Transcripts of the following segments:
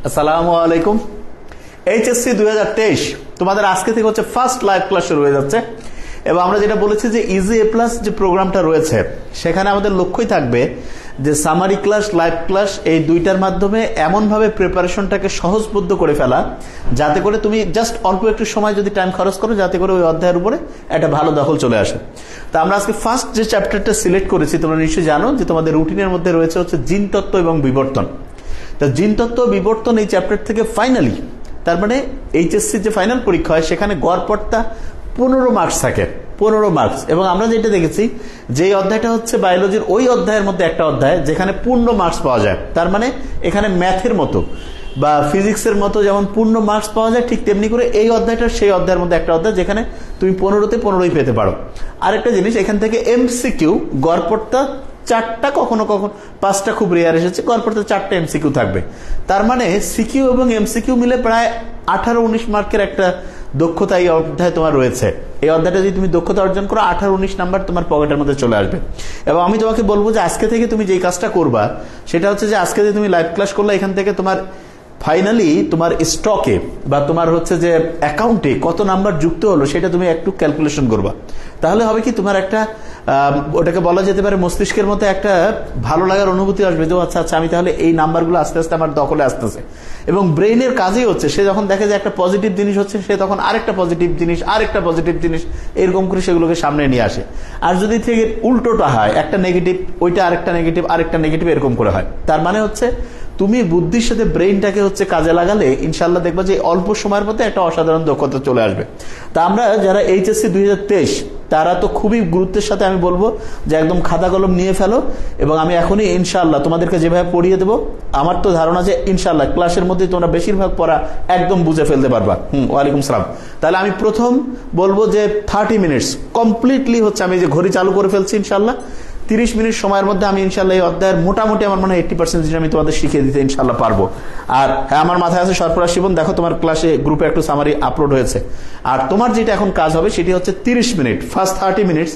আসসালামু আলাইকুম। এইচএসসি 2023 তোমাদের আজকে থেকে হচ্ছে ফার্স্ট লাইভ ক্লাস শুরু হয়ে যাচ্ছে এবং আমরা যেটা বলেছি যে ইজি এ প্লাস যে প্রোগ্রামটা রয়েছে সেখানে আমাদের লক্ষ্যই থাকবে যে সামারি ক্লাস, লাইভ ক্লাস এই দুইটার মাধ্যমে এমনভাবে প্রিপারেশনটাকে সহজবোধ্য করে ফেলা যাতে করে তুমি জাস্ট অল্প একটু সময় যদি টাইম খরচ করো যাতে করে ওই অধ্যায়ের উপরে একটা ভালো দখল চলে আসে। তা আমরা আজকে ফার্স্ট যে চ্যাপ্টারটা সিলেক্ট করেছি তোমরা নিশ্চয়ই জানো যে তোমাদের রুটিনের মধ্যে রয়েছে হচ্ছে জিনতত্ত্ব এবং বিবর্তন। তা জিনতত্ত্ব বিবর্তন এই চ্যাপ্টার থেকে ফাইনালি, তার মানে এইচএসসি যে ফাইনাল পরীক্ষা হয় সেখানে গড় পড়তা 15 মার্কস থাকে, 15 মার্কস। এবং আমরা যেটা দেখেছি যে এই অধ্যায়টা হচ্ছে বায়োলজির ওই অধ্যায়ের মধ্যে একটা অধ্যায় যেখানে পূর্ণ মার্কস পাওয়া যায়। তার মানে এখানে ম্যাথের মতো বা ফিজিক্সের মতো যেমন পূর্ণ মার্কস পাওয়া যায় ঠিক তেমনি করে এই অধ্যায়টা সেই অধ্যায়ের মধ্যে একটা অধ্যায় যেখানে তুমি 15তে 15ই পেতে পারো। আরেকটা জিনিস, এখান থেকে এমসিকিউ গড় পড়তা 4টা, কখনো কখনো 5টা, খুব রেয়ার এসেছে গড় পড়তে 4টা এমসিকিউ থাকবে। তার মানে সিকিউ এবং এমসিকিউ মিলে প্রায় 18-19 মার্কের একটা দক্ষতা এই অধ্যায় তোমার রয়েছে। এই অধ্যায়টা যদি তুমি দক্ষতা অর্জন করো 18-19 নাম্বার তোমার পকেটের মধ্যে চলে আসবে। এবং আমি তোমাকে বলবো যে আজকে থেকে তুমি যেই কাজটা করবা সেটা হচ্ছে যে আজকে যে তুমি লাইভ ক্লাস করলে এখান থেকে তোমার ফাইনালি তোমার স্টকে বা তোমার হচ্ছে যে অ্যাকাউন্টে কত নাম্বার যুক্ত হলো সেটা তুমি একটু ক্যালকুলেশন করবা। তাহলে হবে কি তোমার একটা ওটাকে বলা যেতে পারে মস্তিষ্কের মধ্যে একটা ভালো লাগার অনুভূতি আসবে যে আচ্ছা আচ্ছা আমি তাহলে এই নাম্বারগুলো আস্তে আস্তে আমার দখলে আসতেছে। এবং ব্রেইনের কাজই হচ্ছে সে যখন দেখে যে একটা পজিটিভ জিনিস হচ্ছে সে তখন আরেকটা পজিটিভ জিনিস, আরেকটা পজিটিভ জিনিস এরকম করে সেগুলোকে সামনে নিয়ে আসে। আর যদি থেকে উল্টোটা হয়, একটা নেগেটিভ ওইটা আরেকটা নেগেটিভ, আরেকটা নেগেটিভ এরকম করে হয়, তার মানে হচ্ছে তুমি বুদ্ধির সাথে ব্রেইনটাকে হচ্ছে কাজে লাগালে ইনশাল্লাহ দেখবা যে অল্প সময়ের মধ্যে একটা অসাধারণ দক্ষতা চলে আসবে। তা আমরা যারা এইচএসসি 2023 তারা তো খুবই গুরুত্বের সাথে আমি বলবো যে একদম খাতা কলম নিয়ে ফেলো। এবং আমি এখনই ইনশাল্লাহ তোমাদেরকে যেভাবে পড়িয়ে দেবো আমার তো ধারণা যে ইনশাল্লাহ ক্লাসের মধ্যে তোমরা বেশিরভাগ পড়া একদম বুঝে ফেলতে পারবা। ওয়ালাইকুম সালাম। তাহলে আমি প্রথম বলবো যে 30 মিনিটস কমপ্লিটলি হচ্ছে আমি যে ঘড়ি চালু করে ফেলছি ইনশাল্লাহ 30 মিনিট সময়ের মধ্যে আমি ইনশাল্লাহ এই অধ্যায়ের মোটামুটি আমার মনে হয় 80% জিনিস আমি তোমাদের শিখিয়ে দিতে ইনশাল্লাহ পারবো। আর হ্যাঁ, আমার মাথায় আছে সরফরাজ শিবন, দেখো তোমার ক্লাসে গ্রুপে একটু সামারি আপলোড হয়েছে। আর তোমার যেটা এখন কাজ হবে সেটি হচ্ছে 30 মিনিট, ফার্স্ট 30 মিনিটস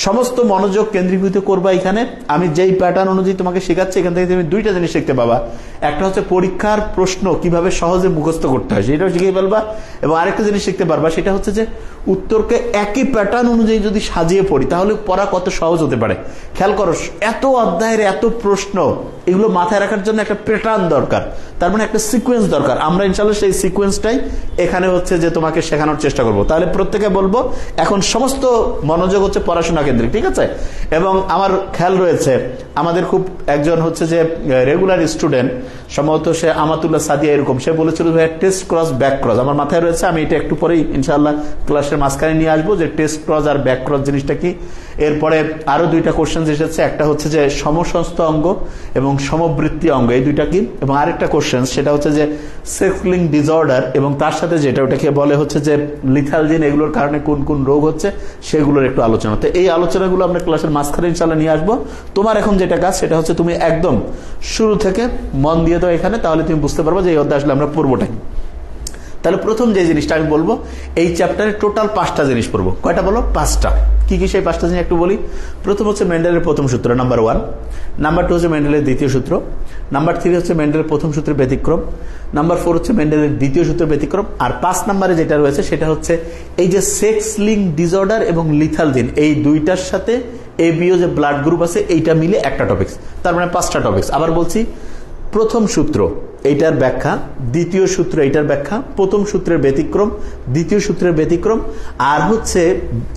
সমস্ত মনোযোগ কেন্দ্রীভূত করবা এখানে। আমি যেই প্যাটার্ন অনুযায়ী তোমাকে শেখাচ্ছি এখান থেকে তুমি দুইটা জিনিস শিখতে পাবা। একটা হচ্ছে পরীক্ষার প্রশ্ন কিভাবে সহজে মুখস্থ করতে হয় সেটাও শিখে ফেলবা। এবং আরেকটা জিনিস শিখতে পারবা সেটা হচ্ছে যে উত্তরকে একই প্যাটার্ন অনুযায়ী যদি সাজিয়ে পড়ি তাহলে পড়া কত সহজ হতে পারে। খেয়াল করো, এত অধ্যায়ের এত প্রশ্ন, এগুলো মাথায় রাখার জন্য একটা প্যাটার্ন দরকার, তার মানে একটা সিকোয়েন্স দরকার। আমরা ইনশাল্লাহ সেই সিকোয়েন্সটাই এখানে হচ্ছে যে তোমাকে শেখানোর চেষ্টা করব। তাহলে প্রত্যেকে বলবো এখন সমস্ত মনোযোগ হচ্ছে পড়াশোনা কেন্দ্রিক, ঠিক আছে? এবং আমার খেয়াল রয়েছে আমাদের খুব একজন হচ্ছে যে রেগুলার স্টুডেন্ট, সম্ভবত সে আমাতুল্লাহ সাদিয়া, এরকম সে বলেছিল ভাই টেস্ট ক্রস ব্যাক ক্রস। আমার মাথায় রয়েছে, আমি এটা একটু পরেই ইনশাআল্লাহ ক্লাসের মাঝখানে নিয়ে আসবো যে টেস্ট ক্রস আর ব্যাক ক্রস জিনিসটা কি। এরপরে আরো দুইটা কোশ্চেন এসেছে, একটা হচ্ছে যে সমসংস্থ অঙ্গ এবং সমবৃত্তি অঙ্গ, এই দুইটা কি। এবং আরেকটা কোশ্চেন সেটা হচ্ছে যে সেক্স লিঙ্ক ডিসঅর্ডার এবং তার সাথে যেটা ওটাকে বলে হচ্ছে যে লিথাল জিন, এগুলোর কারণে কোন কোন রোগ হচ্ছে সেগুলোর একটু আলোচনা। তো এই আলোচনাগুলো আমরা ক্লাসের মাঝখানে ইনশাআল্লাহ নিয়ে আসবো। তোমার এখন যেটা কাজ সেটা হচ্ছে তুমি একদম শুরু থেকে মন দিয়ে দাও এখানে, তাহলে তুমি বুঝতে পারবো যে এই অধ্যায় আসলে আমরা পড়বোটাই। তাহলে প্রথম যে জিনিসটা আমি বলবো, এই চ্যাপ্টারে টোটাল 5টা জিনিস পড়বো। কয়টা বলো? 5টা। কি কি সেই 5টা জিনিস একটু বলি। প্রথম হচ্ছে মেন্ডেলের প্রথম সূত্র, নাম্বার 1। নাম্বার 2 হচ্ছে মেন্ডেলের দ্বিতীয় সূত্র। নাম্বার 3 হচ্ছে মেন্ডেলের প্রথম সূত্রের ব্যতিক্রম। নাম্বার 4 হচ্ছে মেন্ডেলের দ্বিতীয় সূত্রের ব্যতিক্রম। আর 5 নম্বরে যেটা রয়েছে সেটা হচ্ছে এই যে সেক্স লিঙ্ক ডিসঅর্ডার এবং লিথাল জিন, এই দুইটার সাথে এবিও যে ব্লাড গ্রুপ আছে এইটা মিলে একটা টপিক্স, তার মানে 5টা টপিক্স। আবার বলছি, প্রথম সূত্র এইটার ব্যাখ্যা, দ্বিতীয় সূত্র এইটার ব্যাখ্যা, প্রথম সূত্রের ব্যতিক্রম, দ্বিতীয় সূত্রের ব্যতিক্রম, আর হচ্ছে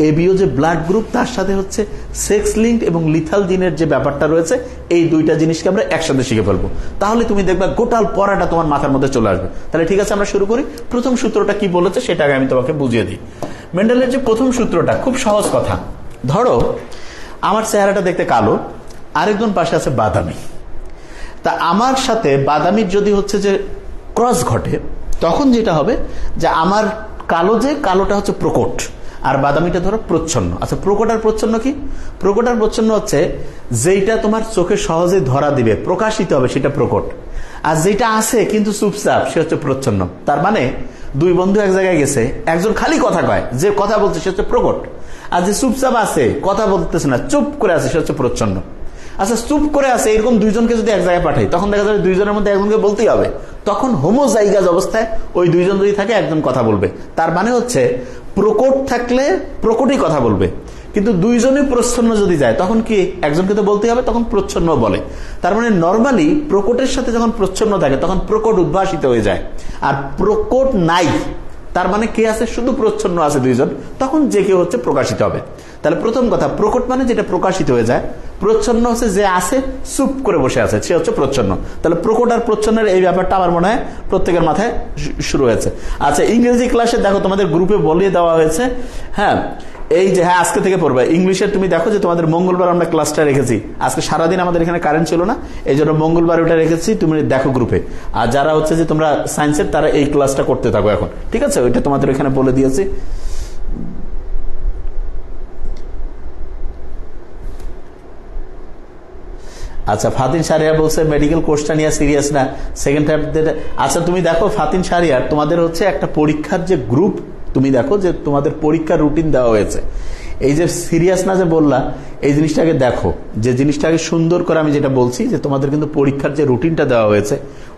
এবিও যে ব্লাড গ্রুপ তার সাথে হচ্ছে সেক্স লিঙ্ক এবং লিথাল জিনের যে ব্যাপারটা রয়েছে, এই দুইটা জিনিসকে আমরা একসাথে শিখে ফেলবো। তাহলে তুমি দেখবা গোটাল পড়াটা তোমার মাথার মধ্যে চলে আসবে। তাহলে ঠিক আছে, আমরা শুরু করি। প্রথম সূত্রটা কি বলেছে সেটা আমি তোমাকে বুঝিয়ে দিই। মেন্ডেলের যে প্রথম সূত্রটা খুব সহজ কথা। ধরো আমার চেহারাটা দেখতে কালো, আরেকজন পাশে আছে বাদামি। তা আমার সাথে বাদামির যদি হচ্ছে যে ক্রস ঘটে তখন যেটা হবে যে আমার কালোটা হচ্ছে প্রকট আর বাদামিটা ধরো প্রচ্ছন্ন। আচ্ছা, প্রকট আর প্রচ্ছন্ন কি? প্রকট আর প্রচ্ছন্ন হচ্ছে যেটা তোমার চোখে সহজে ধরা দিবে, প্রকাশিত হবে, সেটা প্রকট। আর যেটা আছে কিন্তু চুপচাপ সে হচ্ছে প্রচ্ছন্ন। তার মানে দুই বন্ধু এক জায়গায় গেছে, একজন খালি কথা কয়, যে কথা বলছে সে হচ্ছে প্রকট, আর যে চুপচাপ আছে কথা বলতেছে না চুপ করে আছে সে হচ্ছে প্রচ্ছন্ন। আচ্ছা চুপ করে আছে এরকম দুইজনকে যদি এক জায়গায় পাঠাই, তখন দেখা যাবে দুইজনের মধ্যে একজনকে বলতেই হবে। তখন হোমোজাইগাস অবস্থায় ওই দুইজন যদি থাকে একজন কথা বলবে। তার মানে হচ্ছে প্রকট থাকলে প্রকটই কথা বলবে, কিন্তু দুইজনই প্রচ্ছন্ন যদি যায় তখন কি একজনকে তো বলতেই হবে, তখন প্রচ্ছন্ন বলে। তার মানে নর্মালি প্রকটের সাথে যখন প্রচ্ছন্ন থাকে তখন প্রকট উদ্ভাসিত হয়ে যায়। আর প্রকট নাই, তার মানে কে আছে, শুধু প্রচ্ছন্ন আছে দুইজন, তখন যে কেউ হচ্ছে প্রকাশিত হবে। তাহলে প্রথম কথা, প্রকট মানে যেটা প্রকাশিত হয়ে যায়, প্রচ্ছন্ন হচ্ছে যে আছে চুপ করে বসে আছে সে হচ্ছে প্রচ্ছন্ন। তাহলে প্রকট আর প্রচ্ছন্নের এই ব্যাপারটা আমার মনে হয় প্রত্যেকের মাথায় শুরু হয়েছে। আচ্ছা ইংরেজি ক্লাসে দেখো তোমাদের গ্রুপে বলিয়ে দেওয়া হয়েছে, হ্যাঁ এই যে হ্যাঁ আজকে থেকে পড়বে ইংলিশের। তুমি দেখো যে তোমাদের মঙ্গলবার আমরা ক্লাসটা রেখেছি, আজকে সারাদিন আমাদের এখানে কারেন্ট ছিল না, এই জন্য মঙ্গলবার ওটা রেখেছি, তুমি দেখো গ্রুপে। আর যারা হচ্ছে যে তোমরা সায়েন্সের তারা এই ক্লাসটা করতে থাকো এখন, ঠিক আছে? ওইটা তোমাদের এখানে বলে দিয়েছি। আচ্ছা ফাতিন শাহরিয়ার বলছে মেডিকেল কোর্সটা নিয়ে সিরিয়াস না, সেকেন্ড টাইম। আচ্ছা তুমি দেখো ফাতিন শাহরিয়ার, তোমাদের হচ্ছে একটা পরীক্ষার যে গ্রুপ, তুমি দেখো যে তোমাদের পরীক্ষার রুটিন দেওয়া হয়েছে। এই যে সিরিয়াস না যে বললা, এই জিনিসটাকে দেখো, যে জিনিসটাকে সুন্দর করে আমি যেটা বলছি যে তোমাদের কিন্তু পরীক্ষার যে রুটিনটা দেওয়া হয়েছে,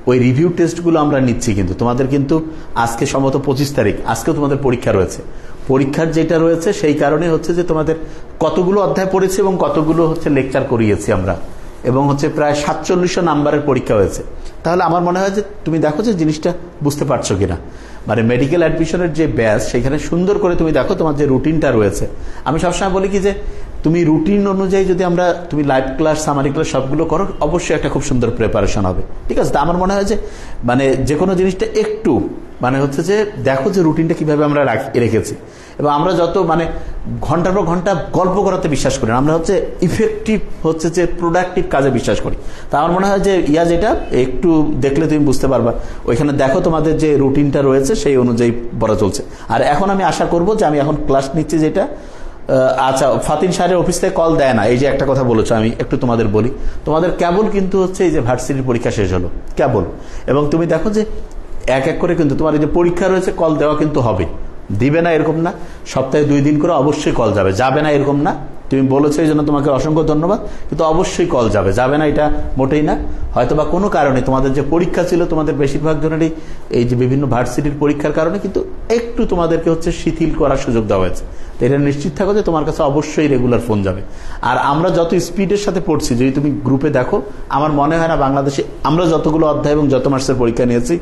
ওই রিভিউ টেস্টগুলো আমরা নিচ্ছি। কিন্তু তোমাদের কিন্তু আজকে সম্ভবত 25 তারিখ, আজকেও তোমাদের পরীক্ষা রয়েছে। পরীক্ষার যেটা রয়েছে সেই কারণে হচ্ছে যে তোমাদের কতগুলো অধ্যায় পড়েছে এবং কতগুলো হচ্ছে লেকচার করিয়েছি আমরা, এবং হচ্ছে প্রায় 4700 নাম্বারের পরীক্ষা হয়েছে। তাহলে আমার মনে হয় যে তুমি দেখো যে জিনিসটা বুঝতে পারছো কিনা। মানে মেডিকেল অ্যাডমিশনের যে ব্যাচ, সেখানে সুন্দর করে তুমি দেখো তোমার যে রুটিনটা রয়েছে। আমি সবসময় বলি কি যে তুমি রুটিন অনুযায়ী যদি তুমি লাইভ ক্লাস সামারি ক্লাস সবগুলো করো, অবশ্যই একটা খুব সুন্দর প্রিপারেশন হবে, ঠিক আছে? তা আমার মনে হয় যে মানে যে কোনো জিনিসটা একটু মানে হচ্ছে যে দেখো যে রুটিনটা কিভাবে আমরা রেখেছি। এবং আমরা যত মানে ঘন্টার পর ঘন্টা গল্প করাতে বিশ্বাস করি না, আমরা হচ্ছে ইফেক্টিভ হচ্ছে যে প্রোডাক্টিভ কাজে বিশ্বাস করি। তা আমার মনে হয় যে যেটা একটু দেখলে তুমি বুঝতে পারবা, ওইখানে দেখো তোমাদের যে রুটিনটা রয়েছে সেই অনুযায়ী পড়া চলছে। আর এখন আমি আশা করব যে আমি এখন ক্লাস নিচ্ছি যেটা, আচ্ছা ফাতিন সাহেবের অফিস থেকে কল দেয় না, এই যে একটা কথা বলেছো, আমি একটু তোমাদের বলি। তোমাদের কেবল কিন্তু হচ্ছে এই যে ভার্সিটির পরীক্ষা শেষ হলো কেবল, এবং তুমি দেখো যে এক এক করে কিন্তু তোমার এই যে পরীক্ষা রয়েছে কল দেওয়া কিন্তু হবে, দিবে না এরকম না, সপ্তাহে 2 দিন করে অবশ্যই কল যাবে, যাবে না এরকম না। তুমি বলেছো এই জন্য তোমাকে অসংখ্য ধন্যবাদ, কিন্তু অবশ্যই কল যাবে, যাবে না এটা মোটেই না। হয়তো বা কোনো কারণে তোমাদের যে পরীক্ষা ছিল, তোমাদের বেশিরভাগ জনেরই এই যে বিভিন্ন ভার্সিটির পরীক্ষার কারণে কিন্তু একটু তোমাদেরকে হচ্ছে শিথিল করার সুযোগ দেওয়া হয়েছে। তো এটা নিশ্চিত থাকো যে তোমার কাছে অবশ্যই রেগুলার ফোন যাবে। আর আমরা যত স্পিডের সাথে পড়ছি, যদি তুমি গ্রুপে দেখো, আমার মনে হয় না বাংলাদেশে আমরা যতগুলো অধ্যায় এবং যত মাসের পরীক্ষা নিয়েছি,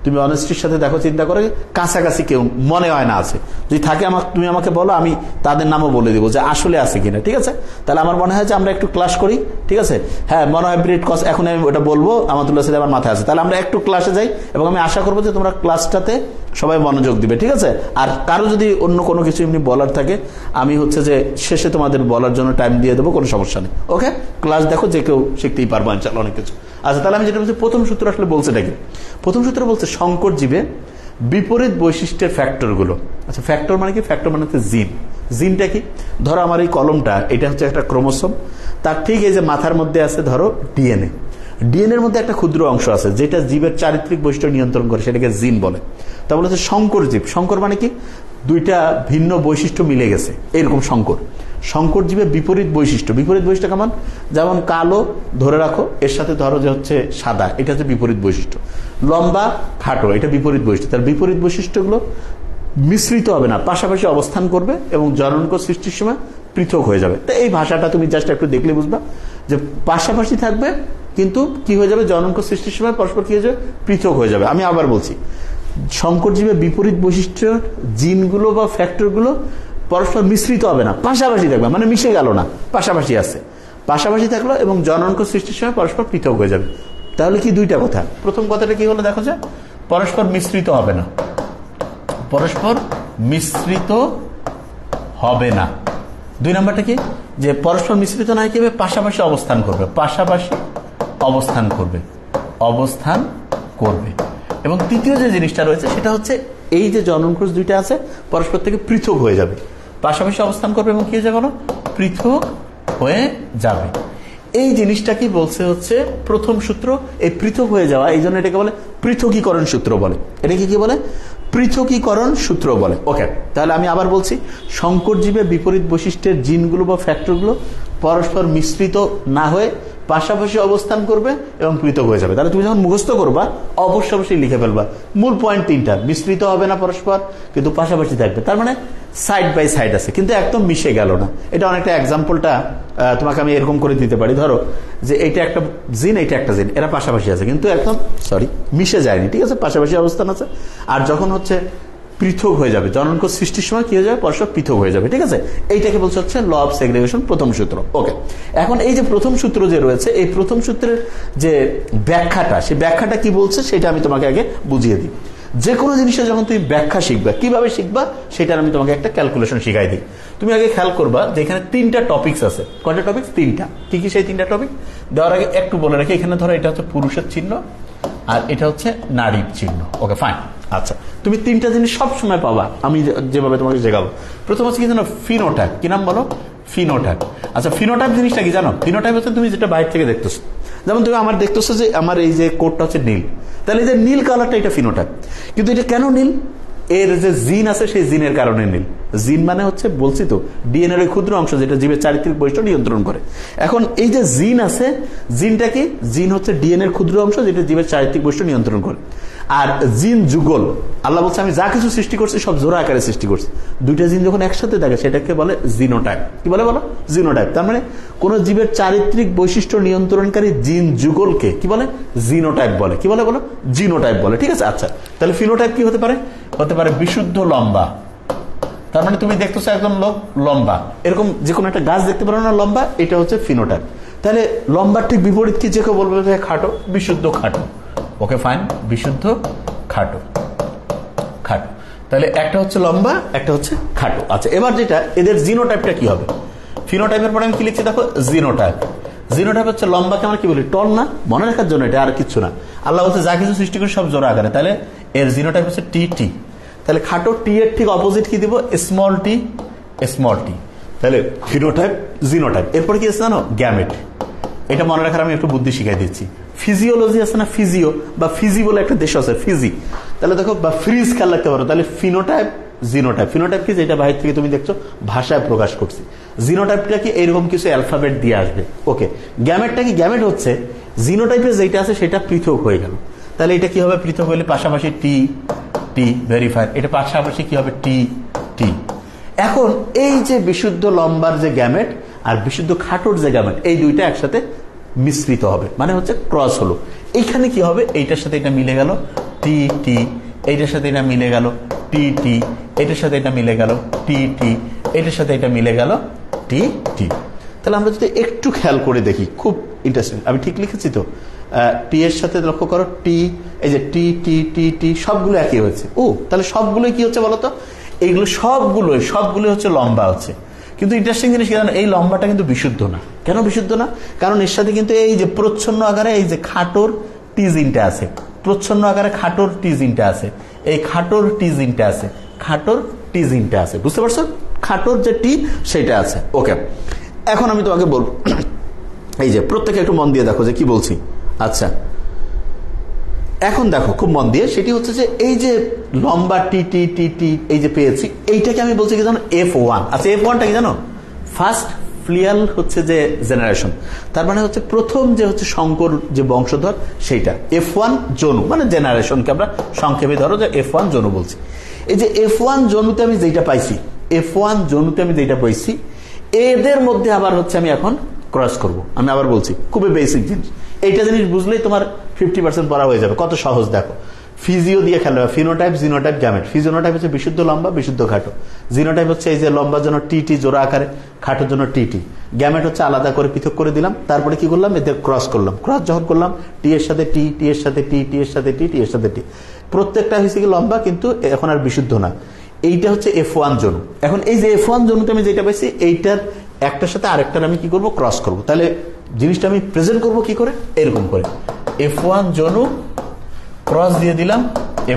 তুমি অনেস্টির সাথে দেখো, চিন্তা করে কাছাকাছি কেউ মনে হয় না আছে। যদি থাকে তুমি আমাকে বলো, আমি তাদের নামও বলে দিব যে আসলে আছে কিনা, ঠিক আছে? তাহলে আমার মনে হয় যে আমরা একটু ক্লাস করি, ঠিক আছে? হ্যাঁ মনোহাইব্রিড কস এখন আমি ওটা বলবো, আমাতুল্লাহ সাহেব আমার মাথায় আছে। তাহলে আমরা একটু ক্লাসে যাই এবং আমি আশা করবো যে তোমরা ক্লাসটাতে সবাই মনোযোগ দিবে, ঠিক আছে? আর কারো যদি অন্য কোনো কিছু এমনি বলার থাকে, আমি হচ্ছে যে শেষে তোমাদের বলার জন্য টাইম দিয়ে দেবো, কোনো সমস্যা নেই। ওকে, ক্লাস দেখো, যে কেউ শিখতেই পারবো ইনশাআল্লাহ অনেক কিছু। আচ্ছা তাহলে আমি যেটা বলছি, প্রথম সূত্র আসলে বলছে নাকি, প্রথম সূত্র বলছে সংকর জীবে বিপরীত বৈশিষ্ট্যের ফ্যাক্টরগুলো। আচ্ছা ফ্যাক্টর মানে কি? ফ্যাক্টর মানে হচ্ছে জিন। জিনটা কি? ধরো আমার এই কলমটা, এটা হচ্ছে একটা ক্রোমোসোম, তার ঠিক এই যে মাথার মধ্যে আছে ধরো ডিএনএ। ডিএনএর মধ্যে একটা ক্ষুদ্র অংশ আছে যেটা জীবের চারিত্রিক বৈশিষ্ট্য নিয়ন্ত্রণ করে, সেটাকে জিন বলে। তা বলে হচ্ছে সংকর জীব। সংকর মানে কি? দুইটা ভিন্ন বৈশিষ্ট্য মিলে গেছে, এরকম সংকর। সংকর জীবের বিপরীত বৈশিষ্ট্য। বিপরীত বৈশিষ্ট্য কেমন? যেমন কালো ধরে রাখো, এর সাথে ধরো যে হচ্ছে সাদা, এটা হচ্ছে বিপরীত বৈশিষ্ট্য। লম্বা খাটো, এটা বিপরীত বৈশিষ্ট্য। তার বিপরীত বৈশিষ্ট্যগুলো মিশ্রিত হবে না, পাশাপাশি অবস্থান করবে এবং জননক সৃষ্টির সময় পৃথক হয়ে যাবে। তো এই ভাষাটা তুমি জাস্ট একটু দেখলে বুঝবা যে পাশাপাশি থাকবে কিন্তু কি হয়ে যাবে, জননক সৃষ্টির সময় পরস্পর কি হয়ে যাবে, পৃথক হয়ে যাবে। আমি আবার বলছি, সংকর জীবের বিপরীত বৈশিষ্ট্য জিনগুলো বা ফ্যাক্টরগুলো পরস্পর মিশ্রিত হবে না, পাশাপাশি থাকবে, মানে মিশে গেল না, পাশাপাশি আছে, পাশাপাশি থাকলো এবং জননক সৃষ্টির সময় পরস্পর পৃথক হয়ে যাবে। তাহলে কি দুইটা কথা। প্রথম কথাটা কি হলো দেখো, যে পরস্পর মিশ্রিত হবে না, পরস্পর মিশ্রিত হবে না। 2 নাম্বারটা কি? যে পরস্পর মিশ্রিত না কি হবে, পাশাপাশি অবস্থান করবে, পাশাপাশি অবস্থান করবে, অবস্থান করবে। এবং তৃতীয় যে জিনিসটা রয়েছে সেটা হচ্ছে এই যে জননকোষ দুইটা আছে পরস্পর থেকে পৃথক হয়ে যাবে, পাশাপাশি অবস্থান করবে এবং কি হয়ে যাবে, পৃথক হয়ে যাবে। এই জিনিসটা কি বলছে হচ্ছে প্রথম সূত্র। এই পৃথক হয়ে যাওয়া, এই জন্য এটাকে বলে পৃথকীকরণ সূত্র বলে। এটাকে কি বলে? পৃথকীকরণ সূত্র বলে। ওকে, তাহলে আমি আবার বলছি, সংকর জীবে বিপরীত বৈশিষ্ট্যের জিনগুলো বা ফ্যাক্টরগুলো পরস্পর মিশ্রিত না হয়ে পাশাপাশি অবস্থান করবে এবং পৃথক হয়ে যাবে। তাহলে তুমি যখন মুখস্থ করবা অবশ্যই লিখে ফেলবা। মূল পয়েন্ট তিনটা, মিশ্রিত হবে না পরস্পর, কিন্তু পাশাপাশি থাকবে, তার মানে সাইড বাই সাইড আছে, কিন্তু একদম মিশে গেল না। এটা অনেকটা এক্সাম্পলটা তোমাকে আমি এরকম করে দিতে পারি, ধরো যে এইটা একটা জিন, এইটা একটা জিন, এরা পাশাপাশি আছে কিন্তু একদম মিশে যায়নি, ঠিক আছে, পাশাপাশি অবস্থান আছে। আর যখন হচ্ছে পৃথক হয়ে যাবে, জননক সৃষ্টির সময় কি হয়ে যাবে, পরস্পর পৃথক হয়ে যাবে, ঠিক আছে। এইটাকে বলছে হচ্ছে ল অফ সেগ্রিগেশন, প্রথম সূত্র। ওকে, এখন এই যে প্রথম সূত্র যে রয়েছে, এই প্রথম সূত্রের যে ব্যাখ্যাটা, সেই ব্যাখ্যাটা কি বলছে সেটা আমি তোমাকে আগে বুঝিয়ে দিই। যে কোনো জিনিসের যখন তুমি ব্যাখ্যা শিখবা, কিভাবে শিখবা সেটার আমি তোমাকে একটা ক্যালকুলেশন শিখাই দিই। তুমি আগে খেয়াল করবা যে এখানে তিনটা টপিকস আছে। কয়টা টপিক? তিনটা। কি কি সেই তিনটা টপিক দেওয়ার আগে একটু বলে রাখি, এখানে ধরো এটা হচ্ছে পুরুষের চিহ্ন আর এটা হচ্ছে নারীর চিহ্ন। Okay fine. আচ্ছা, তুমি তিনটা জিনিস সব সময় পাবা আমি যেভাবে তোমাকে শেখাবো। প্রথম হচ্ছে কি জানো? ফিনোটাইপ। কি নাম বলো? ফিনোটাইপ। আচ্ছা, ফিনোটাইপ জিনিসটা কি জানো? ফিনোটাইপ হচ্ছে তুমি যেটা বাইরে থেকে দেখতেছো, যেমন তুমি আমার দেখতেছো যে আমার এই যে কোটটা হচ্ছে নীল, তাহলে এই যে নীল কালারটা এটা ফিনোটাইপ। কিন্তু এটা কেন নীল? এর যে জিন আছে সেই জিনের কারণে নীল। জিন মানে হচ্ছে বলছি তো ডিএনএর ওই ক্ষুদ্র অংশ যেটা জীবের চারিত্রিক বৈশিষ্ট্য নিয়ন্ত্রণ করে। এখন এই যে জিন আছে, জিনটা কি? জিন হচ্ছে ডিএনএর ক্ষুদ্র অংশ যেটা জীবের চারিত্রিক বৈশিষ্ট্য নিয়ন্ত্রণ করে। আর জিন যুগল, আল্লাহ বলছে আমি যা কিছু সৃষ্টি করছি সব জোড়া আকারে সৃষ্টি করছি। দুইটা জিন যখন একসাথে থাকে সেটাকে বলে জিনোটাইপ। কি বলে বলো? জিনোটাইপ। তার মানে কোন জীবের চারিত্রিক বৈশিষ্ট্য নিয়ন্ত্রণকারী জিন যুগলকে কি বলে? জিনোটাইপ বলে। কি বলে বলো? জিনোটাইপ বলে, ঠিক আছে। আচ্ছা, তাহলে ফিনোটাইপ কি হতে পারে? হতে পারে বিশুদ্ধ লম্বা। তার মানে তুমি দেখতেছো একজন লোক লম্বা, এরকম যে কোনো একটা গাছ দেখতে পারো না লম্বা, এটা হচ্ছে ফিনোটাইপ। তাহলে লম্বার ঠিক বিপরীত কি? যে কেউ বলবে খাটো, বিশুদ্ধ খাটো। ওকে ফাইন, বিশুদ্ধ খাটো। খাটো, তাহলে একটা হচ্ছে লম্বা, একটা হচ্ছে খাটো। আচ্ছা, এবার যেটা এদের জিনোটাইপটা কি হবে? ফিনোটাইপের পরে আমি কি লিখছি দেখো, জিনোটাইপ। জিনোটাইপ হচ্ছে লম্বাকে আমরা কি বলি? টল না? মনে রাখার জন্য, এটা আর কিছু না। আল্লাহ বলছে যা কিছু সৃষ্টি করে সব জোড়া আকারে, তাহলে এর জিনোটাইপ হচ্ছে টি টি। তাহলে খাটো টি এর ঠিক অপোজিট কি দিব? Small tea, small tea. তাহলে ফিনোটাইপ, জিনোটাইপ। এরপর কি আছে জানো? গ্যামেট। এটা মনে রাখার আমি একটু বুদ্ধি শিখাই দিচ্ছি। ফিজিওলজি আছে না, ফিজিও বা ফিজি বলে একটা দেশ আছে, ফিজি। তাহলে দেখো, বা ফ্রিজ খেয়াল রাখতে পারো। তাহলে ফিনোটাইপ, জিনোটাইপ। ফিনোটাইপ কি? যেটা বাইরে থেকে তুমি দেখছো ভাষায় প্রকাশ করছি। জিনোটাইপটা কি? এইরকম কিছু অ্যালফাবেট দিয়ে আসবে। ওকে, গ্যামেটটা কি? গ্যামেট হচ্ছে জিনোটাইপের যেটা আছে সেটা পৃথক হয়ে গেল। তাহলে এটা কি হবে? পৃথক হলে পাশাপাশি টি টি, ভেরিফাই। এটা পাশাপাশি কি হবে? টি টি। এখন এই যে বিশুদ্ধ লম্বার যে গ্যামেট আর বিশুদ্ধ খাটোর যে গ্যামেট, এই দুইটা একসাথে মিশ্রিত হবে, মানে হচ্ছে ক্রস হলো। এইখানে কি হবে? এইটার সাথে এটা মিলে গেল টি টি, এইটার সাথে এটা মিলে গেল টি টি, এটার সাথে এটা মিলে গেল টি টি, এটার সাথে এটা মিলে গেল টি টি। তাহলে আমরা যদি একটু খেয়াল করে দেখি, খুব ইন্টারেস্টিং। আমি ঠিক লিখেছি তো? টি এর সাথে লক্ষ্য করো, টি, এই যে টি টি টি টি, সবগুলো একই হয়েছে। ও, তাহলে সবগুলোই কি হচ্ছে বলতো? এইগুলো সবগুলোই হচ্ছে লম্বা হচ্ছে। কিন্তু ইন্টারেস্টিং জিনিস কি জানো? এই লম্বাটা কিন্তু বিশুদ্ধ না। কেন বিশুদ্ধ না? কারণ এর সাথে কিন্তু এই যে প্রচ্ছন্ন আকারে এই যে খাটোর টি জিনটা আছে, প্রচ্ছন্ন আকারে খাটোর টি জিনটা আছে, এই খাটোর টি জিনটা আছে, খাটোর টি জিনটা আছে। বুঝতে পারছো? খাটোর যে টি সেটা আছে। ওকে, এখন আমি তোমাকে বলবো, এই যে প্রত্যেকে একটু মন দিয়ে দেখো যে কি বলছি। আচ্ছা, এখন দেখো খুব মন দিয়ে, সেটি হচ্ছে যে এই যে লম্বা টি টি টি টি এই যে পেয়েছি, এইটাকে আমি বলছি কি জানো? F1। আচ্ছা, F1টা কি জানো? ফার্স্ট ফ্লিয়াল হচ্ছে যে জেনারেশন, তার মানে হচ্ছে প্রথম যে হচ্ছে শঙ্কর যে বংশধর সেইটা। F1 জনু মানে জেনারেশনকে আমরা সংক্ষেপে ধরো যে F1 জনু বলছি। এই যে F1 জনুতে আমি যেটা পাইছি, F1 জনুতে আমি যেটা পাইছি, এদের মধ্যে আবার হচ্ছে আমি এখন ক্রস করব। আমি আবার বলছি, খুবই বেসিক জিনিস। এইটা জিনিস বুঝলেই তোমার 50% পড়া হয়ে যাবে। কত সহজ দেখো। ফিজিও দিয়ে খেলা, ফিনোটাইপ, জিনোটাইপ, গ্যামেট। ফিজিনোটাইপ হচ্ছে বিশুদ্ধ লম্বা, বিশুদ্ধ খাটো। জিনোটাইপ হচ্ছে এই যে লম্বার জন্য টি টি জোড়া আকারে, খাটোর জন্য টি টি। গ্যামেট হচ্ছে আলাদা করে পৃথক করে দিলাম, তারপরে কি করলাম? এদের ক্রস করলাম। ক্রস যখন করলাম, টি এর সাথে টি, টি এর সাথে টি, টি এর সাথে টি, টি এর সাথে টি, প্রত্যেকটা হয়েছে কি লম্বা, কিন্তু এখন আর বিশুদ্ধ না। এইটা হচ্ছে F1 জনু। এখন এই যে F1 জনুতে আমি যেটা পাইছি, এইটার একটার সাথে আরেকটার আমি কি করব? ক্রস করব। তাহলে জিনিসটা আমি প্রেজেন্ট করব কি করে? এরকম করে, F1 জনু ক্রস দিয়ে দিলাম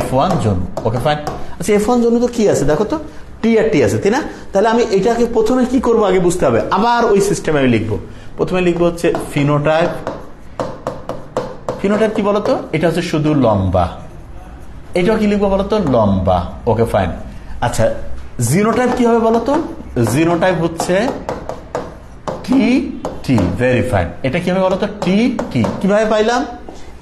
F1 জনু। Okay fine. আচ্ছা, F1 জনু তো কি আছে দেখো তো? টি আর টি আছে, তাই না? তাহলে আমি এটাকে প্রথমে কি করব আগে বুঝতে হবে। আবার ওই সিস্টেমে আমি লিখবো। প্রথমে লিখবো হচ্ছে ফিনোটাইপ। ফিনোটাইপ কি বলতো? এটা হচ্ছে শুধু লম্বা। এটাও কি লিখবো বলতো? লম্বা। Okay fine. আচ্ছা, জিনোটাইপ কি হবে বলতো? জিনোটাইপ হচ্ছে টি টি, ভেরি ফাইন। এটা কি হবে বলো তো, টি টি। কিভাবে পাইলাম?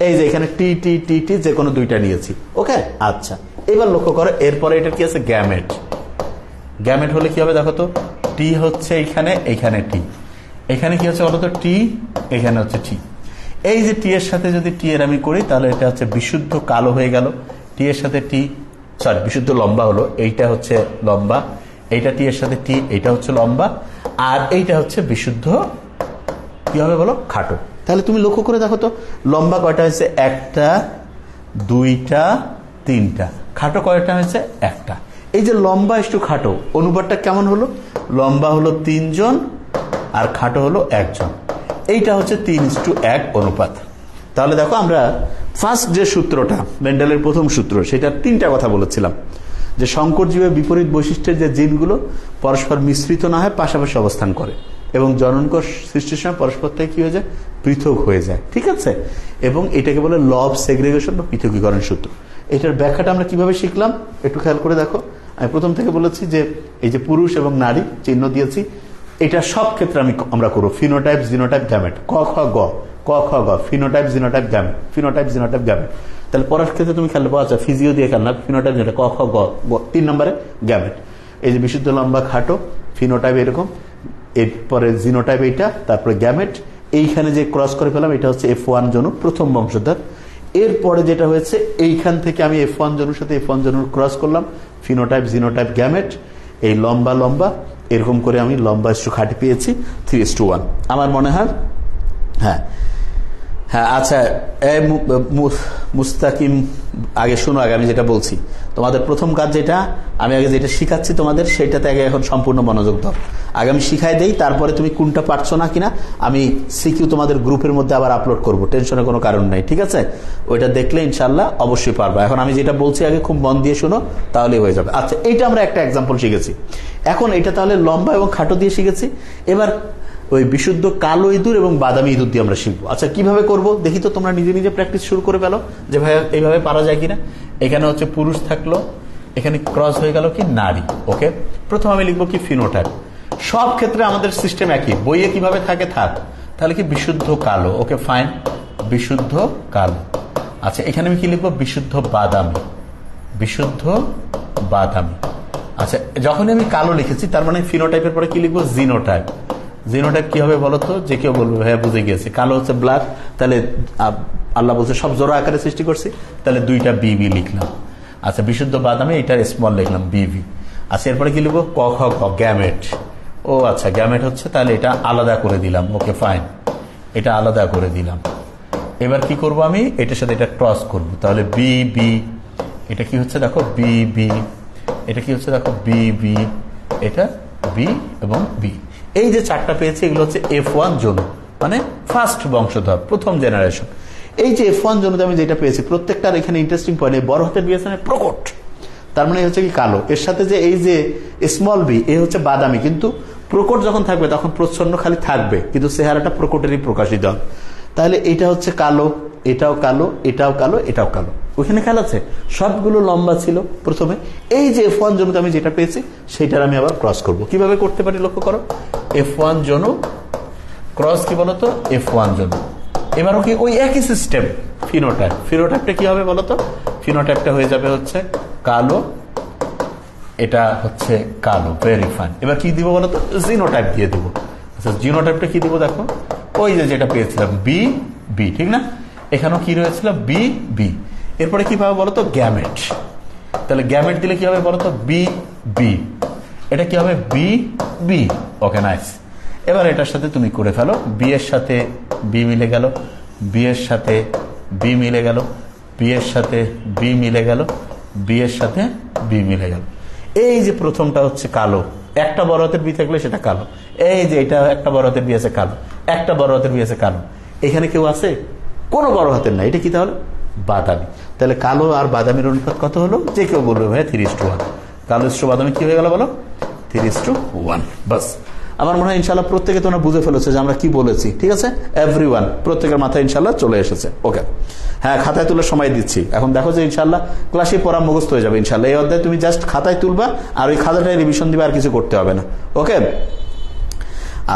এই যে এখানে টি টি টি টি যে কোনো দুইটা নিয়েছি। ওকে, আচ্ছা এবার লক্ষ্য করো, এরপরে এটা কি আছে, গ্যামেট। গ্যামেট হলে কি হবে দেখো তো, টি হচ্ছে এইখানে, এইখানে টি, এখানে কি হচ্ছে বলো তো, টি, এখানে হচ্ছে টি। এই যে টি এর সাথে যদি টি এর আমি করি, তাহলে এটা হচ্ছে বিশুদ্ধ কালো হয়ে গেল। টি এর সাথে টি, সরি বিশুদ্ধ লম্বা হলো, এইটা হচ্ছে লম্বা, এইটা টি এর সাথে টি, এইটা হচ্ছে লম্বা, আর এইটা হচ্ছে বিশুদ্ধ কি হবে বলো, খাটো। তাহলে তুমি লক্ষ্য করে দেখো তো, লম্বা কয়টা হয়েছে, একটা, দুইটা, তিনটা। খাটো কয়টা হয়েছে, একটা। এই যে লম্বা একটু খাটো অনুপাতটা কেমন হলো, লম্বা হলো 3 জন আর খাটো হলো 1 জন। এইটা হচ্ছে 3:1 অনুপাত। তাহলে দেখো আমরা ফার্স্ট যে সূত্রটা, মেন্ডেলের প্রথম সূত্র, সেটা 3টা কথা বলেছিলাম, যে সংকর জীবের বিপরীত বৈশিষ্ট্যের যে জিনগুলো পরস্পর মিশ্রিত না হয়, পাশাপাশি অবস্থান করে এবং জননকোষ সৃষ্টির সময় পরস্পর থেকে কি হয়ে যায়, পৃথক হয়ে যায়। ঠিক আছে, এবং এটাকে বলে ল অফ সেগ্রিগেশন বা পৃথকীকরণ সূত্র। এটার ব্যাখ্যাটা আমরা কিভাবে শিখলাম একটু খেয়াল করে দেখো। আমি প্রথম থেকে বলেছি যে এই যে পুরুষ এবং নারী চিহ্ন দিয়েছি, এটা সব ক্ষেত্রে আমরা করবো, ফিনোটাইপ, জিনোটাইপ, গ্যামেট, ক খ গ, ক খ গ, phenotype, genotype, gamete, phenotype, genotype, gamete. তাহলে পড়ার ক্ষেত্রে তুমি খেয়াল পাওয়া যায়, ফিজিও দিয়ে খেয়াল না, ফিনোটাইপ, জিনোটাইপ, ক খ গ, 3 নম্বরে গ্যামেট। এই যে বিশুদ্ধ লম্বা খাটো, ফিনোটাইপ এরকম, এরপরে জিনোটাইপ এইটা, তারপরে গ্যামেট। এইখানে যে ক্রস করে ফেলাম, এটা হচ্ছে F1 জনু, প্রথম বংশধর। এরপরে যেটা হয়েছে, এইখান থেকে আমি F1 জনুর সাথে F1 জনুর ক্রস করলাম, ফিনোটাইপ, জিনোটাইপ, গ্যামেট। এই লম্বা লম্বা এরকম করে আমি লম্বা একটু খাটি পেয়েছি, 3:1 আমার মনে হয়। হ্যাঁ হ্যাঁ, আচ্ছা মুস্তাকিম, আগে শোনো, আগে আমি যেটা বলছি, তোমাদের প্রথম কাজ যেটা, আমি আগে যেটা শিখাচ্ছি তোমাদের, সেটাতে আগে এখন সম্পূর্ণ মনোযোগ দাও। আগে আমি শিখাই দেই, তারপরে তুমি কোনটা পারছো না কিনা আমি সিকিউ তোমাদের গ্রুপের মধ্যে আবার আপলোড করবো, টেনশনের কোনো কারণ নাই। ঠিক আছে, ওইটা দেখলে ইনশাল্লাহ অবশ্যই পারবা। এখন আমি যেটা বলছি আগে খুব মন দিয়ে শোনো, তাহলেই হয়ে যাবে। আচ্ছা, এইটা আমরা একটা এক্সাম্পল শিখেছি। এখন এটা তাহলে লম্বা এবং খাটো দিয়ে শিখেছি। এবার ওই বিশুদ্ধ কালো ইঁদুর এবং বাদামি ইঁদুর দিয়ে আমরা শিখবো। আচ্ছা, কিভাবে করব দেখি তো, তোমরা নিজে নিজে প্র্যাকটিস শুরু করে ফেলো, যে ভাই এইভাবে পারা যায় কিনা। এখানে হচ্ছে পুরুষ থাকলো, এখানে ক্রস হয়ে গেল কি নারী। ওকে, প্রথম আমি লিখবো কি, ফিনোটাইপ। সব ক্ষেত্রে আমাদের সিস্টেম একই, বইয়ে কিভাবে থাকে থাক। তাহলে কি, বিশুদ্ধ কালো। ওকে ফাইন, বিশুদ্ধ কালো। আচ্ছা, এখানে আমি কি লিখবো, বিশুদ্ধ বাদামি, বিশুদ্ধ বাদামি। আচ্ছা, যখনই আমি কালো লিখেছি, তার মানে ফিনোটাইপের পরে কি লিখবো, জিনোটাইপ। জিনোটাইপ কি হবে বলো তো, যে কেউ বলবে হ্যাঁ বুঝে গিয়েছে, কালো হচ্ছে ব্ল্যাক, তাহলে আল্লাহ বলছে সব জোড়া আকারে সৃষ্টি করছি, তাহলে 2টা বিবি লিখলাম। আচ্ছা, বিশুদ্ধ বাদামে এটা স্মল লিখলাম, বিবি। আচ্ছা, এরপরে কি লিখবো, ক খ গ, গ্যামেট। ও আচ্ছা, গ্যামেট হচ্ছে, তাহলে এটা আলাদা করে দিলাম। ওকে ফাইন, এটা আলাদা করে দিলাম। এবার কি করব, আমি এটার সাথে এটা ক্রস করব, তাহলে বি বি, এটা কি হচ্ছে দেখো, বি বি, এটা কি হচ্ছে দেখো, বি বি, এটা বি এবং বি। এই যে 4টা পেয়েছি, এগুলো হচ্ছে F1 জনু, মানে ফার্স্ট বংশধর, প্রথম জেনারেশন। এই যে F1 জনুতে আমি যেটা পেয়েছি, প্রত্যেকটার এখানে ইন্টারেস্টিং পয়েন্ট, বড় হাতের বি আছে প্রকট, তার মানে হচ্ছে কি কালো। এর সাথে যে এই যে স্মল বি, এ হচ্ছে বাদামি, কিন্তু প্রকট যখন থাকবে তখন প্রচ্ছন্ন খালি থাকবে, কিন্তু চেহারাটা প্রকটেরই প্রকাশিত হবে। তাহলে এটা হচ্ছে কালো, এটাও কালো, এটাও কালো, এটাও কালো। ওইখানে খেয়াল আছে, সবগুলো লম্বা ছিল প্রথমে। এই যে F1 জনুতে আমি যেটা পেয়েছি, সেটার আমি আবার ক্রস করব। কিভাবে করতে পারি লক্ষ্য করো, F1 জনু ক্রস কি বলতো, F1 জনু। এবারও কি ওই একই সিস্টেম, ফিনোটাইপ। ফিনোটাইপটা কি হবে বলতো, ফিনোটাইপটা হয়ে যাবে হচ্ছে কালো, এটা হচ্ছে কালো, ভেরি ফাইন। এবার কি দিব বলতো, জিনোটাইপ দিয়ে দিব। আচ্ছা, জিনোটাইপটা কি দিব দেখো, ওই যে যেটা পেয়েছিলাম, বি বি, ঠিক না, এখানেও কি রয়েছিল, বি বি। এরপরে কি পাবে বলতো, গ্যামেট। তাহলে গ্যামেট দিলে কি হবে বলতো, বি বি, এটা কি হবে, বি বি। Okay nice. এবার এটার সাথে তুমি করে ফেলো, বি এর সাথে বি মিলে গেল, বি এর সাথে বি মিলে গেল, বি এর সাথে বি মিলে গেল, বি এর সাথে বি মিলে গেল। এই যে প্রথমটা হচ্ছে কালো, একটা বড় হাতের বি থাকলে সেটা কালো। এই যে এটা একটা বড় হাতের বি আছে কালো, একটা বড় হাতের বি আছে কালো। এখানে কেউ আছে, কোনো বড় হাতের না, এটা কি তাহলে বাদামি। তাহলে কালো আর বাদামির অনুপাত কত হলো, যে কেউ বলবে ভাই 3:1। কালো ইস্টু বাদামি কি হয়ে গেল বলো, 3:1। বাস, আমার মনে হয় ইনশাল্লাহ প্রত্যেকে তোমরা বুঝে ফেলেছো যে আমরা কি বলেছি। ঠিক আছে, এভরিওয়ান, প্রত্যেকের মাথায় ইনশাল্লাহ চলে এসেছে। ওকে হ্যাঁ, খাতায় তোলার সময় দিচ্ছি। এখন দেখো যে ইনশাল্লাহ ক্লাসে পড়া মুখস্থ হয়ে যাবে ইনশাল্লাহ। এই অধ্যায় তুমি জাস্ট খাতায় তুলবা আর ওই খাতাটায় রিভিশন দিবা, আর কিছু করতে হবে না। ওকে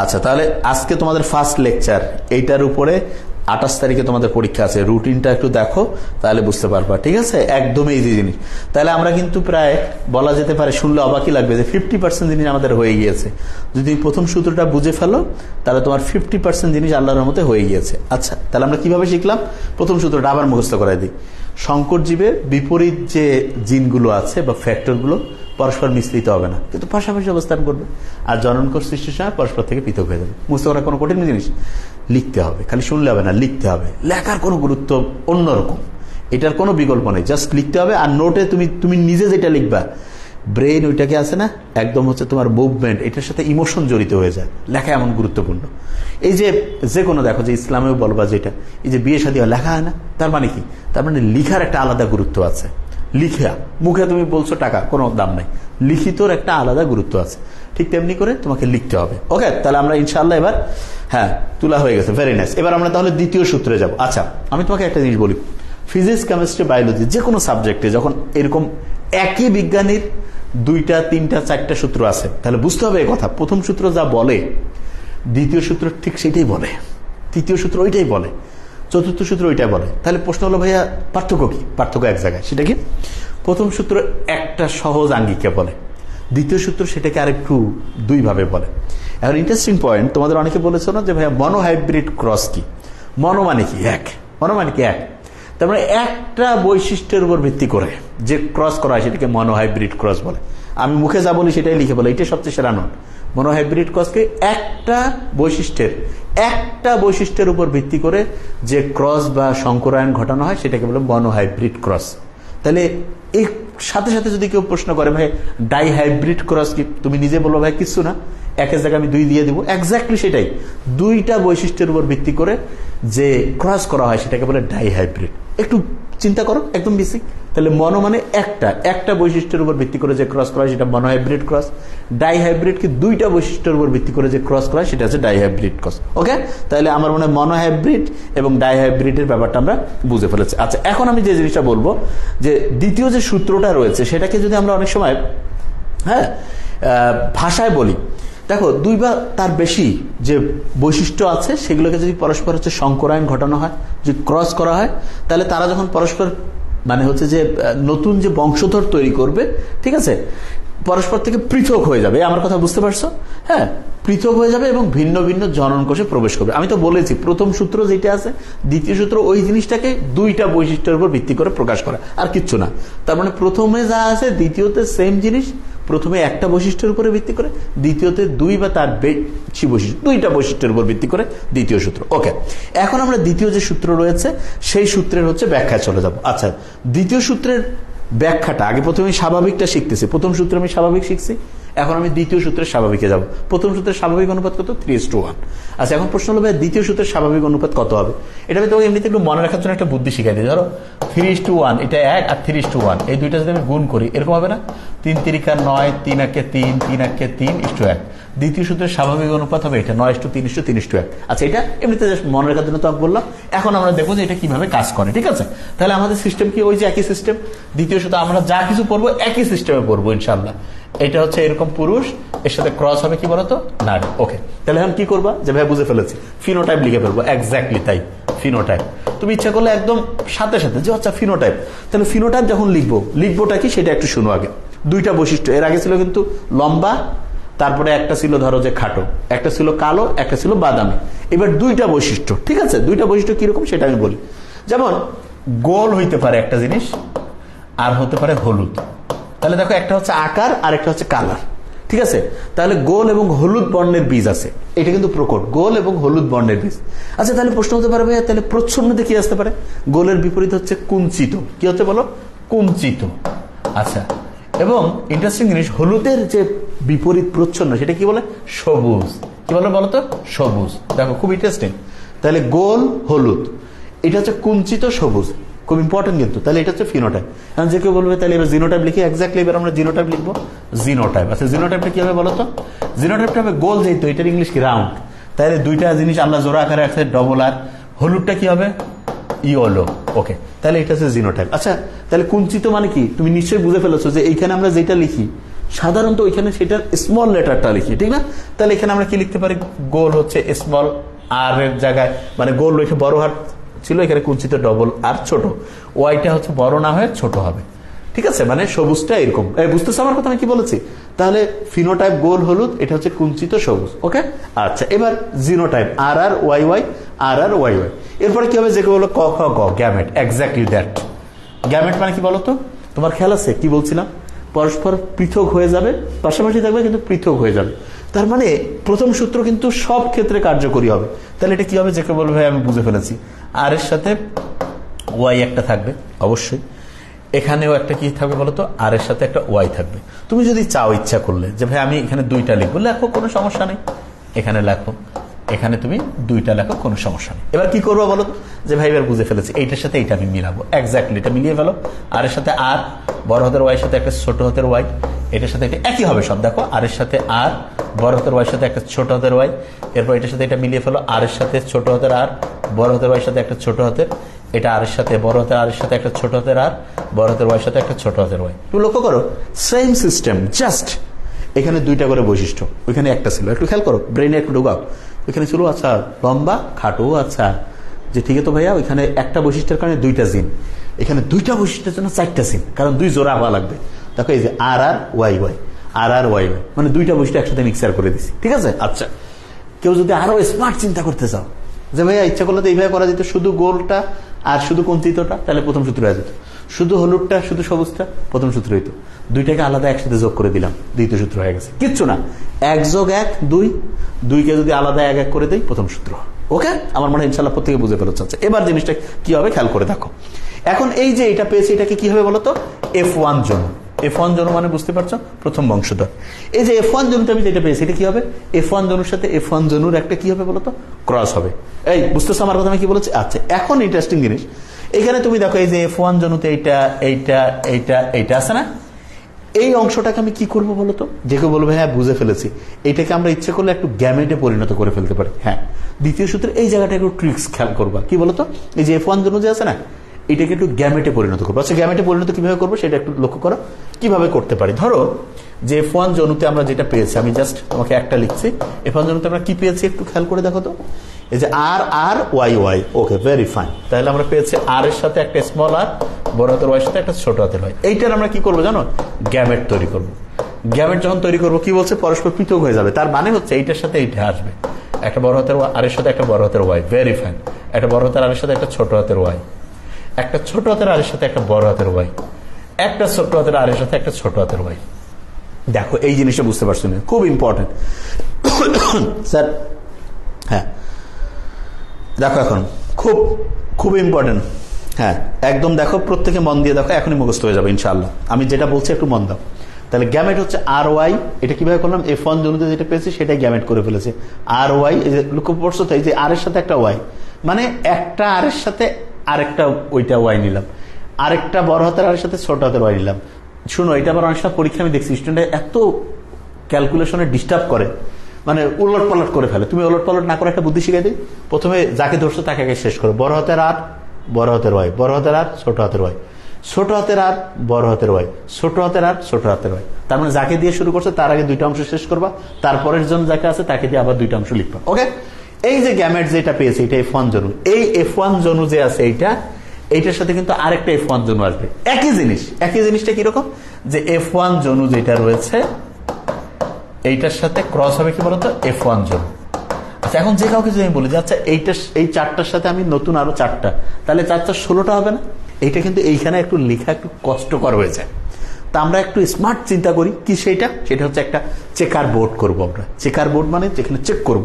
আচ্ছা, তাহলে আজকে তোমাদের ফার্স্ট লেকচার, এইটার উপরে 28 তারিখে তোমাদের পরীক্ষা আছে। রুটিনটা একটু দেখো, তাহলে বুঝতে পারবা। ঠিক আছে, একদমই ইজি জিনিস। তাহলে আমরা কিন্তু প্রায় বলা যেতে পারে, শুনলে অবাকই লাগবে যে 50% জিনিস আমাদের হয়ে গিয়েছে। যদি তুমি প্রথম সূত্রটা বুঝে ফেলো, তাহলে তোমার 50% জিনিস আল্লাহর রহমতে হয়ে গিয়েছে। আচ্ছা, তাহলে আমরা কিভাবে শিখলাম? প্রথম সূত্রটা আবার মুখস্থ করাই দিই। সংকর জীবের বিপরীত যে জিনগুলো আছে বা ফ্যাক্টরগুলো পরস্পর মিশ্রিত হবে না, কিন্তু পাশাপাশি অবস্থান করবে, আর জননকোষ সৃষ্টির সময় পরস্পর থেকে পৃথক হয়ে যাবে। বুঝতে পারা কোনো কঠিন জিনিস? লিখতে হবে, খালি শুনলে হবে না, লিখতে হবে। লেখার কোনো গুরুত্ব অন্যরকম, এটার কোনো বিকল্প নেই, জাস্ট লিখতে হবে। আর নোটে তুমি নিজে যেটা লিখবা, ব্রেন ওইটাকে আছে না, একদম হচ্ছে তোমার মুভমেন্ট, এটার সাথে ইমোশন জড়িত হয়ে যায়। লেখা এমন গুরুত্বপূর্ণ। এই যে কোনো দেখো, যে ইসলামেও বলবা যেটা, এই যে বিয়ে শাদী লেখা হয় না, তার মানে কি? তার মানে লিখার একটা আলাদা গুরুত্ব আছে। লিখা, মুখে তুমি বলছো টাকা, কোনো দাম নাই, লিখিতর একটা আলাদা গুরুত্ব আছে। ঠিক তেমনি করে তোমাকে লিখতে হবে। ওকে, তাহলে আমরা ইনশাআল্লাহ এবার, হ্যাঁ, তুলা হয়ে গেছে, ভেরি নাইস। এবার আমরা তাহলে দ্বিতীয় সূত্রে যাব। আচ্ছা, আমি তোমাকে একটা জিনিস বলি, ফিজিক্স, কেমিস্ট্রি, বায়োলজি, যে কোনো সাবজেক্টে যখন এরকম একই বিজ্ঞানীর 2টা 3টা 4টা সূত্র আছে, তাহলে বুঝতে হবে এই কথা, প্রথম সূত্র যা বলে দ্বিতীয় সূত্র ঠিক সেটাই বলে, তৃতীয় সূত্র ওইটাই বলে, চতুর্থ সূত্র ওইটাই বলে। তাহলে প্রশ্ন হলো, ভাইয়া পার্থক্য কি? পার্থক্য এক জায়গায়, সেটা কি? প্রথম সূত্র একটা সহজ আঙ্গিকে বলে, দ্বিতীয় সূত্র সেটাকে আরেকটু 2 ভাবে বলে। এখন ইন্টারেস্টিং পয়েন্ট, তোমাদের অনেকে বলেছো না যে ভাইয়া মনোহাইব্রিড ক্রস কি? মনো মানে কি? এক। মনো মানে কি? এক। তার মানে একটা বৈশিষ্ট্যের উপর ভিত্তি করে যে ক্রস করা হয় সেটাকে মনোহাইব্রিড ক্রস বলে। আমি মুখে যা বলি সেটাই লিখে বলে, এটাই সবচেয়ে সেরা নোট। মনোহাইব্রিড ক্রসকে একটা বৈশিষ্ট্যের উপর ভিত্তি করে যে ক্রস বা সংকরায়ন ঘটানো হয় সেটাকে বলে মনোহাইব্রিড ক্রস। তাহলে এই সাথে সাথে যদি কেউ প্রশ্ন করে, ভাই ডাইহাইব্রিড ক্রস কি? তুমি নিজে বলো, ভাই কিছু না, একের জায়গায় আমি 2 দিয়ে দিব। এক্স্যাক্টলি সেটাই, 2টা বৈশিষ্ট্যের উপর ভিত্তি করে যে ক্রস করা হয় সেটাকে বলে ডাইহাইব্রিড। একটু চিন্তা করো, একদম বেসিক। তাহলে মনো মানে একটা বৈশিষ্ট্যের উপর ভিত্তি করে যে ক্রস করা হয় সেটা মনোহাইব্রিড ক্রস। ডাইহাইব্রিড কি? 2টা বৈশিষ্ট্যের উপর ভিত্তি করে যে ক্রস করা হয় সেটা হচ্ছে ডাইহাইব্রিড ক্রস। ওকে, তাহলে আমার মনে হয় মনোহাইব্রিড এবং ডাইহাইব্রিডের ব্যাপারটা আমরা বুঝে ফেলেছি। আচ্ছা, এখন আমি যে জিনিসটা বলবো, যে দ্বিতীয় যে সূত্রটা রয়েছে সেটাকে যদি আমরা অনেক সময়, হ্যাঁ, ভাষায় বলি, দেখো 2 বা তার বেশি যে বৈশিষ্ট্য আছে সেগুলোকে যদি পরস্পর হচ্ছে সংকরায়ন ঘটানো হয়, যদি ক্রস করা হয়, তাহলে তারা যখন পরস্পর মানে হচ্ছে যে নতুন যে বংশধর তৈরি করবে, ঠিক আছে, পরস্পর থেকে পৃথক হয়ে যাবে। আমার কথা বুঝতে পারছো? হ্যাঁ, পৃথক হয়ে যাবে এবং ভিন্ন ভিন্ন জনন কোষে প্রবেশ করবে। আমি তো বলেছি প্রথম সূত্র যেটা আছে, দ্বিতীয় সূত্র ওই জিনিসটাকে 2টা বৈশিষ্ট্যের উপর ভিত্তি করে প্রকাশ করা, আর কিচ্ছু না। তার মানে প্রথমে যা আছে দ্বিতীয়তে সেম জিনিস, প্রথমে একটা বৈশিষ্ট্যের উপরে ভিত্তি করে, দ্বিতীয়তে 2 বা তার বেশি বৈশিষ্ট্য, 2টা বৈশিষ্ট্যের উপর ভিত্তি করে দ্বিতীয় সূত্র। ওকে, এখন আমরা দ্বিতীয় যে সূত্র রয়েছে সেই সূত্রের হচ্ছে ব্যাখ্যায় চলে যাব। আচ্ছা, দ্বিতীয় সূত্রের ব্যাখ্যাটা আগে প্রথমে স্বাভাবিকটা শিখতেছি। প্রথম সূত্রে আমি স্বাভাবিক শিখছি, এখন আমি দ্বিতীয় সূত্রের স্বাভাবিকে যাব। প্রথম সূত্রের স্বাভাবিক অনুপাত কত? 3:1। আচ্ছা, এখন প্রশ্ন হলো, দ্বিতীয় সূত্রের স্বাভাবিক অনুপাত কত হবে? এটা আমি তোমাকে এমনিতে একটু মনে রাখার জন্য একটা বুদ্ধি শিখাই দিই। ধরো 3:1, এটা 1, আর 3:1, এই 2টা যদি আমি গুণ করি, এরকম হবে না? 3 3 9, 3 1 3, 3 1 3:1। দ্বিতীয় সূত্রের স্বাভাবিক অনুপাত হবে এটা 9:3:3:1। আচ্ছা, এটা এমনিতে মনে রাখার জন্য তো আমি বললাম। এখন আমরা দেখবো যে এটা কিভাবে কাজ করে। ঠিক আছে, তাহলে আমাদের সিস্টেম কি? ওই যে একই সিস্টেম। দ্বিতীয় সূত্র আমরা যা কিছু পড়বো একই সিস্টেমে পড়বো ইনশাল্লাহ। এটা হচ্ছে এরকম পুরুষ, এর সাথে ক্রস হবে কি বলতো? নারী। ওকে, তাহলে এখন কি করবা? যে ভাই বুঝে ফেলেছি, ফিনোটাইপ লিখে ফেলবো। এক্স্যাক্টলি তাই, ফিনোটাইপ। তুমি ইচ্ছা করলে একদম সাথে সাথে যে আচ্ছা ফিনোটাইপ, তাহলে ফিনোটাইপ যখন লিখবোটা কি সেটা একটু শুনো আগে। 2টা বৈশিষ্ট্য, এর আগে ছিল কিন্তু লম্বা, তারপরে একটা ছিল ধরো যে খাটো, একটা ছিল কালো, একটা ছিল বাদামি। এবার 2টা বৈশিষ্ট্য, ঠিক আছে, 2টা বৈশিষ্ট্য কিরকম সেটা আমি বলি। যেমন গোল হইতে পারে একটা জিনিস, আর হতে পারে হলুদ। তাহলে দেখো, একটা হচ্ছে আকার আর একটা হচ্ছে কালার। ঠিক আছে, তাহলে গোল এবং হলুদ বর্ণের বীজ আছে, এটা কিন্তু প্রকট, গোল এবং হলুদ বর্ণের বীজ। আচ্ছা, তাহলে প্রশ্ন হতে পারে, ভাইয়া তাহলে প্রচ্ছন্নতে কি আসতে পারে? গোলের বিপরীত হচ্ছে কুঞ্চিত। কি হচ্ছে বলো? কুঞ্চিত। আচ্ছা, এবং ইন্টারেস্টিং জিনিস, হলুদের যে বিপরীত প্রচ্ছন্ন সেটা কি বলে? সবুজ। কি বলে বলতো? সবুজ। দেখো, খুব ইন্টারেস্টিং। তাহলে গোল হলুদ, এটা হচ্ছে কুঞ্চিত সবুজ, খুব ইম্পর্টেন্ট কিন্তু। তাহলে এটা হচ্ছে ফিনোটাইপ। এখন যে কেউ বলবে তাহলে এবার জিনোটাইপ লিখি। এক্স্যাক্টলি, এবার আমরা জিনোটাইপ লিখবো। জিনোটাইপ। আচ্ছা, জিনোটাইপটা কি হবে বলতো? জিনোটাইপটা হবে গোল, যেহেতু এটার ইংলিশ কি? রাউন্ড। তাহলে 2টা জিনিস আল্লাহ জোড়া আকারে আছে, ডবল আর। হলুদটা কি হবে? ইয়েলো। ওকে, তাহলে এটা হচ্ছে জিনোটাইপ। আচ্ছা, তাহলে কুঞ্চিত মানে কি? তুমি নিশ্চয়ই বুঝে ফেলেছো যে এইখানে আমরা যেটা লিখি সাধারণত ওইখানে সেটার স্মল লেটারটা লিখি, ঠিক না? তাহলে এখানে আমরা কি লিখতে পারি, গোল হচ্ছে স্মল আর এর জায়গায়, মানে গোল এখানে বড় হাত ছিল, এখানে কুঞ্চিত ডবল আর ছোট, ওয়াইটা হচ্ছে বড় না হয়ে ছোট হবে, ঠিক আছে? মানে সবুজটা এরকম, বুঝতেছো আমার কথা আমি কি বলেছি? তাহলে ফিনোটাইপ গোল হলুদ, এটা হচ্ছে কুঞ্চিত সবুজ, ওকে? আচ্ছা, এবার জিনোটাইপ আর আর ওয়াই ওয়াই, আর আর ওয়াই ওয়াই। এরপরে কি হবে, যে বলো ক খ গ, গ্যামেট, এক্স্যাক্টলি দ্যাট। গ্যামেট মানে কি বলতো, তোমার খেয়াল আছে কি বলছিলাম, পরস্পর পৃথক হয়ে যাবে, পাশাপাশি থাকবে কিন্তু পৃথক হয়ে যাবে। তার মানে প্রথম সূত্র কিন্তু সব ক্ষেত্রে কার্যকরী হবে। তাহলে এটা কি হবে, যে বলবে ভাই আমি বুঝে ফেলেছি, আর এর সাথে ওয়াই একটা থাকবে অবশ্যই, এখানেও একটা কি থাকবে বলতো, আর এর সাথে একটা ওয়াই থাকবে। তুমি যদি চাও, ইচ্ছা করলে যে ভাই আমি এখানে দুইটা লিখবো, লেখো, কোনো সমস্যা নেই, এখানে লেখো, এখানে তুমি দুইটা লেখো, কোনো সমস্যা নেই। এবার কি করবো বলো, যে ভাই এবার বুঝে ফেলেছি, এইটার সাথে এইটা আমি মিলাবো, এক্স্যাক্টলি এটা মিলিয়ে ফেলো, আর এর সাথে আর, বড় হাতের ওয়াই সাথে একটা ছোট হাতের ওয়াই, এটার সাথে এটা একই হবে সব, দেখো, আর এর সাথে আর, বড় হাতের ওয়াই সাথে একটা ছোট হাতের ওয়াই, এরপর এটার সাথে এটা মিলিয়ে ফেলো, আর এর সাথে ছোট হাতের আর, বড় হাতের ওয়াই সাথে একটা ছোট হাতের, এটা আর এর সাথে বড় হাতের আর এর সাথে একটা ছোট হাতের আর, বড় হাতের ওয়াই সাথে একটা ছোট হাতের ওয়াই। তুমি লক্ষ্য করো, সেম সিস্টেম, জাস্ট এখানে দুইটা করে বৈশিষ্ট্য, ওইখানে একটা ছিল, একটু খেয়াল করো, ব্রেনে একটু ঢুকাও, ওইখানে ছিল আচ্ছা লম্বা খাটো, আচ্ছা যে ঠিক আছে ভাইয়া, ওইখানে একটা বৈশিষ্ট্যের কারণে দুইটা জিন, এখানে দুইটা বৈশিষ্ট্যের জন্য চারটা জিন, কারণ দুই জোড়া হওয়া লাগবে। দেখো এই যে আর আর ওয়াই ওয়াই, আর আর ওয়াই ওয়াই, মানে দুইটা বৈশিষ্ট্য একসাথে মিক্সার করে দিছি, ঠিক আছে? আচ্ছা, কেউ যদি আরো স্মার্ট চিন্তা করতে চাও, যে ভাইয়া ইচ্ছা করলে তো এইভাবে করা যেত, শুধু গোলটা আর শুধু কুঞ্চিতটা, তাহলে প্রথম সূত্র হয়ে যেত, শুধু হলুদটা শুধু সবুজটা, প্রথম সূত্র হইতো, দুইটাকে আলাদা একসাথে যোগ করে দিলাম, দ্বিতীয় সূত্র হয়ে গেছে। কিচ্ছু না, 1 যোগ 1 2, দুইকে যদি আলাদা 1 1 করে দেই, প্রথম সূত্র। ওকে, আমার মনে হয় ইনশাল্লাহ প্রত্যেকে বুঝে ফেলতে চাচ্ছে। এবার জিনিসটা কি হবে খেয়াল করে দেখো, এখন এই যে এটা পেয়েছি, এটাকে কি হবে বলতো, F1 জনু। F1 জনু মানে বুঝতে পারছো, প্রথম বংশধর। এই যে F1 জনুতে আমি যেটা পেয়েছি, এটা কি হবে, F1 জনুর সাথে F1 জনুর একটা কি হবে বলতো, ক্রস হবে। এই বুঝতেছো আমার কথা আমি কি বলেছি? আচ্ছা, এখন ইন্টারেস্টিং জিনিস, এখানে তুমি দেখো এই যে F1 জনুতে এইটা এইটা এইটা এইটা আছে না, এই অংশটাকে আমি কি করবো বলতো, যে কেউ বলবো হ্যাঁ বুঝে ফেলেছি, এইটাকে আমরা ইচ্ছে করলে একটু গ্যামেটে পরিণত করে ফেলতে পারি। হ্যাঁ, দ্বিতীয় সূত্রে এই জায়গাটা একটু ট্রিক্স খেয়াল করবা, কি বলতো, এই যে F1 জনু যে আছে না, এটাকে একটু গ্যামেটে পরিণত করবো। আচ্ছা, গ্যামেটে পরিণত কিভাবে করবো সেটা একটু লক্ষ্য করো, কিভাবে করতে পারি। ধরো যে F1 জনুতে আমরা যেটা পেয়েছি, আমি জাস্ট তোমাকে একটা লিখছি, F1 জনুতে আমরা কি পেয়েছি একটু খেয়াল করে দেখো তো, এই যে R R Y Y, okay very fine. তাহলে আমরা পেয়েছি আর এর সাথে একটা স্মল আর, বড় হাতের ওয়াই সাথে একটা ছোট হাতের ওয়াই। এইটার আমরা কি করবো জানো, গ্যামেট তৈরি করবো। গ্যামেট যখন তৈরি করবো কি বলছে, পরস্পর পৃথক হয়ে যাবে, তার মানে হচ্ছে এইটার সাথে এইটা আসবে, একটা বড় হাতের আর এর সাথে একটা বড় হাতের ওয়াই, ভেরি ফাইন, একটা বড় হাতের আর এর সাথে একটা ছোট হাতের ওয়াই, একটা ছোট হাতের আর এর সাথে একটা বড় হাতের ওয়াই, একটা ছোট হাতের আর এর সাথে একটা ছোট হাতের ওয়াই। দেখো এই জিনিসটা বুঝতে পারছো না, খুব ইম্পর্টেন্ট স্যার। হ্যাঁ দেখো, এখন খুব খুব ইম্পর্টেন্ট, হ্যাঁ একদম দেখো, প্রত্যেকে মন দিয়ে দেখো, এখনই মুখস্থ হয়ে যাবে ইনশাআল্লাহ। আমি যেটা বলছি একটু মন দাও। তাহলে গ্যামেট হচ্ছে আর ওয়াই, এটা কিভাবে করলাম, F1 জনুতে যেটা পেয়েছি সেটাই গ্যামেট করে ফেলেছে, আর ওয়াই। এই যে লক্ষ্য করছো তো, এই যে আর এর সাথে একটা ওয়াই, মানে একটা আর এর সাথে আরেকটা ওইটা ওয়াই নিলাম, আরেকটা বড় হাতের আর এর সাথে ছোট হাতের ওয়াই নিলাম। শুনো, এটা আবার অনেক সময় পরীক্ষা আমি দেখছি স্টুডেন্ট এত ক্যালকুলেশনে ডিস্টার্ব করে, মানে উলট পালট করে ফেলে। তুমি উলট পালট না করে একটা বুদ্ধি শিখাই দিই, প্রথমে যাকে ধরছো তাকে আগে শেষ করো, বড় হাতের আর বড় হাতের ওয়াই, বড় হাতের আর ছোট হাতের ওয়াই, ছোট হাতের আর বড় হাতের ওয়াই, ছোট হাতের আর ছোট হাতের ওয়াই। তার মানে যাকে দিয়ে শুরু করছে তার আগে দুইটা অংশ শেষ করবা, তারপরের জন যাকে আছে তাকে দিয়ে আবার দুইটা অংশ লিখবা। ওকে, এই যে গ্যামেট যেটা পেয়েছে এটা F1 জনু, এই F1 জনু যে আছে এইটার সাথে কিন্তু আরেকটা F1 জনু আসবে, একই জিনিস। একই জিনিসটা কিরকম, যে F1 জনু যেটা রয়েছে এইটার সাথে ক্রস হবে কি বলতো, F1 জনু। আচ্ছা, এখন যে কাউকে যদি আমি বলি যে আচ্ছা এই চারটার সাথে আমি নতুন আরো চারটা, তাহলে 4 4 16টা হবে না? এইটা কিন্তু এইখানে একটু লেখা একটু কষ্টকর হয়ে যায়। তা আমরা একটু স্মার্ট চিন্তা করি, কি সেটা হচ্ছে একটা চেকার বোর্ড করবো আমরা। চেকার বোর্ড মানে যেখানে চেক করব,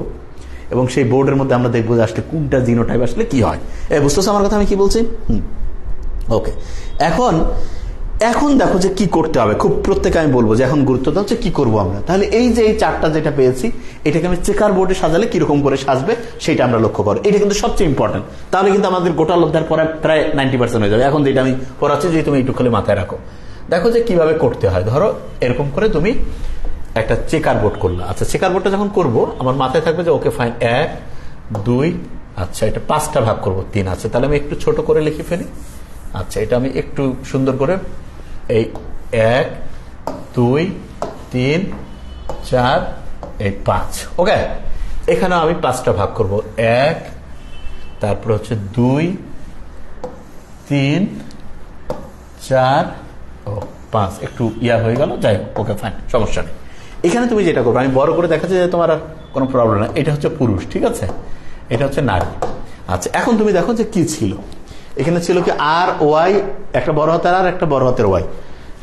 এবং সেই বোর্ডের মধ্যে আমরা দেখবো যে আসলে কোনটা জিনোটাইপ আসলে কি হয়। বুঝতেছো আমার কথা আমি কি বলছি? ওকে, এখন দেখো যে কি করতে হবে, খুব প্রত্যেকে আমি বলবো যে এখন গুরুত্ব দাও যে কি করবো আমরা। তাহলে এই যে এই চারটা যেটা পেয়েছি, এটাকে আমি চেকার বোর্ডে সাজালে কিরকম করে সাজবে সেটা আমরা লক্ষ্য করো। এটা কিন্তু সবচেয়ে ইম্পর্টেন্ট, তাহলে কিন্তু আমাদের গোটা লব্ধার পরে প্রায় 90% হয়ে যাবে। এখন যেটা আমি পড়াচ্ছি যে তুমি একটু খালি মাথায় রাখো, দেখো যে কিভাবে করতে হয়। ধরো এরকম করে তুমি একটা চেকার বোর্ড করলা। আচ্ছা, চেকার বোর্ডটা যখন করবো আমার মাথায় থাকবে যে ওকে ফাইন 1 2, আচ্ছা এটা 5টা ভাগ করবো 3 আছে, তাহলে আমি একটু ছোট করে লিখে ফেলি। আচ্ছা, এটা আমি একটু সুন্দর করে এই 1 2 3 4 এই 5। ওকে, এখানে আমি 5টা ভাগ করব, 1, তারপর হচ্ছে 2 3 4 ও 5, একটু ইয়া হয়ে গেল, যাই হোক, ওকে ফাইন, সমস্যা নেই। এখানে তুমি যেটা করবে, আমি বড় করে দেখাচ্ছি যে তোমার আর কোনো প্রবলেম না। এটা হচ্ছে পুরুষ, ঠিক আছে, এটা হচ্ছে নারী। আচ্ছা, এখন তুমি দেখো যে কি ছিল, এখানে ছিল কি আর ওয়াই, একটা বড় হাতের আর একটা বড় হাতের ওয়াই।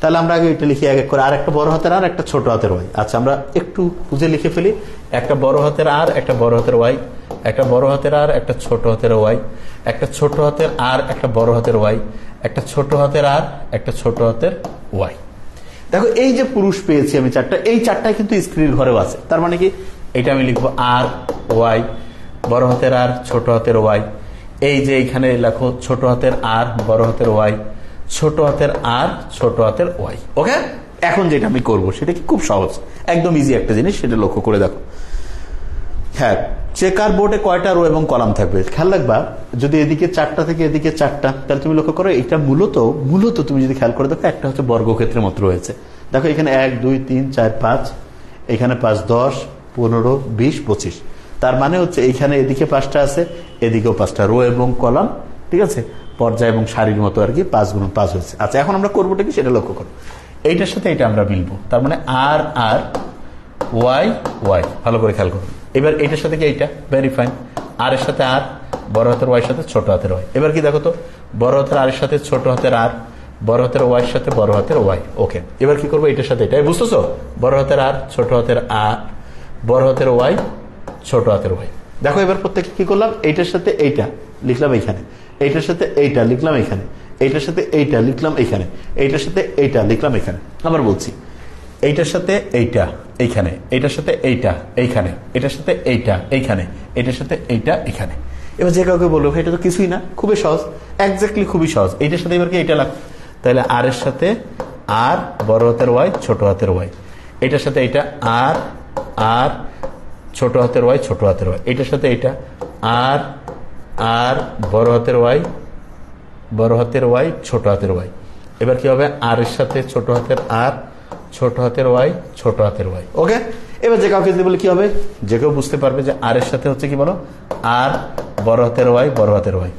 তাহলে আমরা আগে এটা লিখি এক এক করে, আর একটা বড় হাতের আর একটা ছোট হাতের ওয়াই। আচ্ছা, আমরা একটু বুঝে লিখে ফেলি, একটা বড় হাতের আর একটা বড় হাতের ওয়াই, একটা বড় হাতের আর একটা ছোট হাতের ওয়াই, একটা ছোট হাতের আর একটা বড় হাতের ওয়াই, একটা ছোট হাতের আর একটা ছোট হাতের ওয়াই। দেখো এই যে পুরুষ পেয়েছি আমি 4টা, এই 4টাই কিন্তু স্ত্রীর ঘরেও আছে। তার মানে কি, এটা আমি লিখবো আর ওয়াই, বড় হাতের আর ছোট হাতের ওয়াই। এই যে এখানে লেখো ছোট হাতের আর বড় হাতের ওয়াই, ছোট হাতের আর ছোট হাতের ওয়াই। ওকে, এখন যেটা আমি করব সেটা কি খুব সহজ, একদম ইজি একটা জিনিস, সেটা লক্ষ্য করে দেখো। হ্যাঁ, চেকার বোর্ডে কয়টা রো এবং কলাম থাকবে খেয়াল রাখবা। যদি এদিকে 4টা থেকে এদিকে 4টা, তাহলে তুমি লক্ষ্য করো এটা মূলত তুমি যদি খেয়াল করে দেখো, একটা হচ্ছে বর্গক্ষেত্রের মতো রয়েছে। দেখো এখানে 1 2 3 4 5, এখানে 5 10 15 20 25। তার মানে হচ্ছে এইখানে এদিকে 5টা আছে, এদিকেও 5টা, রো এবং কলাম, ঠিক আছে, পর্যায় এবং সারির মতো আর কি, 5 গুণ 5 হয়েছে। আচ্ছা, এখন আমরা করবোটা কি সেটা লক্ষ্য করো। এইটার সাথে এটা আমরা মিলবো, তার মানে আর আর ওয়াই ওয়াই, ভালো করে খেয়াল করো। এবার এটার সাথে কি এইটা, ভেরি ফাইন, আর এর সাথে আর, বড় হাতের ওয়াই সাথে ছোট হাতের ওয়াই। এবার কি দেখো তো, বড় হাতের আর এর সাথে ছোট হাতের আর, বড় হাতের ওয়াই সাথে বড় হাতের ওয়াই। ওকে, এবার কি করবো, এটার সাথে এটা, বুঝতেছো, বড় হাতের আর ছোট হাতের আর, বড় হাতের ওয়াই ছোট হাতের ওয়াই। দেখো এবার প্রত্যেকে কি করলাম, এইটার সাথে এইটা লিখলাম এখানে, এইটার সাথে এইটা লিখলাম এখানে, এইটার সাথে এইটা লিখলাম এখানে, এইটার সাথে এইটা লিখলাম এখানে। আবার বলছি, এইটার সাথে এইটা এইখানে, এইটার সাথে এইটা এইখানে, এটার সাথে এইটা এইখানে, এটার সাথে এইটা এখানে। এবার যে কাউকে বলবো এটা তো কিছুই না, খুবই সহজ, একজাক্টলি খুবই সহজ। এইটার সাথে এবার কি এইটা লাগ, তাহলে আর এর সাথে আর বড় হাতের ওয়াই ছোট হাতের ওয়াই, এটার সাথে এইটা আর আর ছোট হাতের ওয়াই ছোট হাতের ওয়াই, এটার সাথে এইটা আর আর বড় হাতের ওয়াই ছোট হাতের ওয়াই। এবার কি হবে, আর এর সাথে ছোট হাতের আর, ছোট হাতের ওয়াই ছোট হাতের ওয়াই। ওকে, এবার যে কাউকে যদি বলে কি হবে, যে কেউ বুঝতে পারবে যে আর এর সাথে হচ্ছে কি বলো, আর বড় হাতের ওয়াই বড় হাতের ওয়াই।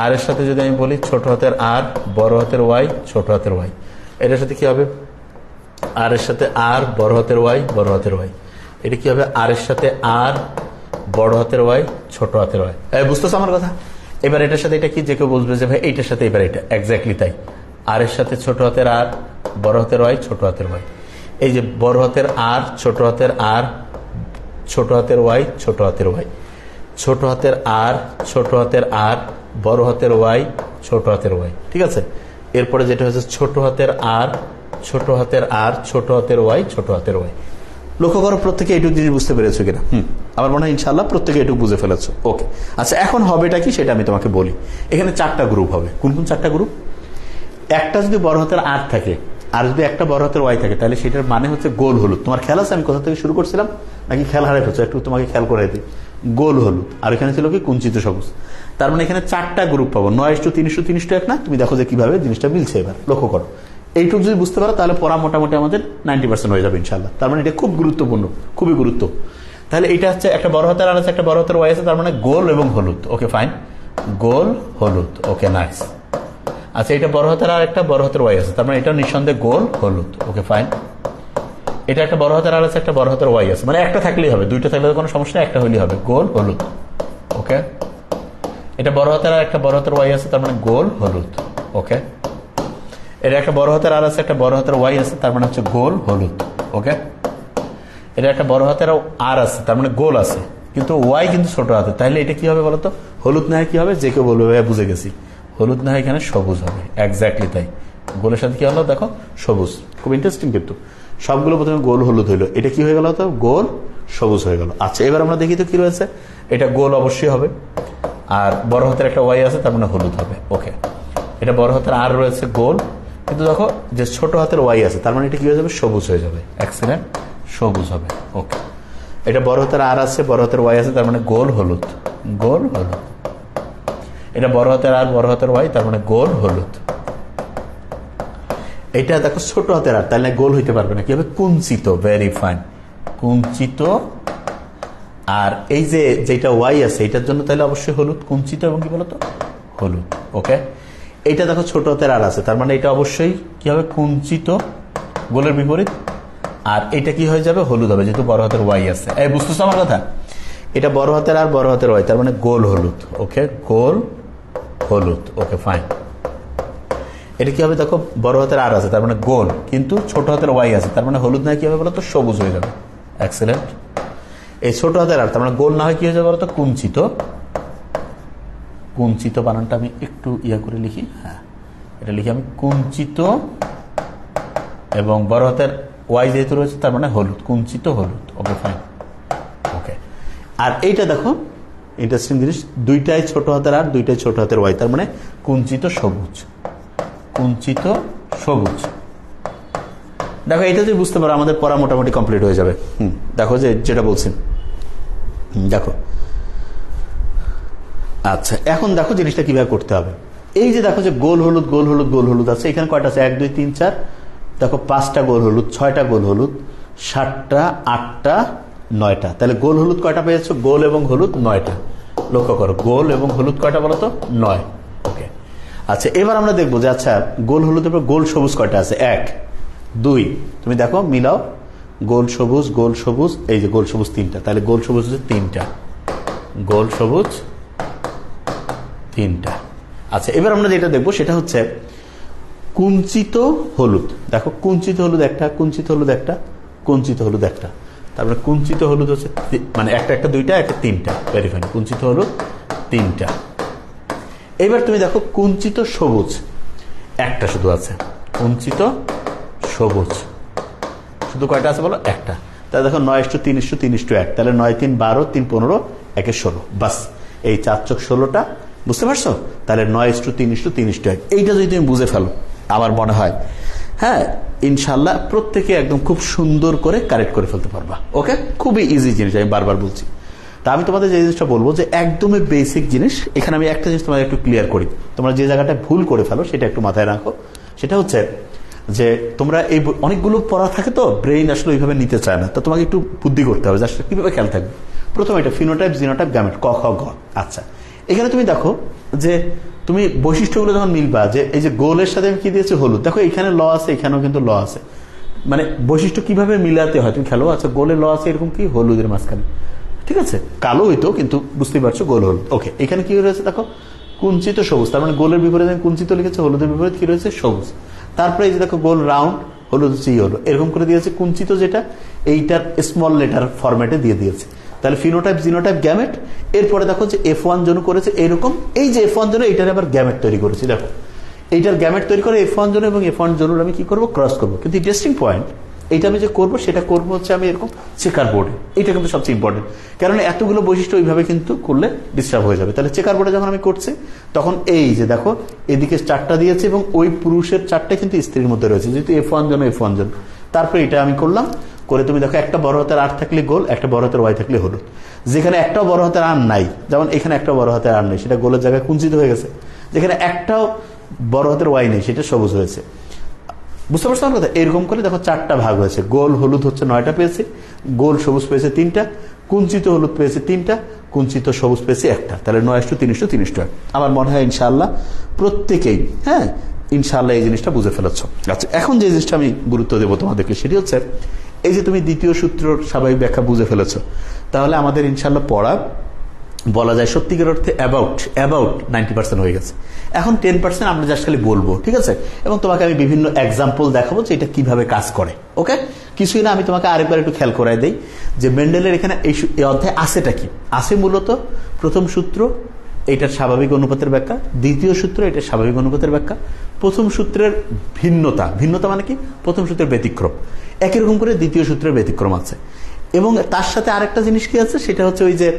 আর এর সাথে যদি আমি বলি ছোট হাতের আর বড় হাতের ওয়াই ছোট হাতের ওয়াই, এটার সাথে কি হবে, আর এর সাথে আর বড় হাতের ওয়াই বড় হাতের ওয়াই। এটা কি হবে, আর এর সাথে আর বড় হাতের ওয়াই ছোট হাতের ওয়াই। বুঝতেছো আমার কথা? এবার এটার সাথে এটা কি, যে কেউ বুঝবে যে ভাই এইটার সাথে এবার এটা এক্স্যাক্টলি তাই, আর এর সাথে ছোট হাতের আর বড় হাতের ওয়াই ছোট হাতের ওয়াই। এই যে বড় হাতের আর ছোট হাতের আর ছোট হাতের ওয়াই ছোট হাতের ওয়াই, ছোট হাতের আর ছোট হাতের আর বড় হাতের ওয়াই ছোট হাতের ওয়াই, ঠিক আছে। এরপরে যেটা হচ্ছে ছোট হাতের আর ছোট হাতের আর ছোট হাতের ওয়াই ছোট হাতের ওয়াই। লক্ষ্য করো প্রত্যেকে এইটুকু জিনিস বুঝতে পেরেছো কিনা? আমার মনে হয় ইনশাল্লাহ প্রত্যেকে এইটুকু বুঝে ফেলেছো। ওকে, আচ্ছা এখন হবেটা কি সেটা আমি তোমাকে বলি। এখানে 4টা গ্রুপ হবে। কোন কোন 4টা গ্রুপ? একটা যদি বড় হাতের আর থাকে আর যদি একটা বড় হাতের ওয়াই থাকে, তাহলে সেটার মানে হচ্ছে গোল হলুদ। তোমার খেয়াল আছে আমি কোথা থেকে শুরু করছিলাম, নাকি খেয়াল হারাই ফেলছো? একটু তোমাকে খেয়াল করে দিই। গোল হলুদ, আর এখানে ছিল কি কুঞ্চিত সবুজ। তার মানে এখানে 4টা গ্রুপ পাবো, 9:3:3:1 না। তুমি দেখো যে কিভাবে জিনিসটা মিলছে। এবার লক্ষ্য করো, এইটুকু যদি বুঝতে পারো তাহলে পড়া মোটামুটি আমাদের 90% হয়ে যাবে ইনশাল্লাহ। তার মানে এটা খুব গুরুত্বপূর্ণ, খুবই গুরুত্ব। তাহলে এটা হচ্ছে একটা বড় হাতের আর আছে, একটা বড় হাতের ওয়াই আছে, তার মানে গোল এবং হলুদ। ওকে ফাইন, গোল হলুদ। Okay nice. আচ্ছা, এটা বড় হাতের আর একটা বড় হাতের ওয়াই আছে, তার মানে এটা নিঃসন্দেহে গোল হলুদ। Okay fine. এটা একটা বড় হাতের আর আছে, একটা বড় হাতের ওয়াই আছে, মানে একটা থাকলেই হবে, দুইটা থাকলে কোনো সমস্যা নেই, একটা হলেই হবে, গোল হলুদ। ওকে, এটা বড় হাতের আর একটা বড় হাতের ওয়াই আছে, তার মানে গোল হলুদ। ওকে, এটা একটা বড় হাতের আর আছে, একটা বড় হাতের ওয়াই আছে, তার মানে হচ্ছে গোল হলুদ। ওকে, এটা একটা বড় হাতের আর আছে, তার মানে গোল আছে, কিন্তু ওয়াই কিন্তু ছোট হাতে, তাহলে এটা কি হবে বলতো? হলুদ না হয় কি হবে? যে কেউ বলবে ভাই বুঝে গেছি, হলুদ না হয় এখানে সবুজ হবে। এক্স্যাক্টলি তাই, গোলের সাথে কি হলো দেখো, সবুজ। খুব ইন্টারেস্টিং, কিন্তু সবগুলো প্রথমে গোল হলুদ হইলো, এটা কি হয়ে গেল তো? গোল সবুজ হয়ে গেল। আচ্ছা, এবার আমরা দেখি তো কি রয়েছে। এটা গোল অবশ্যই হবে, আর বড় হাতের একটা ওয়াই আছে, তার মানে হলুদ হবে। ওকে, এটা বড় হাতের আর রয়েছে, গোল, কিন্তু দেখো যে ছোট হাতের ওয়াই আছে, তার মানে এটা কি হয়ে যাবে? সবুজ হয়ে যাবে। এক্সিলেন্ট, সবুজ হবে। ওকে, এটা বড় হাতের আর আছে, বড় হাতের ওয়াই আছে, তার মানে গোল হলুদ, গোল হলুদ। এটা বড় হাতের আর বড় হাতের ওয়াই, তার মানে গোল হলুদ। এটা দেখো ছোট হাতের আর, তাহলে গোল হইতে পারবে না, কি হবে কুঞ্চিত। Very fine, কুঞ্চিত। আর এই যে যেটা ওয়াই আছে এটার জন্য তাহলে অবশ্যই হলুদ, কুঞ্চিত এবং কি বলতো হলুদ। ওকে, এটা দেখো ছোট হাতের আর আছে, তার মানে এটা অবশ্যই কি হবে কুঞ্চিত, গোলের বিপরীত। আর এটা কি হয়ে যাবে হলুদ হবে, যেহেতু বড় হাতের ওয়াই আছে। এই বুঝতেছো আমার কথা? এটা বড় হাতের আর বড় হাতের ওয়াই, তার মানে গোল হলুদ। ওকে, গোল হলুদ। Okay fine. এটা কি হবে দেখো বড় হাতের আর আছে, তার মানে গোল, কিন্তু ছোট হাতের ওয়াই আছে, তার মানে হলুদ না কি হবে বলতো সবুজ হয়ে যাবে। এক্সেলেন্ট। এই ছোট হাতের আর, তার মানে গোল না হয় কি হয়ে যাবে বলতো কুঞ্চিত। কুঞ্চিত বানানটা আমি একটু ইয়া করে লিখি, হ্যাঁ এটা লিখি আমি কুঞ্চিত, এবং বড় হাতের ওয়াই যেহেতু রয়েছে তার মানে হলুদ, কুঞ্চিত হলুদ। Okay fine. ওকে, আর এইটা দেখো ইন্টারেস্টিং জিনিস, দুইটাই ছোট হাতের আর দুইটাই ছোট হাতের ওয়াই, তার মানে কুঞ্চিত সবুজ, কুঞ্চিত সবুজ। দেখো এটা যদি বুঝতে পারো আমাদের পড়া মোটামুটি কমপ্লিট হয়ে যাবে। দেখো যে যেটা বলছেন, দেখো আচ্ছা এখন দেখো জিনিসটা কিভাবে করতে হবে। এই যে দেখো যে গোল হলুদ গোল হলুদ গোল হলুদ আছে, এখানে কয়টা আছে 1 2 3 4, দেখো 5টা গোল হলুদ, 6টা গোল হলুদ, 7টা 8টা 9টা, তাহলে গোল হলুদ কয়টা পেয়েছো? গোল এবং হলুদ 9টা। লক্ষ্য করো গোল এবং হলুদ কয়টা বলো তো? 9। ওকে, আচ্ছা এবার আমরা দেখবো যে আচ্ছা গোল হলুদের পর গোল সবুজ কয়টা আছে? 1 2, তুমি দেখো মিলাও, গোল সবুজ, এই যে গোল সবুজ 3টা, তাহলে গোল সবুজ হচ্ছে 3টা, গোল সবুজ 3টা। আচ্ছা এবার আমরা যেটা দেখবো সেটা হচ্ছে কুঞ্চিত হলুদ। দেখো কুঞ্চিত হলুদ একটা, কুঞ্চিত হলুদ একটা, কুঞ্চিত হলুদ একটা, তারপরে কুঞ্চিত হলুদ হচ্ছে মানে একটা একটা 2টা একটা 3টা। ভেরি ফাইন, কুঞ্চিত হলুদ 3টা। এবার তুমি দেখো কুঞ্চিত সবুজ একটা শুধু আছে, কুঞ্চিত সবুজ শুধু কয়টা আছে বলো? একটা। তাহলে দেখো 9:3:3:1, তাহলে 9 3 12 3 15 1 16, বাস এই 4 চোখ 16টা। বুঝতে পারছো? তাহলে 9:3:3:1, এইটা যদি তুমি বুঝে ফেলো আমার মনে হয় হ্যাঁ ইনশাল্লাহ প্রত্যেকে একদম খুব সুন্দর করে কারেক্ট করে ফেলতে পারবা। ওকে, খুবই ইজি জিনিস, আমি বারবার বলছি। তা আমি তোমাদের যে জিনিসটা বলবো যে একদমই বেসিক জিনিস, এখানে আমি একটা জিনিস তোমাদের একটু ক্লিয়ার করি, তোমরা যে জায়গাটা ভুল করে ফেলো সেটা একটু মাথায় রাখো। সেটা হচ্ছে যে তোমরা এই অনেকগুলো পড়া থাকে তো ব্রেইন আসলে ওইভাবে নিতে চায় না, তো তোমাকে একটু বুদ্ধি করতে হবে যে আসলে কিভাবে খেয়াল থাকবে। প্রথমে এটা ফিনোটাইপ, জিনোটাইপ, গ্যামেট, ক খ গ। আচ্ছা এখানে তুমি দেখো যে তুমি বৈশিষ্ট্যগুলো যখন মিলবা, যে এই যে গোলের সাথে আমি কি দিয়েছি? হলুদ। দেখো এখানে ল আছে, এখানেও কিন্তু ল আছে, মানে বৈশিষ্ট্য কিভাবে মিলাতে হয় তুমি খেলো। আচ্ছা গোলে ল আছে এরকম কি হলুদের মাঝখানে, ঠিক আছে কালো হইতো কিন্তু বুঝতেই পারছো গোল হলুদ। ওকে, এখানে কি রয়েছে দেখো কুঞ্চিত সবুজ, তার মানে গোলের বিপরীতে কুঞ্চিত লিখেছে, হলুদের বিপরীত কি রয়েছে? সবুজ। তারপরে এই যে দেখো গোল রাউন্ড, হলুদ হচ্ছে হলো, এরকম করে দিয়েছে। কুঞ্চিত যেটা এইটার স্মল লেটার ফরম্যাটে দিয়ে দিয়েছে। তাহলে ফিনোটাইপ, জিনোটাইপ, গ্যামেট। এরপরে দেখো যে F1 জন্য করেছে এরকম, এই যে F1 জন্য এইটার আবার গ্যামেট তৈরি করেছি। দেখো এইটার গ্যামেট তৈরি করে F1 জন্য এবং F1 জন্য আমি কি করবো? ক্রস করবো। কিন্তু ইন্টারেস্টিং পয়েন্ট, এইটা আমি যে করবো সেটা করবো হচ্ছে আমি এরকম চেকার বোর্ডে। এটা কিন্তু সবচেয়ে ইম্পর্টেন্ট, কারণ এতগুলো বৈশিষ্ট্য ওইভাবে কিন্তু করলে ডিস্টার্ব হয়ে যাবে। তাহলে চেকার বোর্ডে যখন আমি করছি তখন এই যে দেখো এদিকে 4টা দিয়েছে এবং ওই পুরুষের 4টা কিন্তু স্ত্রীর মধ্যে রয়েছে, যেহেতু F1 জন্য F1 জন্য। তারপরে এটা আমি করলাম করে, তুমি দেখো একটা বড় হাতের আর থাকলে গোল, একটা বড় হাতের ওয়াই থাকলে হলুদ। যেখানে একটাও বড় হাতের আর নাই, যেমন এখানে একটা বড় হাতের আর নেই, সেটা গোলের জায়গায় কুঞ্চিত হয়ে গেছে। যেখানে একটাও বড় হাতের ওয়াই নেই, সেটা সবুজ হয়েছে। বুঝতে পারছো আমার কথা? এরকম করে দেখো 4টা ভাগ হয়েছে। গোল হলুদ হচ্ছে 9টা পেয়েছে, গোল সবুজ পেয়েছে 3টা, কুঞ্চিত হলুদ পেয়েছে 3টা, কুঞ্চিত সবুজ পেয়েছে 1টা। তাহলে 9:3:3:1। আমার মনে হয় ইনশাআল্লাহ প্রত্যেকেই হ্যাঁ ইনশাআল্লাহ এই জিনিসটা বুঝে ফেলেছ। আচ্ছা এখন যে জিনিসটা আমি গুরুত্ব দেবো তোমাদেরকে সেটি হচ্ছে এই যে তুমি দ্বিতীয় সূত্রর স্বাভাবিক ব্যাখ্যা বুঝে ফেলেছ, তাহলে আমাদের ইনশাআল্লাহ পড়া বলা যায় সত্যিকার অর্থে অ্যাবাউট 90% হয়ে গেছে। এখন 10% আমরা জাস্ট খালি বলবো, ঠিক আছে? এবং তোমাকে আমি বিভিন্ন এক্সাম্পল দেখাবো যে এটা কিভাবে কাজ করে। ওকে, কিছুই না, আমি তোমাকে আরেকবার একটু খেয়াল করাই দেই যে মেন্ডেলের এখানে এই অধ্যায় আছেটা কি আছে। মূলত প্রথম সূত্র এটার স্বাভাবিক অনুপাতের ব্যাখ্যা, দ্বিতীয় সূত্র এটার স্বাভাবিক অনুপাতের ব্যাখ্যা, প্রথম সূত্রের ভিন্নতা মানে কি? প্রথম সূত্রের ব্যতিক্রম। একই রকম করে দ্বিতীয় সূত্রের ব্যতিক্রম আছে। এবং তার সাথে আরেকটা জিনিস কি আছে, সেটা হচ্ছে ওই যে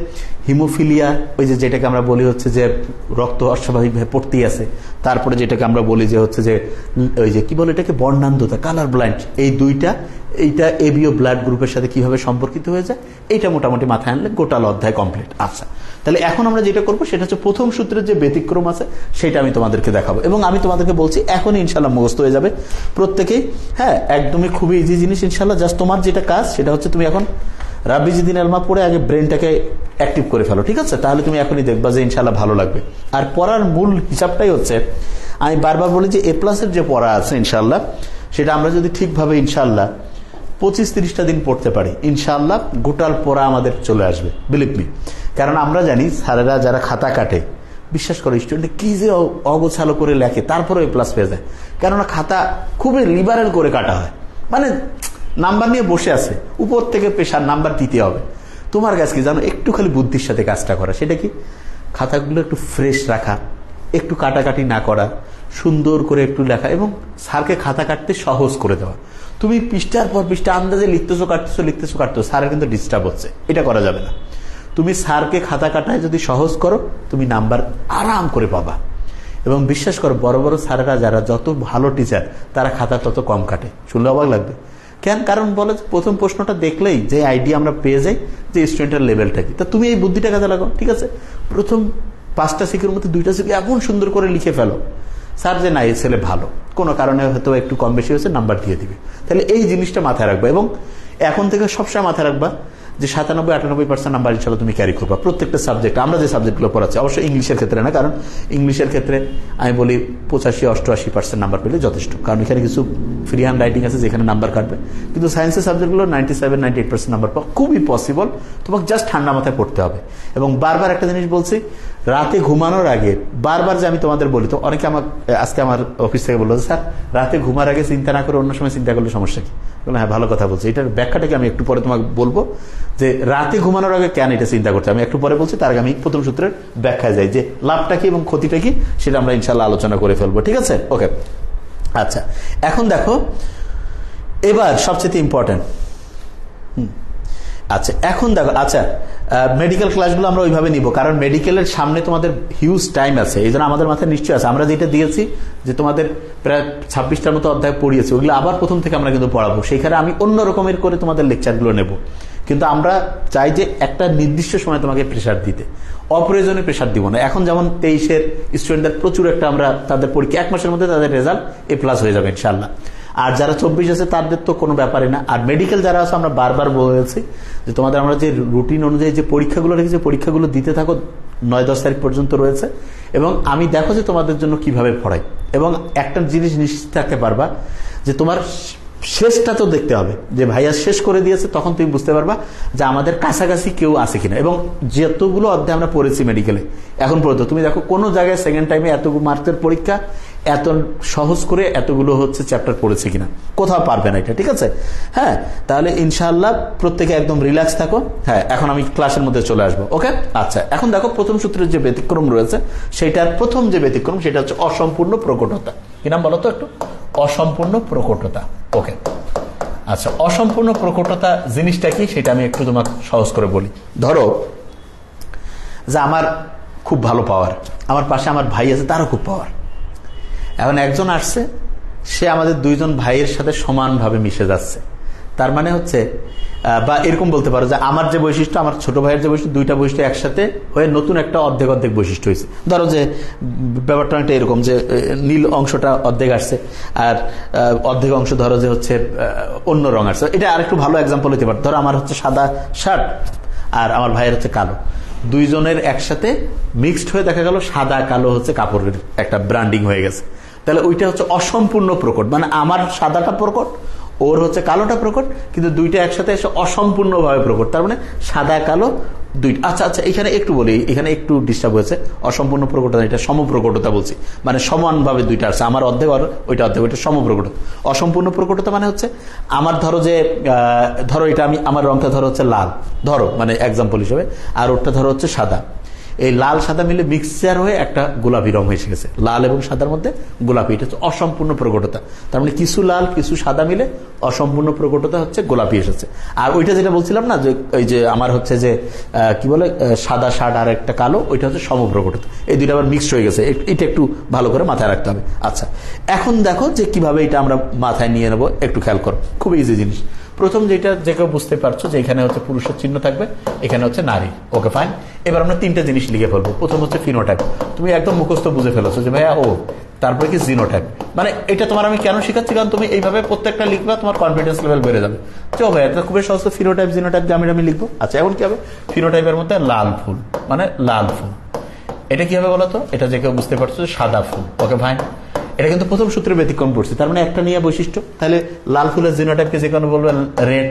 হিমোফিলিয়া, ওই যে যেটাকে আমরা বলি হচ্ছে যে রক্ত অস্বাভাবিকভাবে পড়তেই আছে। তারপরে যেটাকে আমরা বলি যে হচ্ছে যে ওই যে কি বলে এটাকে বর্ণান্ধতা, কালার ব্লাইন্ড, এই দুইটা এইটা এবিও ব্লাড গ্রুপের সাথে কিভাবে সম্পর্কিত হয়ে যায়, এইটা মোটামুটি মাথায় আনলে গোটাল অধ্যায় কমপ্লিট। আচ্ছা তাহলে এখন আমরা যেটা করবো সেটা হচ্ছে প্রথম সূত্রের যে ব্যতিক্রম আছে সেটা আমি তোমাদেরকে দেখাবো, এবং আমি তোমাদেরকে বলছি এখনই ইনশাল্লাহ মুখস্থ হয়ে যাবে প্রত্যেকেই। হ্যাঁ, একদমই খুবই ইজি জিনিস ইনশাল্লাহ। জাস্ট তোমার যেটা কাজ সেটা হচ্ছে তুমি এখন রাব্বি জিদিন আলমা পড়ে আগে ব্রেনটাকে অ্যাক্টিভ করে ফেলো, ঠিক আছে? তাহলে তুমি এখনই দেখবা যে ইনশাল্লাহ ভালো লাগবে। আর পড়ার মূল হিসাবটাই হচ্ছে, আমি বারবার বলি যে এ প্লাসের যে পড়া আছে ইনশাল্লাহ, সেটা আমরা যদি ঠিকভাবে ইনশাল্লাহ 25-30টা দিন পড়তে পারি, ইনশাল্লাহ গোটাল পড়া আমাদের চলে আসবে, বিলিভ মি। কারণ আমরা জানি স্যারেরা যারা খাতা কাটে, বিশ্বাস করো স্টুডেন্ট কি যে অগোছালো করে লেখে, তারপরে এ প্লাস পেয়ে যায়। কেননা খাতা খুবই লিবারেল করে কাটা হয়, মানে নাম্বার নিয়ে বসে আছে, উপর থেকে প্রেশার নাম্বার দিতে হবে। তোমার কাছে কি জানো, একটু খালি বুদ্ধির সাথে কাজটা করা। সেটা কি, খাতাগুলো একটু ফ্রেশ রাখা, একটু কাটাকাটি না করা, সুন্দর করে একটু লেখা, এবং স্যারকে খাতা কাটতে সহজ করে দেওয়া। তুমি পৃষ্ঠার পর পৃষ্ঠা আন্দাজে লিখতেছো কাটতেছো, স্যারের কিন্তু ডিস্টার্ব হচ্ছে, এটা করা যাবে না। তুমি স্যারকে খাতা কাটায় যদি সহজ করো, তুমি নাম্বার আরাম করে পাবা। এবং বিশ্বাস করো, বড় বড় স্যারেরা যারা যত ভালো টিচার, তারা খাতা তত কম কাটে। শুনলে অবাক লাগবে। কেন? কারণ বলে প্রথম প্রশ্নটা দেখলেই যে আইডিয়া আমরা পেয়ে যাই যে স্টুডেন্টের লেভেলটা কি। তা তুমি এই বুদ্ধিটা কাজে লাগাও, ঠিক আছে? প্রথম 5টা সিকের মধ্যে 2টা সিকে এমন সুন্দর করে লিখে ফেলো, স্যার যে না এই ছেলে ভালো, কোনো কারণে হয়তো একটু কম বেশি হয়েছে, নাম্বার দিয়ে দিবে। তাহলে এই জিনিসটা মাথায় রাখবা, এবং এখন থেকে সবসময় মাথায় রাখবা যে 97-98% নাম্বার ইনশাল্লাহ তুমি ক্যারি করবা প্রত্যেকটা সাবজেক্ট। আমরা যে সাবজেক্টগুলো পড়াচ্ছি, অবশ্যই ইংলিশের ক্ষেত্রে না, কারণ ইংলিশের ক্ষেত্রে আমি বলি 85-88% নাম্বার পেলে যথেষ্ট, কারণ এখানে কিছু ফ্রি হ্যান্ড রাইটিং আছে যেখানে নাম্বার কাটবে। কিন্তু সায়েন্সের সাবজেক্টগুলো 97-98% নাম্বার পাওয়া খুবই পসিবল। তোমাকে জাস্ট ঠান্ডা মাথায় পড়তে হবে। এবং বারবার একটা জিনিস বলছি, রাতে ঘুমানোর আগে বারবার যে আমি তোমাদের বলি, তো অনেকে আজকে আমার অফিস থেকে বললো, স্যার রাতে ঘুমার আগে চিন্তা না করে অন্য সময় চিন্তা করলে সমস্যা কি? বললাম হ্যাঁ, ভালো কথা বলছি। এটার ব্যাখ্যাটাকে আমি একটু পরে তোমাকে বলবো, যে রাতে ঘুমানোর আগে কেন এটা চিন্তা করছে, আমি একটু পরে বলছি। তার আগে আমি প্রথম সূত্রের ব্যাখ্যায় যাই, যে লাভটা কি এবং ক্ষতিটা কি, সেটা আমরা ইনশাল্লাহ আলোচনা করে ফেলবো, ঠিক আছে? ওকে, আচ্ছা এখন দেখো, এবার সবচেয়ে ইম্পর্টেন্ট, আচ্ছা এখন দেখো, আচ্ছা মেডিকেল ক্লাসগুলো আমরা ওইভাবে নিব, কারণ মেডিকেলের সামনে তোমাদের হিউজ টাইম আছে। এই জন্য আমাদের মাথায় নিশ্চয় আছে, আমরা যেটা দিয়েছি যে তোমাদের প্রায় 26টার মতো অধ্যায় পড়িয়েছি, ওইগুলো আবার প্রথম থেকে আমরা কিন্তু পড়াবো। সেইখানে আমি অন্য রকমের করে তোমাদের লেকচারগুলো নেব, কিন্তু আমরা চাই যে একটা নির্দিষ্ট সময় তোমাকে প্রেশার দিতে, অপ্রয়োজনে প্রেশার দিব না। এখন যেমন 23-এর স্টুডেন্টদের প্রচুর একটা আমরা তাদের পরীক্ষা 1 মাসের মধ্যে তাদের রেজাল্ট A+ হয়ে যাবে ইনশাল্লাহ। আর যারা 24 আছে তাদের তো কোনো ব্যাপারই না। আর মেডিকেল যারা আছে, আমরা বারবার বলেছি যে তোমাদের আমরা যে রুটিন অনুযায়ী যে পরীক্ষাগুলো রেখেছি, পরীক্ষাগুলো দিতে থাকো, 9-10 তারিখ পর্যন্ত রয়েছে। এবং আমি দেখো যে তোমাদের জন্য কিভাবে পড়াই, এবং একটা জিনিস নিশ্চিত থাকতে পারবা যে তোমার শেষটা তো দেখতে হবে, যে ভাইয়া শেষ করে দিয়েছে, তখন তুমি বুঝতে পারবা যে আমাদের কাছাকাছি কেউ আছে কিনা। এবং যতগুলো অধ্যায় আমরা পড়েছি মেডিকেলে এখন পর্যন্ত, তুমি দেখো কোনো জায়গায় সেকেন্ড টাইমে এতগুলো মার্কের পরীক্ষা এত সহজ করে এতগুলো হচ্ছে চ্যাপ্টার পড়েছে কিনা, কোথাও পারবে না এটা, ঠিক আছে? হ্যাঁ, তাহলে ইনশাআল্লাহ প্রত্যেকে একদম রিল্যাক্স থাকো। হ্যাঁ, এখন আমি ক্লাসের মধ্যে চলে আসবো। ওকে, আচ্ছা এখন দেখো প্রথম সূত্রের যে ব্যতিক্রম রয়েছে, সেটার প্রথম যে ব্যতিক্রম সেটা হচ্ছে অসম্পূর্ণ প্রকটতা। কি নাম বলো তো একটু? অসম্পূর্ণ প্রকটতা। ওকে, আচ্ছা অসম্পূর্ণ প্রকটতা জিনিসটা কি সেটা আমি একটু তোমাকে সহজ করে বলি। ধরো যে আমার খুব ভালো পাওয়ার, আমার পাশে আমার ভাই আছে, তারও খুব পাওয়ার। এখন একজন আসছে, সে আমাদের 2জন ভাইয়ের সাথে সমানভাবে মিশে যাচ্ছে। তার মানে হচ্ছে, বা এরকম বলতে পারো যে আমার যে বৈশিষ্ট্য, আমার ছোট ভাইয়ের যে বৈশিষ্ট্য, 2টা বৈশিষ্ট্য একসাথে হয়ে নতুন একটা অর্ধেক বৈশিষ্ট্য হয়েছে। ধরো যে ব্যাপারটা একটা এরকম যে নীল অংশটা অর্ধেক আসছে, আর অর্ধেক অংশ ধরো যে হচ্ছে অন্য রং আসছে। এটা আরেকটু ভালো এক্সাম্পল হতে পারে। ধরো আমার হচ্ছে সাদা শার্ট আর আমার ভাইয়ের হচ্ছে কালো, 2জনের একসাথে মিক্সড হয়ে দেখা গেল সাদা কালো হচ্ছে কাপড়ের একটা ব্র্যান্ডিং হয়ে গেছে। তাহলে ওইটা হচ্ছে অসম্পূর্ণ প্রকট, মানে আমার সাদাটা প্রকট, ওর হচ্ছে কালোটা প্রকট, কিন্তু 2টা একসাথে এসে অসম্পূর্ণভাবে প্রকট। তার মানে সাদা কালো 2টা। আচ্ছা আচ্ছা, এখানে একটু বলি, এখানে একটু ডিস্টার্ব হয়েছে। অসম্পূর্ণ প্রকটতা, এটা সমপ্রকটতা বলছি, মানে সমানভাবে 2টা আছে, আমার অর্ধেক ওইটা অর্ধেক, ওইটা সমপ্রকটতা। অসম্পূর্ণ প্রকটতা মানে হচ্ছে আমার ধরো যে ধরো এটা আমি, আমার রংটা ধরো হচ্ছে লাল, ধরো মানে এক্সাম্পল হিসেবে, আর ওরটা ধরো হচ্ছে সাদা। এই লাল সাদা মিলে মিক্সচার হয়ে একটা গোলাপি রং হয়ে গেছে, লাল এবং সাদার মধ্যে গোলাপি। এটা হচ্ছে অসম্পূর্ণ প্রকটতা। তার মানে কিছু লাল কিছু সাদা মিলে অসম্পূর্ণ প্রকটতা হচ্ছে গোলাপি এসেছে। আর ওইটা যেটা বলছিলাম না, যে ওই যে আমার হচ্ছে যে কি বলে সাদা শার্ট আর একটা কালো, ওইটা হচ্ছে সমপ্রকটতা। এই 2টা আবার মিক্সড হয়ে গেছে, এটা একটু ভালো করে মাথায় রাখতে হবে। আচ্ছা এখন দেখো যে কিভাবে এটা আমরা মাথায় নিয়ে নেবো, একটু খেয়াল করো, খুব ইজি জিনিস। প্রথম যেটা যে কেউ বুঝতে পারছো যে এখানে হচ্ছে পুরুষের চিহ্ন থাকবে, এখানে হচ্ছে নারী। Okay fine. এবার আমরা তিনটা জিনিস লিখে ফেলবো। প্রথম হচ্ছে ফিনোটাইপ, তুমি একদম মুখস্থ বুঝে ফেলেছো যে ভাইয়া ও, তারপরে কি জিনোটাইপ। মানে এটা তোমার আমি কেন শিখাচ্ছি, কারণ তুমি এইভাবে প্রত্যেকটা লিখবা, তোমার কনফিডেন্স লেভেল বেড়ে যাবে। চো ভাই এটা খুবই সহজ, ফিনোটাইপ জিনোটাইপ আমি লিখবো। আচ্ছা এখন কি হবে, ফিনোটাইপের মধ্যে লাল ফুল, মানে লাল ফুল। এটা কি হবে বলতো, এটা যে কেউ বুঝতে পারছো সাদা ফুল। Okay fine. এটা কিন্তু প্রথম সূত্রে ব্যতিক্রম পড়ছে, তার মানে একটা নিয়ে বৈশিষ্ট্য। তাহলে লাল ফুলের জিনোটাইপকে যে কোনো বলবেন রেড।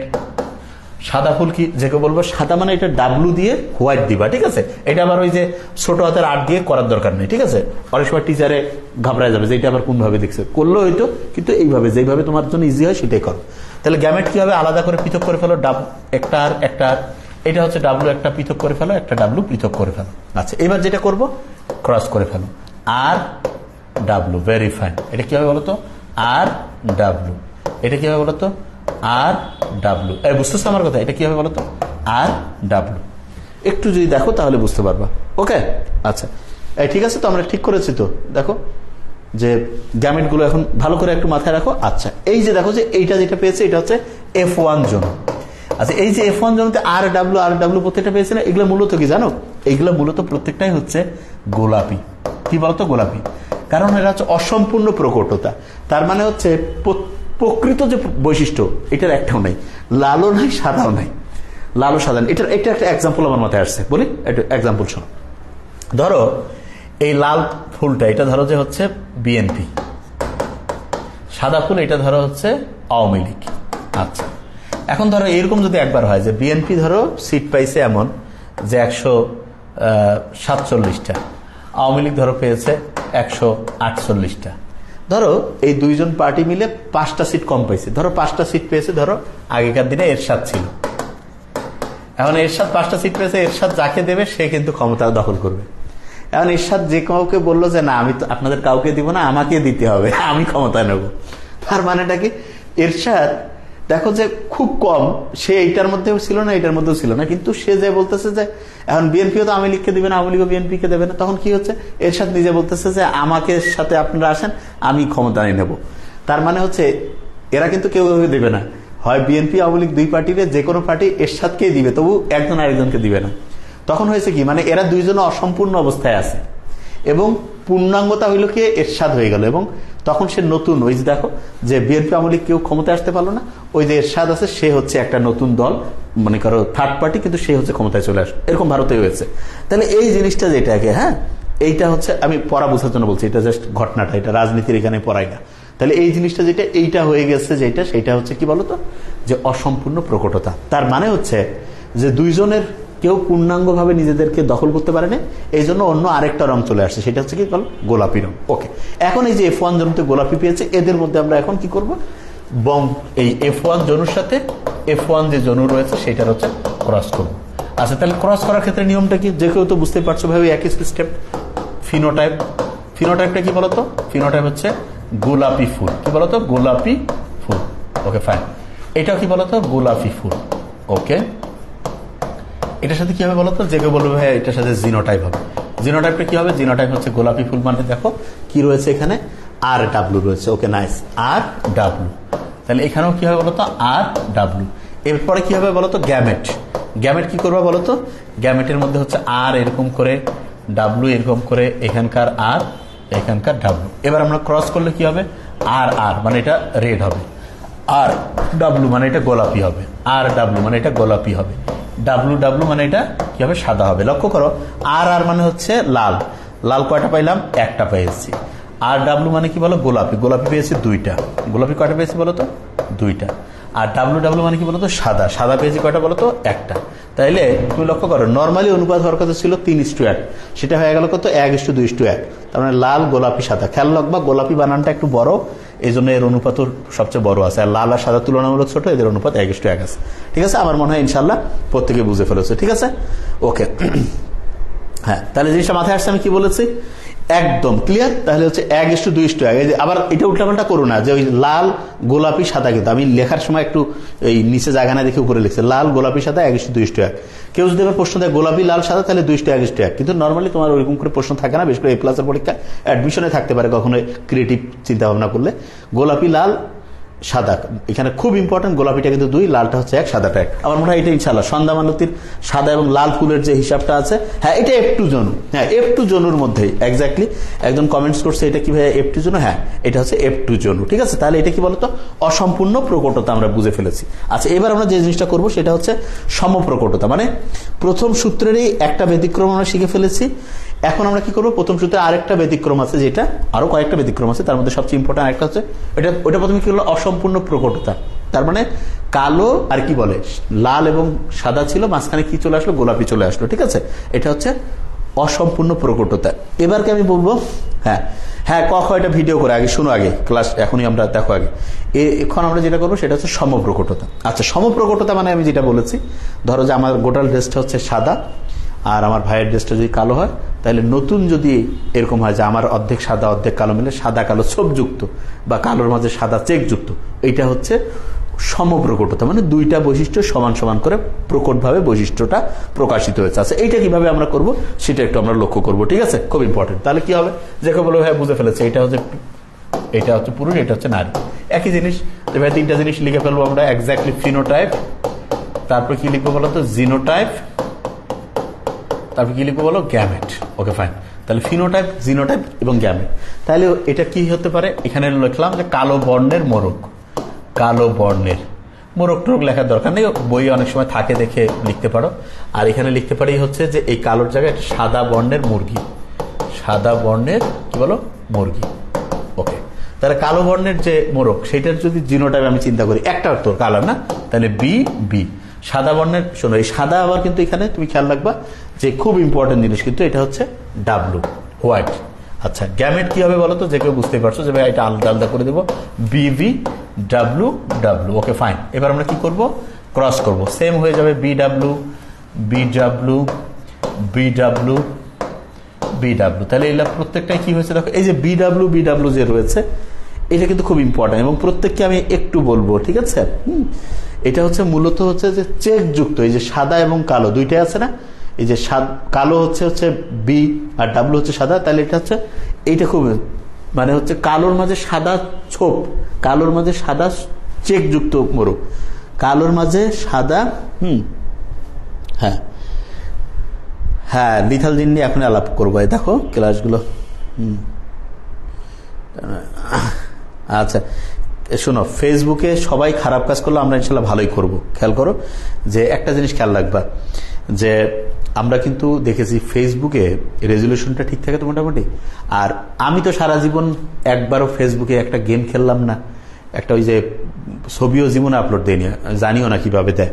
সাদা ফুল কি যে কেউ বলবো সাদা, মানে এটা ডাব্লু দিয়ে হোয়াইট দিবা, ঠিক আছে। এটা আবার ওই যে ছোট হাতের আট দিয়ে করার দরকার নেই, ঠিক আছে। অনেক সময় টিচারে ঘাবড়ায় যাবে যে এটা আবার কোন ভাবে দেখছে, করলো হয়তো, কিন্তু এইভাবে যেভাবে তোমার জন্য ইজি হয় সেটাই করো। তাহলে গ্যামেট কি হবে, আলাদা করে পৃথক করে ফেলো, একটা আর একটা। এটা হচ্ছে ডাব্লু, একটা পৃথক করে ফেলো, একটা ডাব্লু পৃথক করে ফেলো। আচ্ছা এবার যেটা করবো, ক্রস করে ফেলো, আর ডাব্লু। Very fine. এটা কি হবে বলতো, আর ডাব্লু। এটা কি হবে বলতো, আর ডাব্লু। বুঝতেছো আমার কথা, এটা কি হবে বলতো, আর ডাব্লু। একটু যদি দেখো তাহলে বুঝতে পারবা। ওকে আচ্ছা ঠিক আছে, তো আমরা ঠিক করেছি তো। দেখো যে গ্যামেট গুলো এখন ভালো করে একটু মাথায় রাখো। আচ্ছা এই যে দেখো যে এইটা যেটা পেয়েছে এটা হচ্ছে F1 জোন। আচ্ছা এই যে F1 জোনতে আর ডাব্লু প্রত্যেকটা পেয়েছে না, এগুলো মূলত কি জানো, এগুলো মূলত প্রত্যেকটাই হচ্ছে গোলাপি। কি বলতো, গোলাপি। কারণ এটা হচ্ছে অসম্পূর্ণ প্রকটতা। তার মানে হচ্ছে প্রকৃত যে বৈশিষ্ট্য এটার একটাও নাই, লালও নাই সাদাও নাই, লালও সাদা। এটা একটা এক্সাম্পল আমার মাথায় আসছে, বলি একটা এক্সাম্পল শোনো। ধরো এই লাল ফুলটা, এটা ধরো যে হচ্ছে বিএনপি, সাদা ফুল এটা ধরো হচ্ছে আওয়ামী লীগ। আচ্ছা এখন ধরো এরকম যদি একবার হয় যে বিএনপি ধরো সিট পাইছে এমন যে 147টা, আওয়ামী লীগ ধরো পেয়েছে 148টা। ধরো এই দুইজন পার্টি মিলে 5টা সিট কম পাইছে, ধরো 5টা সিট পেয়েছে। ধরো আগেকার দিনে এরশাদ ছিল, এখন এরশাদ 5টা সিট পেয়েছে, এরশাদ যাকে দেবে সে কিন্তু ক্ষমতা দখল করবে। এখন এরশাদ যে কাউকে বললো যে না আমি তো আপনাদের কাউকে দিব না, আমাকে দিতে হবে, আমি ক্ষমতা নেব। তার মানেটা কি, এরশাদ দেখো যে খুব কম, সে এইটার মধ্যেও ছিল না এটার মধ্যেও ছিল না, কিন্তু সে যে বলতেছে যে এখন বিএনপিও তো আওয়ামী লীগকে দেবে না, আওয়ামী লীগও বিএনপিকে দেবে না, তখন কি হচ্ছে, এরশাদ নিজে বলতেছে যে আমাকে সাথে আপনারা আসেন, আমি ক্ষমতা নিয়ে নেব। তার মানে হচ্ছে এরা কিন্তু কেউ দেবে না, হয় বিএনপি আওয়ামী লীগ দুই পার্টিতে যে কোনো পার্টি এরশাদকেই দিবে, তবু একজন আরেকজনকে দিবে না। তখন হয়েছে কি, মানে এরা দুইজন অসম্পূর্ণ অবস্থায় আছে এবং পূর্ণাঙ্গতা হইল কি এরশাদ হয়ে গেল। এবং তখন সে নতুন, ওই যে দেখো যে বিএনপি আওয়ামী লীগ কেউ ক্ষমতায় আসতে পারলো না, ওই যে এরশাদ আছে সে হচ্ছে একটা নতুন দল, মনে করো থার্ড পার্টি, কিন্তু সে হচ্ছে ক্ষমতায় চলে আসে। এরকম ভারতে হয়েছে। তাহলে এই জিনিসটা যেটাকে, হ্যাঁ এইটা হচ্ছে আমি পড়া বোঝার জন্য বলছি, এটা জাস্ট ঘটনাটা, এটা রাজনীতির এখানে পড়াই না। তাহলে এই জিনিসটা যেটা এইটা হয়ে গেছে যেটা, সেইটা হচ্ছে কি বলতো, যে অসম্পূর্ণ প্রকটতা। তার মানে হচ্ছে যে দুইজনের কেউ পূর্ণাঙ্গভাবে নিজেদেরকে দখল করতে পারে না, এই জন্য অন্য আরেকটা রং চলে আসছে, সেটা হচ্ছে কি বল, গোলাপি রং। ওকে এখন এই যে F1 জনুতে গোলাপি পেয়েছে, এদের মধ্যে আমরা এখন কি করব, এই F1 জনুর সাথে F1 যে জনু রয়েছে সেটার হচ্ছে ক্রস করব। আচ্ছা তাহলে ক্রস করার ক্ষেত্রে নিয়মটা কি, যে কেউ তো বুঝতে পারছো ভাবে, একই স্টেপ। ফিনোটাইপ, ফিনোটাইপটা কি বলতো, ফিনোটাইপ হচ্ছে গোলাপি ফুল। কি বলতো, গোলাপি ফুল। Okay fine. এটাও কি বলতো, গোলাপি ফুল। ওকে এটার সাথে কি হবে বলতো, যে কেউ বলবে ভাই এটার সাথে জিনোটাইপ হবে। জিনোটাইপটা কি হবে, জিনোটাইপ হচ্ছে গোলাপি ফুল। মানে দেখো কি রয়েছে এখানে, আর ডাব্লু রয়েছে। ওকে নাইস, আর ডাব্লু। তাহলে এখানেও কি হবে বলতো, আর ডাব্লু। এরপরে কি হবে বলতো, গ্যামেট। গ্যামেট কি করবা বলতো, গ্যামেটের মধ্যে হচ্ছে আর এরকম করে, ডাব্লু এরকম করে, এখানকার আর এখানকার ডাব্লু। এবার আমরা ক্রস করলে কি হবে, আর আর মানে এটা রেড হবে, আর ডাব্লু মানে এটা গোলাপি হবে, আর ডাব্লু মানে এটা গোলাপি হবে, ডাব্লু ডাব্লু মানে এটা কি হবে, সাদা হবে। লক্ষ্য করো, আর আর মানে হচ্ছে লাল, লাল কয়টা পাইলাম, একটা পেয়েছি। আর ডাব্লু মানে কি বলো, গোলাপি, গোলাপি পেয়েছি দুইটা। গোলাপি কয়টা পেয়েছি বলো তো, দুইটা। আর ডাব্লু ডাব্লু মানে কি বলতো, সাদা, সাদা পেয়েছি কয়টা বলো তো, একটা। তাইলে তুমি লক্ষ্য করো, নর্মালি অনুপাত হওয়ার কথা ছিল 3:1, সেটা হয়ে গেল কত, 1:2:1। তার মানে লাল গোলাপি সাদা। খেয়াল রাখবা গোলাপি বানানটা একটু বড়, এই জন্য এর অনুপাত সবচেয়ে বড় আছে, আর লাল আর সাদা তুলনামূলক ছোট, এদের অনুপাত 1:1 আছে। ঠিক আছে, আমার মনে হয় ইনশাল্লাহ প্রত্যেকে বুঝে ফেলেছে। ঠিক আছে, ওকে হ্যাঁ, তাহলে জিনিসটা মাথায় আসছে আমি কি বলেছি, একদম ক্লিয়ার। তাহলে হচ্ছে 1:2:1। আবার এটা উল্টাপাল্টা করো না যে ওই লাল গোলাপি সাদা, কিন্তু আমি লেখার সময় একটু এই নিচে জায়গা না দেখে উপরে লিখছে লাল গোলাপি সাদা 1:2:1। কেউ যদি এবার প্রশ্ন দেয় গোলাপি লাল সাদা, তাহলে 2:1:1। কিন্তু নর্মালি তোমার ওইরকম করে প্রশ্ন থাকে না, বিশেষ করে A+ এর পরীক্ষা, অ্যাডমিশনে থাকতে পারে কখনো ক্রিয়েটিভ চিন্তা ভাবনা করলে। গোলাপি লাল সাদা, এখানে খুব ইম্পর্টেন্ট, গোলাপিটা কিন্তু 2, লালটা হচ্ছে 1, সাদাটা 1। আমার মনে হয় এটা ইনশাআল্লাহ সন্ধ্যা মালতীর সাদা এবং লাল ফুলের যে হিসাবটা আছে, হ্যাঁ এটা F2 জনু, হ্যাঁ F2 জনুর মধ্যেই এক্স্যাক্টলি একজন কমেন্টস করছে এটা কি ভাই F2 জনু, হ্যাঁ এটা হচ্ছে F2 জনু। ঠিক আছে, তাহলে এটা কি বলতো অসম্পূর্ণ প্রকটতা আমরা বুঝে ফেলেছি। আচ্ছা, এবার আমরা যে জিনিসটা করব সেটা হচ্ছে সমপ্রকটতা, মানে প্রথম সূত্রেরই একটা ব্যতিক্রম আমরা শিখে ফেলেছি। এখন আমরা কি করবো, প্রথম সূত্রে আরেকটা ব্যতিক্রম আছে, যেটা আরো কয়েকটা ব্যতিক্রম আছে, তার মধ্যে সবচেয়ে ইম্পর্টেন্ট একটা হচ্ছে ওটা প্রথমে কি হলো অসম্পূর্ণ প্রকটতা, তার মানে কালো আর কি বলে লাল এবং সাদা ছিল, মাঝখানে কি চলে আসলো, গোলাপি চলে আসলো। ঠিক আছে, এটা হচ্ছে অসম্পূর্ণ প্রকটতা। এবার কি আমি বলবো, হ্যাঁ হ্যাঁ ক খ এটা ভিডিও করে আগে শুনো, আগে ক্লাস এখনই আমরা দেখো আগে। এখন আমরা যেটা করবো সেটা হচ্ছে সমপ্রকটতা। আচ্ছা, সমপ্রকটতা মানে আমি যেটা বলেছি, ধরো যে আমার গোটাল ড্রেসটা হচ্ছে সাদা আর আমার ভাইয়ের ড্রেসটা যদি কালো হয়, তাহলে নতুন যদি এরকম হয় যে আমার অর্ধেক সাদা অর্ধেক কালো মিলে সাদা কালো ছোপযুক্ত বা কালোর মাঝে সাদা চেকযুক্ত, এইটা হচ্ছে সমপ্রকটতা, মানে দুইটা বৈশিষ্ট্য সমান সমান করে প্রকটভাবে বৈশিষ্ট্যটা প্রকাশিত হয়েছে। আচ্ছা, এইটা কিভাবে আমরা করব সেটা একটু আমরা লক্ষ্য করব। ঠিক আছে, খুব ইম্পর্টেন্ট। তাহলে কি হবে, যে কেউ বলো ভাই বুঝে ফেলেছে এটা হচ্ছে পুরুষ, এটা হচ্ছে নারী, একই জিনিস। ভাই তিনটা জিনিস লিখে ফেলবো আমরা, এক্স্যাক্টলি ফিনোটাইপ, তারপর কি লিখবো বলো তো জিনোটাইপ, তারপর কি লিখবো বলো গ্যামেট। ওকে ফাইন, তাহলে ফিনোটাইপ, জিনোটাইপ এবং গ্যামেট। তাহলে এটা কি হতে পারে, এখানে লিখলাম যে কালো বর্ণের মোরগ, কালো বর্ণের মোরগ টোরগ লেখার দরকার নেই, বই অনেক সময় থাকে দেখে লিখতে পারো। আর এখানে লিখতে পারি হচ্ছে যে এই কালোর জায়গায় সাদা বর্ণের মুরগি, সাদা বর্ণের কি বলো মুরগি। ওকে, তাহলে কালো বর্ণের যে মোরগ সেটার যদি জিনোটাইপ আমি চিন্তা করি, একটা তো কালার না, তাহলে বি। সাদা বর্ণের, শোনো এই সাদা আবার কিন্তু এখানে তুমি খেয়াল রাখবা যে খুব ইম্পর্টেন্ট জিনিস কিন্তু এটা হচ্ছে ডাব্লু, হোয়াইট। আচ্ছা, গ্যামেট কি হবে বলো তো, যে কেউ বুঝতে পারছো যে ভাই এটা আলাদা আলাদা করে দেবো, বিভি ডাব্লু ডাব্লু। ওকে ফাইন, এবার আমরা কি করব, ক্রস করব, সেম হয়ে যাবে বিডাব্লু বিডাব্লু বিডাব্লু বিডাব্লু। তাহলে এগুলা প্রত্যেকটাই কি হয়েছে দেখো, এই যে বিডাব্লু যে রয়েছে এটা কিন্তু খুব ইম্পর্টেন্ট এবং প্রত্যেককে আমি একটু বলবো। ঠিক আছে, এটা হচ্ছে মূলত হচ্ছে যে চেক যুক্ত, এই যে সাদা এবং কালো দুইটাই আছে না, এই যে কালো হচ্ছে বি আর ডাব্লু হচ্ছে সাদা, তাহলে এটা হচ্ছে এইটা খুব মানে হচ্ছে কালোর মাঝে সাদা ছোপ, কালোর মাঝে সাদা চেক যুক্ত মোরগ, কালোর মাঝে সাদা হ্যাঁ হ্যাঁ লিথাল জিন নিয়ে এখন আলাপ করবো, দেখো ক্লাসগুলো। আচ্ছা শোনো, ফেসবুকে সবাই খারাপ কাজ করলে আমরা ইনশাল্লাহ ভালোই করব। খেয়াল করো যে একটা জিনিস খেয়াল রাখবা, যে আমরা কিন্তু দেখেছি ফেসবুকে রেজুলেশনটা ঠিক থাকে তো মোটামুটি। আর আমি তো সারা জীবন একবারও ফেসবুকে একটা গেম খেললাম না, একটা ওই যে ছবিও জীবনে আপলোড দেয়নি, জানিও না কিভাবে দেয়।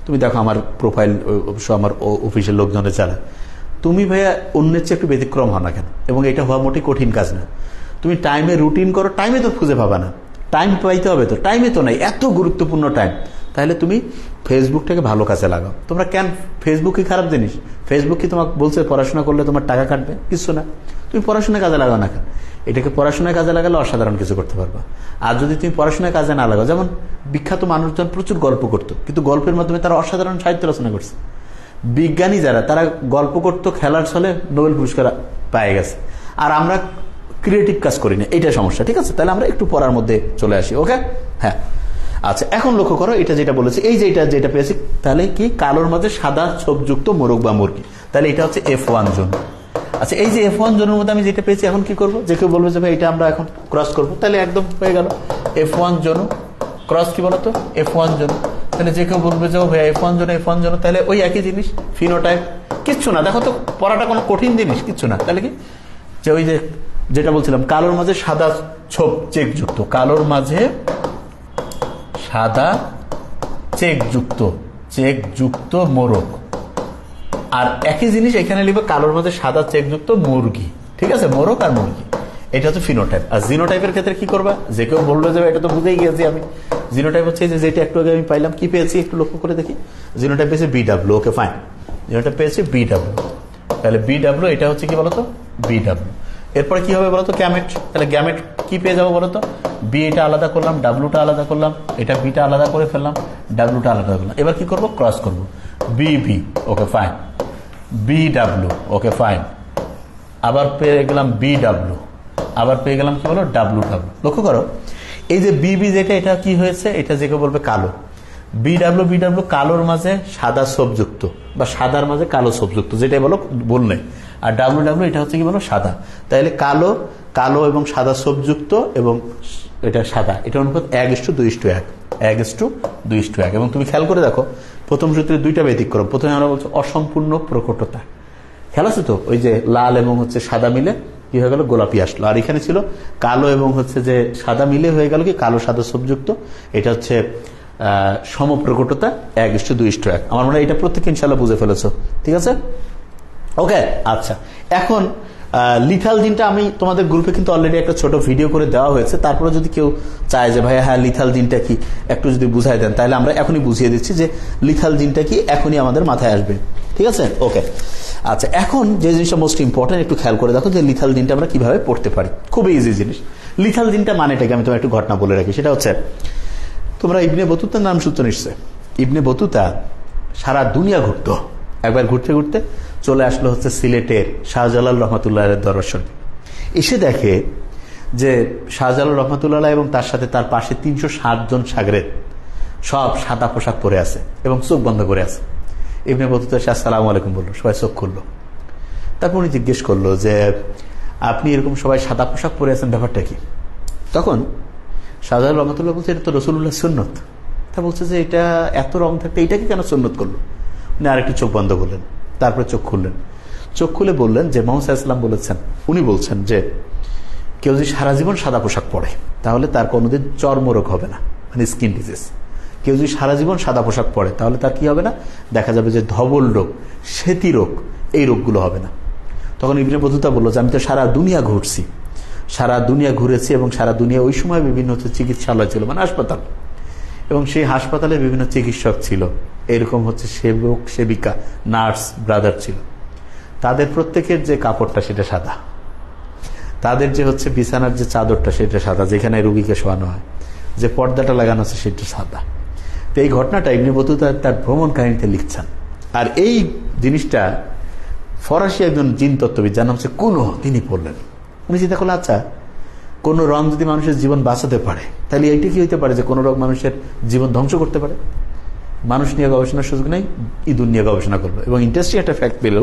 তুমি দেখো আমার প্রোফাইল অবশ্য আমার অফিসের লোকজনের চালা, তুমি ভাইয়া অন্যের চেয়ে একটু ব্যতিক্রম হও না কেন, এবং এটা হওয়া মোটেই কঠিন কাজ না। তুমি টাইমে রুটিন করো, টাইমে তো খুঁজে পাবা না, টাইম পাইতে হবে তো, টাইমে তো নাই, এত গুরুত্বপূর্ণ টাইম। তাহলে তুমি ফেসবুকটাকে ভালো কাজে লাগাও। তোমরা কেন, ফেসবুক কি খারাপ জিনিস? ফেসবুক কি তোমাকে বলছে পড়াশোনা করলে তোমার টাকা কাটবে? কিছু না, তুমি পড়াশোনায় কাজে লাগাও না কেন, এটাকে পড়াশোনায় কাজে লাগালে অসাধারণ কিছু করতে পারবা। আর যদি তুমি পড়াশোনায় কাজে না লাগাও, যেমন বিখ্যাত মানুষজন প্রচুর গল্প করতো, কিন্তু গল্পের মাধ্যমে তারা অসাধারণ সাহিত্য রচনা করছে। বিজ্ঞানী যারা, তারা গল্প করতো, খেলার ছলে নোবেল পুরস্কার পেয়ে গেছে। আর আমরা ক্রিয়েটিভ কাজ করি না, এইটা সমস্যা। ঠিক আছে, তাহলে আমরা একটু পড়ার মধ্যে চলে আসি। ওকে, হ্যাঁ আচ্ছা, এখন লক্ষ্য করো এটা যেটা বলেছি, এই যে এটা যেটা পেয়েছি, তাহলে কি কালোর মাঝে সাদা ছোপযুক্ত মোরগ বা মুরগি, তাহলে এটা হচ্ছে F1 জোন। আচ্ছা, এই যে F1 জোনের মধ্যে আমি যেটা পেয়েছি, এখন কি করবো, যে কেউ বলবে যে ভাই এটা আমরা এখন ক্রস করবো, তাহলে একদম হয়ে গেল F1 জোন ক্রস, কি বলতো F1 জোন। তাহলে যে কেউ বলবে যে ভাই F1 জোন, তাহলে ওই একই জিনিস ফিনোটাইপ, কিচ্ছু না। দেখো তো পড়াটা কোনো কঠিন জিনিস কিচ্ছু না। তাহলে কি যে ওই যে যেটা বলছিলাম, কালোর মাঝে সাদা ছোপ চেক যুক্ত, কালোর মাঝে সাদা চেক যুক্ত মোরগ। আর একই জিনিস এখানে লিখবে কালোর মাঝে সাদা চেক যুক্ত মুরগি। ঠিক আছে, মোরগ আর মুরগি, এটা হচ্ছে ফিনোটাইপ। আর জিনোটাইপের ক্ষেত্রে কি করবা, যে কেউ বলবে যে এটা তো বুঝেই গেছি আমি, জিনোটাইপ হচ্ছে যে যেটা একটু আগে আমি পাইলাম, কি পেয়েছি একটু লক্ষ্য করে দেখি, জিনোটাইপ পেয়েছি বিডাব্লু। ওকে ফাইন, জিনোটাইপ পেয়েছি বিডাব্লু, তাহলে বিডাব্লু এটা হচ্ছে কি বলতো বিডাব্লু। এরপরে কি হবে বলতো গ্যামেট, তাহলে গ্যামেট কি পেয়ে যাবো বলতো, বি এটা আলাদা করলাম, ডাব্লুটা আলাদা করলাম, এটা বিটা আলাদা করে ফেললাম, ডাব্লুটা আলাদা করলাম। এবার কি করবো, ক্রস করবো, B. Okay fine, B W. Okay fine, আবার পেয়ে গেলাম বিডাব্লু, আবার পেয়ে গেলাম কি বলো ডাব্লু। লক্ষ্য করো এই যে বিবি যেটা, এটা কি হয়েছে, এটা যে কেউ বলবে কালো। বিডাব্লিউ বিডাব্লিউ কালোর মাঝে সাদা ছোপযুক্ত, বা সাদার মাঝে কালো ছোপযুক্ত, যেটাই বলো বললে। আর ডাব্লিউ ডাব্লিউ এটা হচ্ছে কি বলো সাদা। তাহলে কালো, কালো এবং সাদা ছোপযুক্ত এবং এটা সাদা, এটা অনুপাত 1:2:1, 1:2:1। এবং তুমি খেয়াল করে দেখো প্রথম সূত্রে দুইটা ব্যতিক্রম। প্রথমে আমরা বলছি অসম্পূর্ণ প্রকটতা, খেয়াল আছে তো, ওই যে লাল এবং হচ্ছে সাদা মিলে কি হয়ে গেল, গোলাপি আসলো। আর এখানে ছিল কালো এবং হচ্ছে যে সাদা মিলে হয়ে গেল কি কালো সাদা ছোপযুক্ত, এটা হচ্ছে সমপ্রকটতা 1:2:1। আমার মনে হয় এটা প্রত্যেকে ইনশাল্লাহ বুঝে ফেলেছো, ঠিক আছে? ওকে, আচ্ছা। এখন লিথাল জিনটা আমি তোমাদের গ্রুপে কিন্তু অলরেডি একটা ছোট ভিডিও করে দেওয়া হয়েছে। তারপরে যদি কেউ চায় যে ভাই হ্যাঁ লিথাল জিনটা কি একটু যদি বুঝাই দেন, তাহলে আমরা এখনই বুঝিয়ে দিচ্ছি যে লিথাল জিনটা কি, এখনই আমাদের মাথায় আসবে, ঠিক আছে? ওকে, আচ্ছা। এখন যে জিনিসটা মোস্ট ইম্পর্টেন্ট, একটু খেয়াল করে দেখো যে লিথাল জিনটা আমরা কিভাবে পড়তে পারি। খুবই ইজি জিনিস। লিথাল জিনটা মানেটাকে আমি তোমার একটু ঘটনা বলে রাখি। সেটা হচ্ছে, তোমরা ইবনে বতুতার নাম শুনছো নিশ্চয়। ইবনে বতুতা সারা দুনিয়া ঘুরত। একবার ঘুরতে ঘুরতে চলে আসলো হচ্ছে সিলেটের শাহজালাল রহমতুল্লাহের দর্শন। এসে দেখে যে শাহজালাল রহমতুল্লাহ এবং তার সাথে তার পাশে 360 জন সাগরেদ সব সাদা পোশাক পরে আছে এবং চোখ বন্ধ করে আছে। ইবনে বতুতা আসসালামু আলাইকুম বললো, সবাই চোখ খুললো। তারপর উনি জিজ্ঞেস করলো যে আপনি এরকম সবাই সাদা পোশাক পরে আছেন, ব্যাপারটা কি? তখন শাহজালাল রহমতুল্লাহ বলছে এটা তো রাসূলুল্লাহ সুন্নত। তা বলছে যে এটা এত রং থাকতে এটাকে কেন সুন্নত করলো? উনি আরেকটু চোখ বন্ধ করলেন, তারপরে চোখ খুললেন। চোখ খুলে বললেন যে মুহাম্মদ সাল্লাল্লাহু আলাইহি ওয়াসাল্লাম বলেছেন, উনি বলছেন যে কেউ যদি সারা জীবন সাদা পোশাক পরে তাহলে তার কোনোদিন চর্মরোগ হবে না, মানে স্কিন ডিজিজ। কেউ যদি সারা জীবন সাদা পোশাক পরে তাহলে তার কি হবে না, দেখা যাবে যে ধবল রোগ, সেতি রোগ, এই রোগগুলো হবে না। তখন ইবনে বতুতা বললো যে আমি তো সারা দুনিয়া ঘুরছি, সারা দুনিয়া ঘুরেছি এবং সারা দুনিয়া ওই সময় বিভিন্ন হচ্ছে চিকিৎসালয় ছিল, মানে হাসপাতাল, এবং সেই হাসপাতালে বিভিন্ন চিকিৎসক ছিল, এরকম হচ্ছে সেবক সেবিকা, নার্স, ব্রাদার ছিল। তাদের প্রত্যেকের যে কাপড়টা সেটা সাদা, তাদের যে হচ্ছে বিছানার যে চাদরটা সেটা সাদা, যেখানে রুগীকে শোয়ানো হয়, যে পর্দাটা লাগানো আছে সেটা সাদা। তো এই ঘটনাটা ইবনে বতুতা তার ভ্রমণ কাহিনীতে লিখছেন। আর এই জিনিসটা ফরাসি একজন জিন তত্ত্ববিদ, যার নাম হচ্ছে কুনো, তিনি পড়লেন। উনি চিন্তা করলেন আচ্ছা, কোন রং যদি মানুষের জীবন বাঁচাতে পারে তাহলে এইটা কি হইতে পারে যে কোন রং মানুষের জীবন ধ্বংস করতে পারে? মানুষ নিয়ে গবেষণার সুযোগ নেই, ইঁদুর নিয়ে গবেষণা করলো। এবং ইন্টারেস্টিং একটা ফ্যাক্ট পেল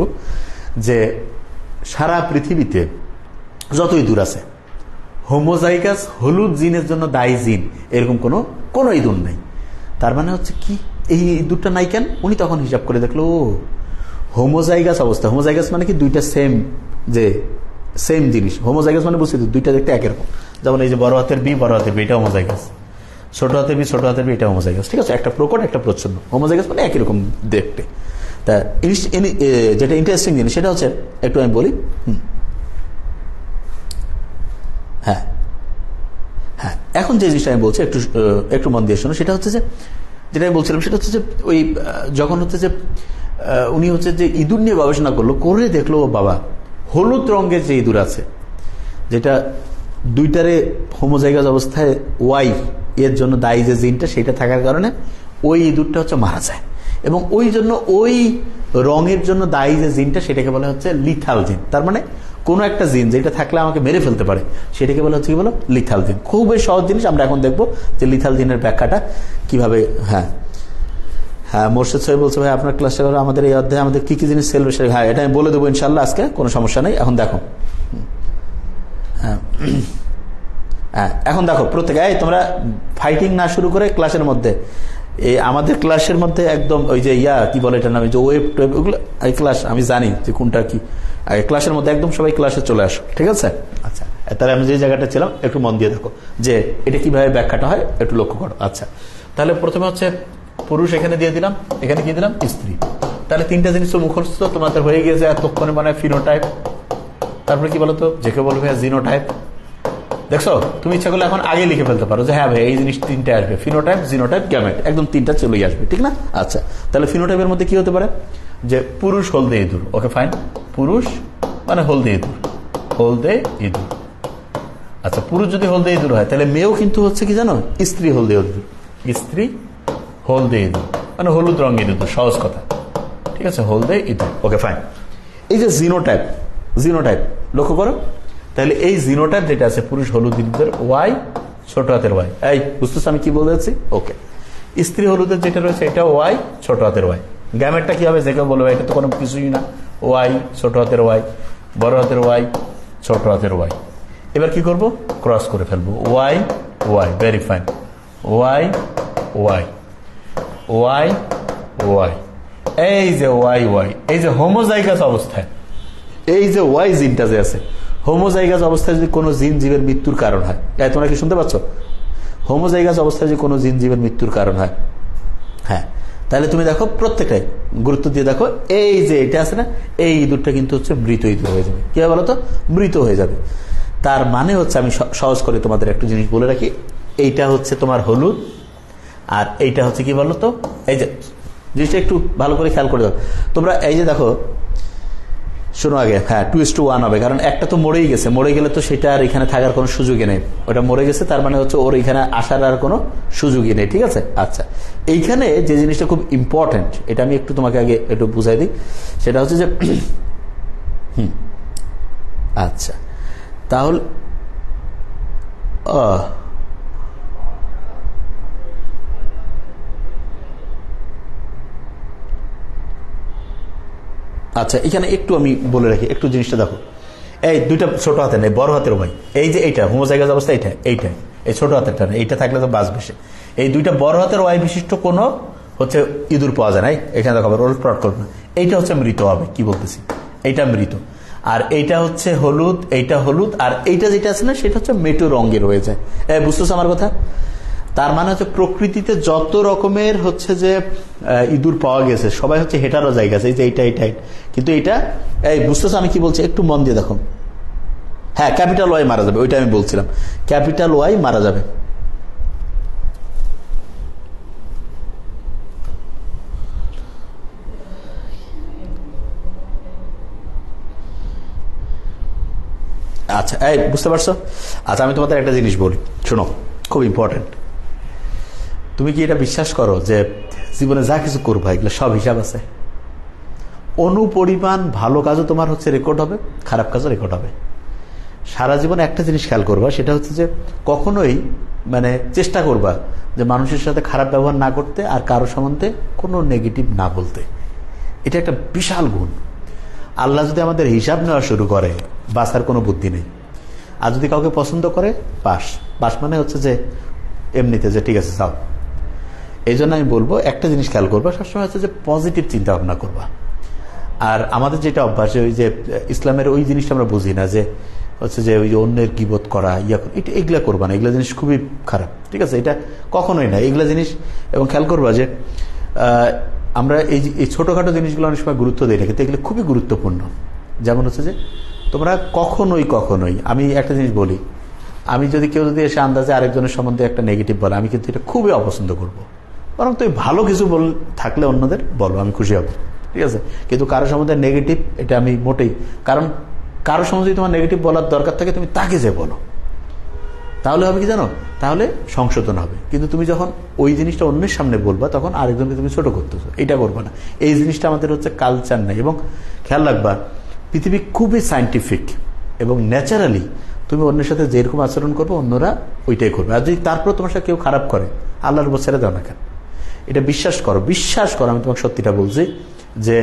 যে সারা পৃথিবীতে যত ইঁদুর আছে, হোমোজাইগাস হলুদ জিনের জন্য দায়ী জিন এরকম কোনো ইঁদুর নাই। তার মানে হচ্ছে কি এই ইঁদুরটা নাই কেন? উনি তখন হিসাব করে দেখলো ও হোমোজাইগাস অবস্থা। হোমোজাইগাস মানে কি দুইটা সেম জিনিস। হোমোজাইগাস মানে বুঝছি দুইটা দেখতে একই রকম। যেমন এই যে বড় হাতের বি, বড় হাতের বি, এটা হোমোজাইগাস। ছোট হাতের বি, ছোট হাতের বি, এটা হোমোজাইগাস। ঠিক আছে, একটা প্রকট একটা প্রচ্ছন্ন। হোমোজাইগাস মানে একই রকম দেখতে। তা যেটা ইন্টারেস্টিং জিনিস সেটা হচ্ছে, একটু আমি বলি। হ্যাঁ, এখন যে জিনিসটা আমি বলছি একটু মন দিয়ে শোনো। সেটা হচ্ছে যে যেটা আমি বলছিলাম সেটা হচ্ছে যে ওই যখন হচ্ছে যে উনি হচ্ছে যে ইঁদুর নিয়ে গবেষণা করলো, করে দেখলো বাবা হলুদ রঙের যে ইঁদুর আছে, যেটা দুইটারে হোমোজাইগাস অবস্থায় ওয়াই এর জন্য দায়ী যে জিনটা, সেটা থাকার কারণে ওই ইঁদুরটা হচ্ছে মারা যায়। এবং ওই জন্য ওই রঙের জন্য দায়ী যে জিনটা সেটাকে বলা হচ্ছে লিথাল জিন। তার মানে কোনো একটা জিন যেটা থাকলে আমাকে মেরে ফেলতে পারে সেটাকে বলা হচ্ছে কি বলো, লিথাল জিন। খুবই সহজ জিনিস। আমরা এখন দেখবো যে লিথাল জিনের ব্যাখ্যাটা কিভাবে। হ্যাঁ, মোর্শেদ সাহেব বলছে ভাই আপনার ক্লাসে আমাদের এই অধ্যায়ে আমাদের কি কি জিনিস সেল বিষয়। হ্যাঁ, এটা আমি বলে দেবো ইনশাল্লাহ আজকে, কোনো সমস্যা নেই। এখন দেখো, এখন দেখো প্রত্যেকে তোমরা ফাইটিং না শুরু করে ক্লাসের মধ্যে, এই আমাদের ক্লাসের মধ্যে একদম ওই যে কি বলে এটার নাম, যে ওয়েব টোয়েব, ওগুলো এই ক্লাস আমি জানি যে কোনটা কি। ক্লাসের মধ্যে একদম সবাই ক্লাসে চলে আসো, ঠিক আছে? আচ্ছা, তাহলে আমি যে জায়গাটা ছিলাম একটু মন দিয়ে দেখো যে এটা কিভাবে ব্যাখ্যাটা হয়, একটু লক্ষ্য করো। আচ্ছা, তাহলে প্রথমে হচ্ছে পুরুষ এখানে দিয়ে দিলাম, এখানে কি দিলাম, স্ত্রী। তাহলে তিনটা জিনিস তো মুখস্থ তোমাদের হয়ে গিয়েছে এতক্ষণে, মানে ফিনোটাইপ, তারপরে কি বলতো, যে কেউ বলবে জিনোটাইপ। দেখছো, তুমি ইচ্ছা করলে এখন আগে লিখে ফেলতে পারো যে হ্যাঁ ভাই এই জিনিস তিনটা আসবে, ফিনোটাইপ, জিনোটাইপ, গ্যামেট, একদম তিনটা চলেই আসবে, ঠিক না? আচ্ছা, তাহলে ফিনোটাইপের মধ্যে কি হতে পারে, যে পুরুষ হলদে ইঁদুর। ওকে ফাইন, পুরুষ মানে হলদে ইঁদুর, হলদে ইঁদুর। আচ্ছা, পুরুষ যদি হলদে ইঁদুর হয় তাহলে মেয়েও কিন্তু হচ্ছে কি জানো, স্ত্রী হলদে ইঁদুর, স্ত্রী হলদে ইঁদুর মানে হলুদ রঙের ইঁদুর, সহজ কথা, ঠিক আছে, হলদে ইঁদুর। Okay fine. এই যে জিনোটাইপ, জিনোটাইপ লক্ষ্য করো, তাহলে এই জিনোটাইপ যেটা আছে পুরুষ হলুদ ইঁদুরের ওয়াই ছোট হাতের ওয়াই। এই বুঝতেছ আমি কি বলেছি? ওকে, স্ত্রী হলুদের যেটা রয়েছে এটা ওয়াই ছোট হাতের ওয়াই। গ্যামেটটা কি হবে? যে কেউ বলবে এটা তো কোনো কিছুই না, ওয়াই ছোট হাতের ওয়াই, বড় হাতের ওয়াই, ছোট হাতের ওয়াই। এবার কি করব? ক্রস করে ফেলবো, why why, very fine, why why why why. এই যে ওয়াই ওয়াই, এই যে হোমোজাইগাস অবস্থায়, এই যে ওয়াই জিনটা যে আছে, হোমোজাইগাস অবস্থায় যদি কোনো জিন জীবের মৃত্যুর কারণ হয়, তোমরা কি শুনতে পাচ্ছ? হোমোজাইগাস অবস্থায় যদি কোনো জিন জীবের মৃত্যুর কারণ হয়, হ্যাঁ, তাহলে তুমি দেখো প্রত্যেকটাই গুরুত্ব দিয়ে দেখো, এই যে এটা আছে না, এই ইঁদুরটা কিন্তু হচ্ছে মৃত ইঁদুর হয়ে যাবে। কি হয় বলো তো? মৃত হয়ে যাবে। তার মানে হচ্ছে, আমি সহজ করে তোমাদের একটু জিনিস বলে রাখি, এইটা হচ্ছে তোমার হলুদ, আর এইটা হচ্ছে কি বলো তো, এই যে জিনিসটা একটু ভালো করে খেয়াল করে দাও তোমরা। এই যে দেখো, শোনো আগে, হ্যাঁ 2:1 হবে, কারণ একটা তো মরেই গেছে, মরে গেলে তো সেটা আর এখানে থাকার কোনো সুযোগই নেই, ওটা মরে গেছে, তার মানে হচ্ছে ওর এখানে আসার আর কোনো সুযোগই নেই, ঠিক আছে? আচ্ছা, এইখানে যে জিনিসটা খুব ইম্পর্টেন্ট, এটা আমি একটু তোমাকে আগে একটু বুঝাই দিই, সেটা হচ্ছে যে আচ্ছা, তাহলে আচ্ছা, এখানে একটু আমি বলে রাখি, একটু জিনিসটা দেখো, এই দুইটা ছোট হাতে নেই, বড় হাতের ভাই, এই যে এইটা হোমোজাইগাস অবস্থা, এইটা এই ছোট হাতেরটা নেই, এইটা থাকলে তো বাঁচবে সে। এই দুইটা বড় হাতের ওয়াই বিশিষ্ট কোনো হচ্ছে ইঁদুর পাওয়া যায় না, এখানে দেখো রোল প্লট করবে না, এইটা হচ্ছে মৃত হবে, কি বলতেছি, এইটা মৃত, আর এইটা হচ্ছে হলুদ, এইটা হলুদ, আর এইটা যেটা আছে না সেটা হচ্ছে মেটো রঙের হয়ে যায়। বুঝতেছো আমার কথা? তার মানে হচ্ছে প্রকৃতিতে যত রকমের হচ্ছে যে ইঁদুর পাওয়া গেছে সবাই হচ্ছে হেটারো জায়গা আছে, এই যে এইটা, কিন্তু এটা, এই বুঝতেছো আমি কি বলছি? একটু মন দিয়ে দেখো, হ্যাঁ ক্যাপিটাল ওয়াই মারা যাবে, ওইটা আমি বলছিলাম, ক্যাপিটাল ওয়াই মারা যাবে। আচ্ছা, এই বুঝতে পারছো? আচ্ছা, আমি তোমাদের একটা জিনিস বলি, শোনো, খুব ইম্পর্টেন্ট। তুমি কি এটা বিশ্বাস করো যে জীবনে যা কিছু করবা এগুলো সব হিসাব আছে? অনুপরিমাণ ভালো কাজও তোমার হচ্ছে রেকর্ড হবে, খারাপ কাজও রেকর্ড হবে। সারা জীবনে একটা জিনিস খেয়াল করবা, সেটা হচ্ছে যে কখনোই মানে চেষ্টা করবা যে মানুষের সাথে খারাপ ব্যবহার না করতে, আর কারো সম্বন্ধে কোনো নেগেটিভ না বলতে। এটা একটা বিশাল গুণ। আল্লাহ যদি আমাদের হিসাব নেওয়া শুরু করে, বাঁচার কোনো বুদ্ধি নেই। আর যদি কাউকে পছন্দ করে, বাস মানে হচ্ছে যে এমনিতে যে ঠিক আছে যাও। এই জন্য আমি বলবো একটা জিনিস খেয়াল করবা, সবসময় হচ্ছে যে পজিটিভ চিন্তা ভাবনা করবা। আর আমাদের যেটা অভ্যাস, ওই যে ইসলামের ওই জিনিসটা আমরা বুঝি না, যে হচ্ছে যে ওই যে অন্যের গীবত করা, এটা এগুলা করবা না, এগুলা জিনিস খুবই খারাপ, ঠিক আছে? এটা কখনোই না এগুলা জিনিস। এবং খেয়াল করবা যে আমরা এই ছোটখাটো জিনিসগুলো অনেক সময় গুরুত্ব দিই না, কিন্তু এগুলো খুবই গুরুত্বপূর্ণ। যেমন হচ্ছে যে তোমরা কখনোই, আমি একটা জিনিস বলি, আমি যদি কেউ যদি এসে আন্দাজে আরেকজনের সম্বন্ধে একটা নেগেটিভ বলে, আমি কিন্তু এটা খুবই অপছন্দ করবো। বরং তুমি ভালো কিছু থাকলে অন্যদের বলো, আমি খুশি হব, ঠিক আছে? কিন্তু কারো সম্বন্ধে নেগেটিভ, এটা আমি মোটেই, কারণ কারো সম্বন্ধে তোমার নেগেটিভ বলার দরকার থাকে, তুমি তাকে যে বলো, তাহলে হবে কি জানো? তাহলে সংশোধন হবে। কিন্তু তুমি যখন ওই জিনিসটা অন্যের সামনে বলবা, তখন আরেকজনকে তুমি ছোট করতেছো, এটা করবা না। এই জিনিসটা আমাদের হচ্ছে কালচার নেই। এবং খেয়াল রাখবা, পৃথিবী খুবই সায়েন্টিফিক এবং ন্যাচারালি তুমি অন্যের সাথে যেরকম আচরণ করবে অন্যরা ওইটাই করবে। আর যদি তারপর তোমার সাথে কেউ খারাপ করে, আল্লাহর উপর ছেড়ে দাও না কেন? এটা বিশ্বাস করো, আমি তোমাকে সত্যিটা বলছি, যে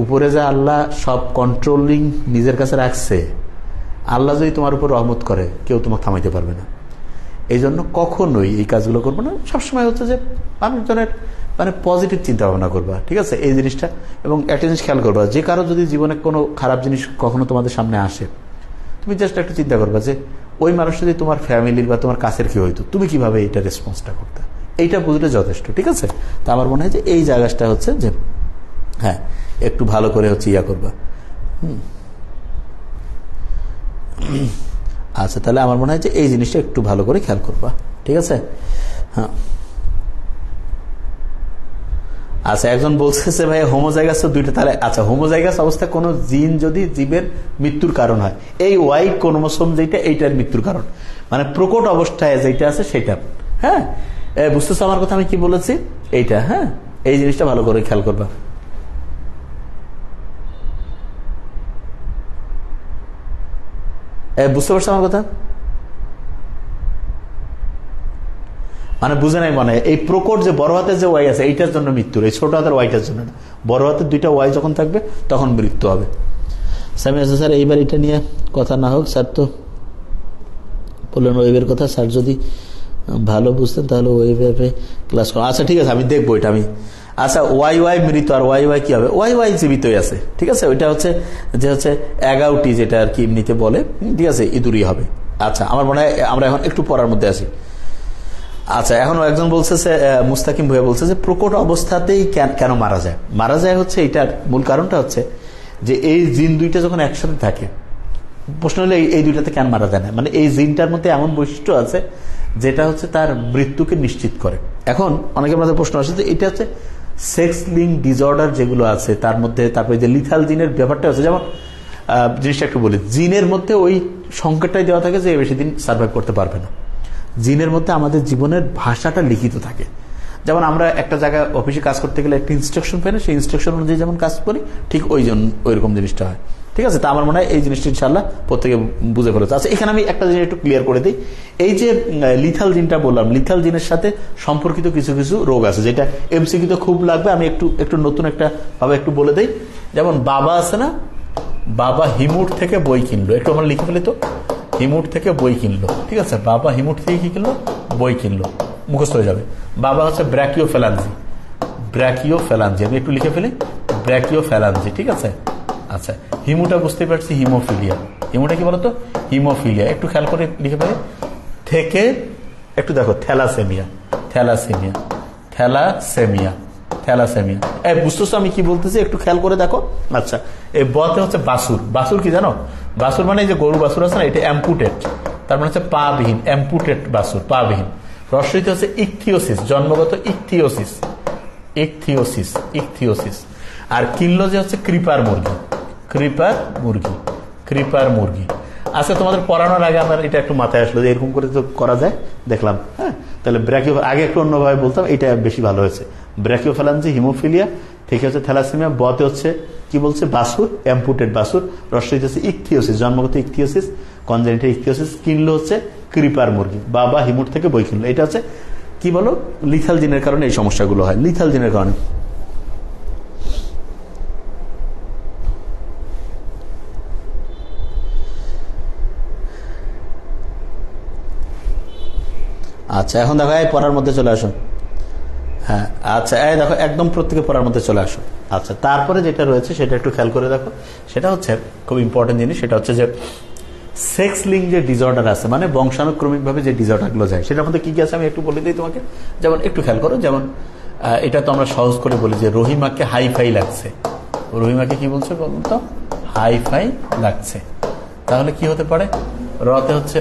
উপরে যে আল্লাহ সব কন্ট্রোলিং নিজের কাছে রাখছে, আল্লাহ যদি তোমার উপর রহমত করে, কেউ তোমাকে থামাইতে পারবে না। এই জন্য কখনোই এই কাজগুলো করবো না। সবসময় হচ্ছে যে মানুষজনের মানে পজিটিভ চিন্তা ভাবনা করবা, ঠিক আছে? এই জিনিসটা। এবং একটা জিনিস খেয়াল করবা, যে কারো যদি জীবনে কোনো খারাপ জিনিস কখনো তোমাদের সামনে আসে, তুমি জাস্ট একটু চিন্তা করবা যে ওই মানুষ যদি তোমার ফ্যামিলির বা তোমার কাছের কি হইতো, তুমি কিভাবে এইটা রেসপন্সটা করতে, এইটা বুঝলে যথেষ্ট, ঠিক আছে? তা আমার মনে হয় যে এই জায়গাটা হচ্ছে যে হ্যাঁ একটু ভালো করে হচ্ছে করবা। আচ্ছা, তাহলে আমার মনে হয় যে এই জিনিসটা একটু ভালো করে খেয়াল করবা, ঠিক আছে? হ্যাঁ, আচ্ছা, একজন বলছে ভাই হোমোজাইগাস তো দুইটা, তাহলে আচ্ছা, হোমোজাইগাস অবস্থায় কোনো জিন যদি জীবের মৃত্যুর কারণ হয়, এই ওয়াই ক্রোমোসোম যেটা, এইটার মৃত্যুর কারণ, মানে প্রকট অবস্থায় যেটা আছে সেটা। হ্যাঁ, বুঝতেছো আমার কথা আমি কি বলেছি? এইটা, হ্যাঁ, এই জিনিসটা ভালো করে খেয়াল করবা। বুঝতে পারছো আমার কথা? মানে বুঝে নাই, মানে এই প্রকট যে বড় হাতের যে ওয়াই আছে এইটার জন্য মৃত্যুর, এই ছোট হাতের ওয়াইটার জন্য না। বড় হাতের দুইটা ওয়াই যখন থাকবে তখন মৃত্যু হবে। স্যার এইবার এটা নিয়ে কথা না হোক, স্যার তো বললেন ওয়েবের কথা, স্যার যদি ভালো বুঝতেন তাহলে ওয়েবে ক্লাস করেন। আচ্ছা ঠিক আছে, আমি দেখবো এটা আমি। আচ্ছা ওয়াই ওয়াই মৃত আর ওয়াই ওয়াই কি হবে? ওয়াই ওয়াই জীবিতই আছে, ঠিক আছে। ওইটা হচ্ছে যে হচ্ছে 11টি যেটা আর কি এমনিতে বলে, ঠিক আছে, ইঁদুরই হবে। আচ্ছা আমার মনে হয় আমরা এখন একটু পড়ার মধ্যে আছি। আচ্ছা এখন একজন বলছে, মুস্তাকিম ভাইয়া বলছে যে প্রকট অবস্থাতেই কেন মারা যায়? মারা যায় হচ্ছে এটার মূল কারণটা হচ্ছে যে এই জিন দুইটা যখন একসাথে থাকে, প্রশ্ন হলে এই দুইটাতে কেন মারা যায় না, মানে এই জিনটার মধ্যে এমন বৈশিষ্ট্য আছে যেটা হচ্ছে তার মৃত্যুকে নিশ্চিত করে। এখন অনেকের মধ্যে প্রশ্ন আসে যে এটা হচ্ছে সেক্স লিঙ্ক ডিসঅর্ডার যেগুলো আছে তার মধ্যে, তারপরে যে লিথাল জিনের ব্যাপারটা আছে, যেমন জিনিসটা একটু বলি, জিনের মধ্যে ওই সংকেতটাই দেওয়া থাকে যে বেশি দিন সার্ভাইভ করতে পারবে না। জিনের মধ্যে আমাদের জীবনের ভাষাটা লিখিত থাকে। যেমন আমরা একটা জায়গায় অফিসে কাজ করতে গেলে একটা ইনস্ট্রাকশন পাই না, সেই ইনস্ট্রাকশন অনুযায়ী যেমন কাজ করি ঠিক ওই রকম জিনিসটা হয়, ঠিক আছে। তা আমার মনে হয় এই জিনিসটা ইনশাল্লাহ প্রত্যেকে বুঝে ফেলেছে। আচ্ছা এখানে আমি একটা জিনিস একটু ক্লিয়ার করে দিই, এই যে লিথাল জিনটা বললাম, লিথাল জিনের সাথে সম্পর্কিত কিছু কিছু রোগ আছে যেটা এমসিকিউ তো খুব লাগবে, আমি একটু নতুন একটা ভাবে একটু বলে দিই। যেমন বাবা আছে না, বাবা হিমুর থেকে বই কিনলো, একটু আমরা লিখে ফেলি তো, হিমুর থেকে বই কিনলো, ঠিক আছে। বাবা হিমুর থেকে কি কিনলো? বই কিনলো, মুখস্থ হয়ে যাবে। বাবা হচ্ছে ব্র্যাকিওফ্যালাঞ্জি, ব্র্যাকিওফ্যালাঞ্জি, আমি একটু লিখে ফেলি, ব্র্যাকিওফ্যালাঞ্জি, ঠিক আছে। আচ্ছা হিমুটা বুঝতে পারছি, হিমোফিলিয়া। হিমুটা কি বলতো? হিমোফিলিয়া। একটু খেয়াল করে লিখে ফেলি, থেকে একটু দেখো থ্যালাসেমিয়া, থ্যালাসেমিয়া, থ্যালাসেমিয়া, থ্যালাসেমিয়া। এই বুঝতেছো আমি কি বলতেছি? একটু খেয়াল করে দেখো। আচ্ছা এই বতে হচ্ছে বাসুর। বাসুর কি জানো? বাসুর মানে যে গরু বাসুর আছে না, এটা অ্যাম্পুটেট, তার মানে হচ্ছে পা বিহীন, অ্যাম্পুটেট বাসুর, পা বিহীন। রসইতে হচ্ছে ইকথিওসিস, জন্মগত ইকথিওসিস, ইকথিওসিস, ইকথিওসিস। আর কিনলো যে হচ্ছে ক্রিপার মুরগি, ক্রিপার মুরগি, ক্রিপার মুরগি। আচ্ছা তোমাদের পড়ানোর আগে আমার এটা একটু মাথায় আসলো যে এরকম করে তো করা যায়, দেখলাম। হ্যাঁ তাহলে ব্র্যাকিও, আগে একটু অন্যভাবে বলতাম, এটা বেশি ভালো হয়েছে। ব্র্যাকিওফ্যালাঞ্জি, হিমোফিলিয়া, থেকে হচ্ছে থ্যালাসেমিয়া, বতে হচ্ছে কি বলছে? বাসুর, অ্যাম্পুটেড বাসুর। রসইতে হচ্ছে ইকথিওসিস, জন্মগত ইকথিওসিস, কনজেনিটাল ইকথিওসিস। কিনলো হচ্ছে ক্রিপার মুরগি, বাবা হিমুর থেকে বই কিনলো। এটা হচ্ছে কি বলো? লিথাল জিনের কারণে এই সমস্যাগুলো হয়, লিথাল জিনের কারণে। আচ্ছা এখন দেখো এই পড়ার মধ্যে চলে আসো। হ্যাঁ আচ্ছা এই দেখো একদম প্রত্যেকে পড়ার মধ্যে চলে আসো। আচ্ছা তারপরে যেটা রয়েছে সেটা একটু খেয়াল করে দেখো, সেটা হচ্ছে খুব ইম্পর্টেন্ট জিনিস, সেটা হচ্ছে যে সেক্স লিঙ্ক যে ডিসঅর্ডার আছে, মানে বংশানুক্রমিক ভাবে যে ডিসঅর্ডারগুলো যায়, সেটার মধ্যে কি কি আছে আমি একটু বলে দিই তোমাকে। যেমন একটু খেয়াল করো, যেমন এটা তো আমরা সহজ করে বলি যে রহিমাকে হাইফাই লাগছে। রহিমাকে কি বলছে বলুন তো? হাইফাই লাগছে। তাহলে কি হতে পারে? রতে হচ্ছে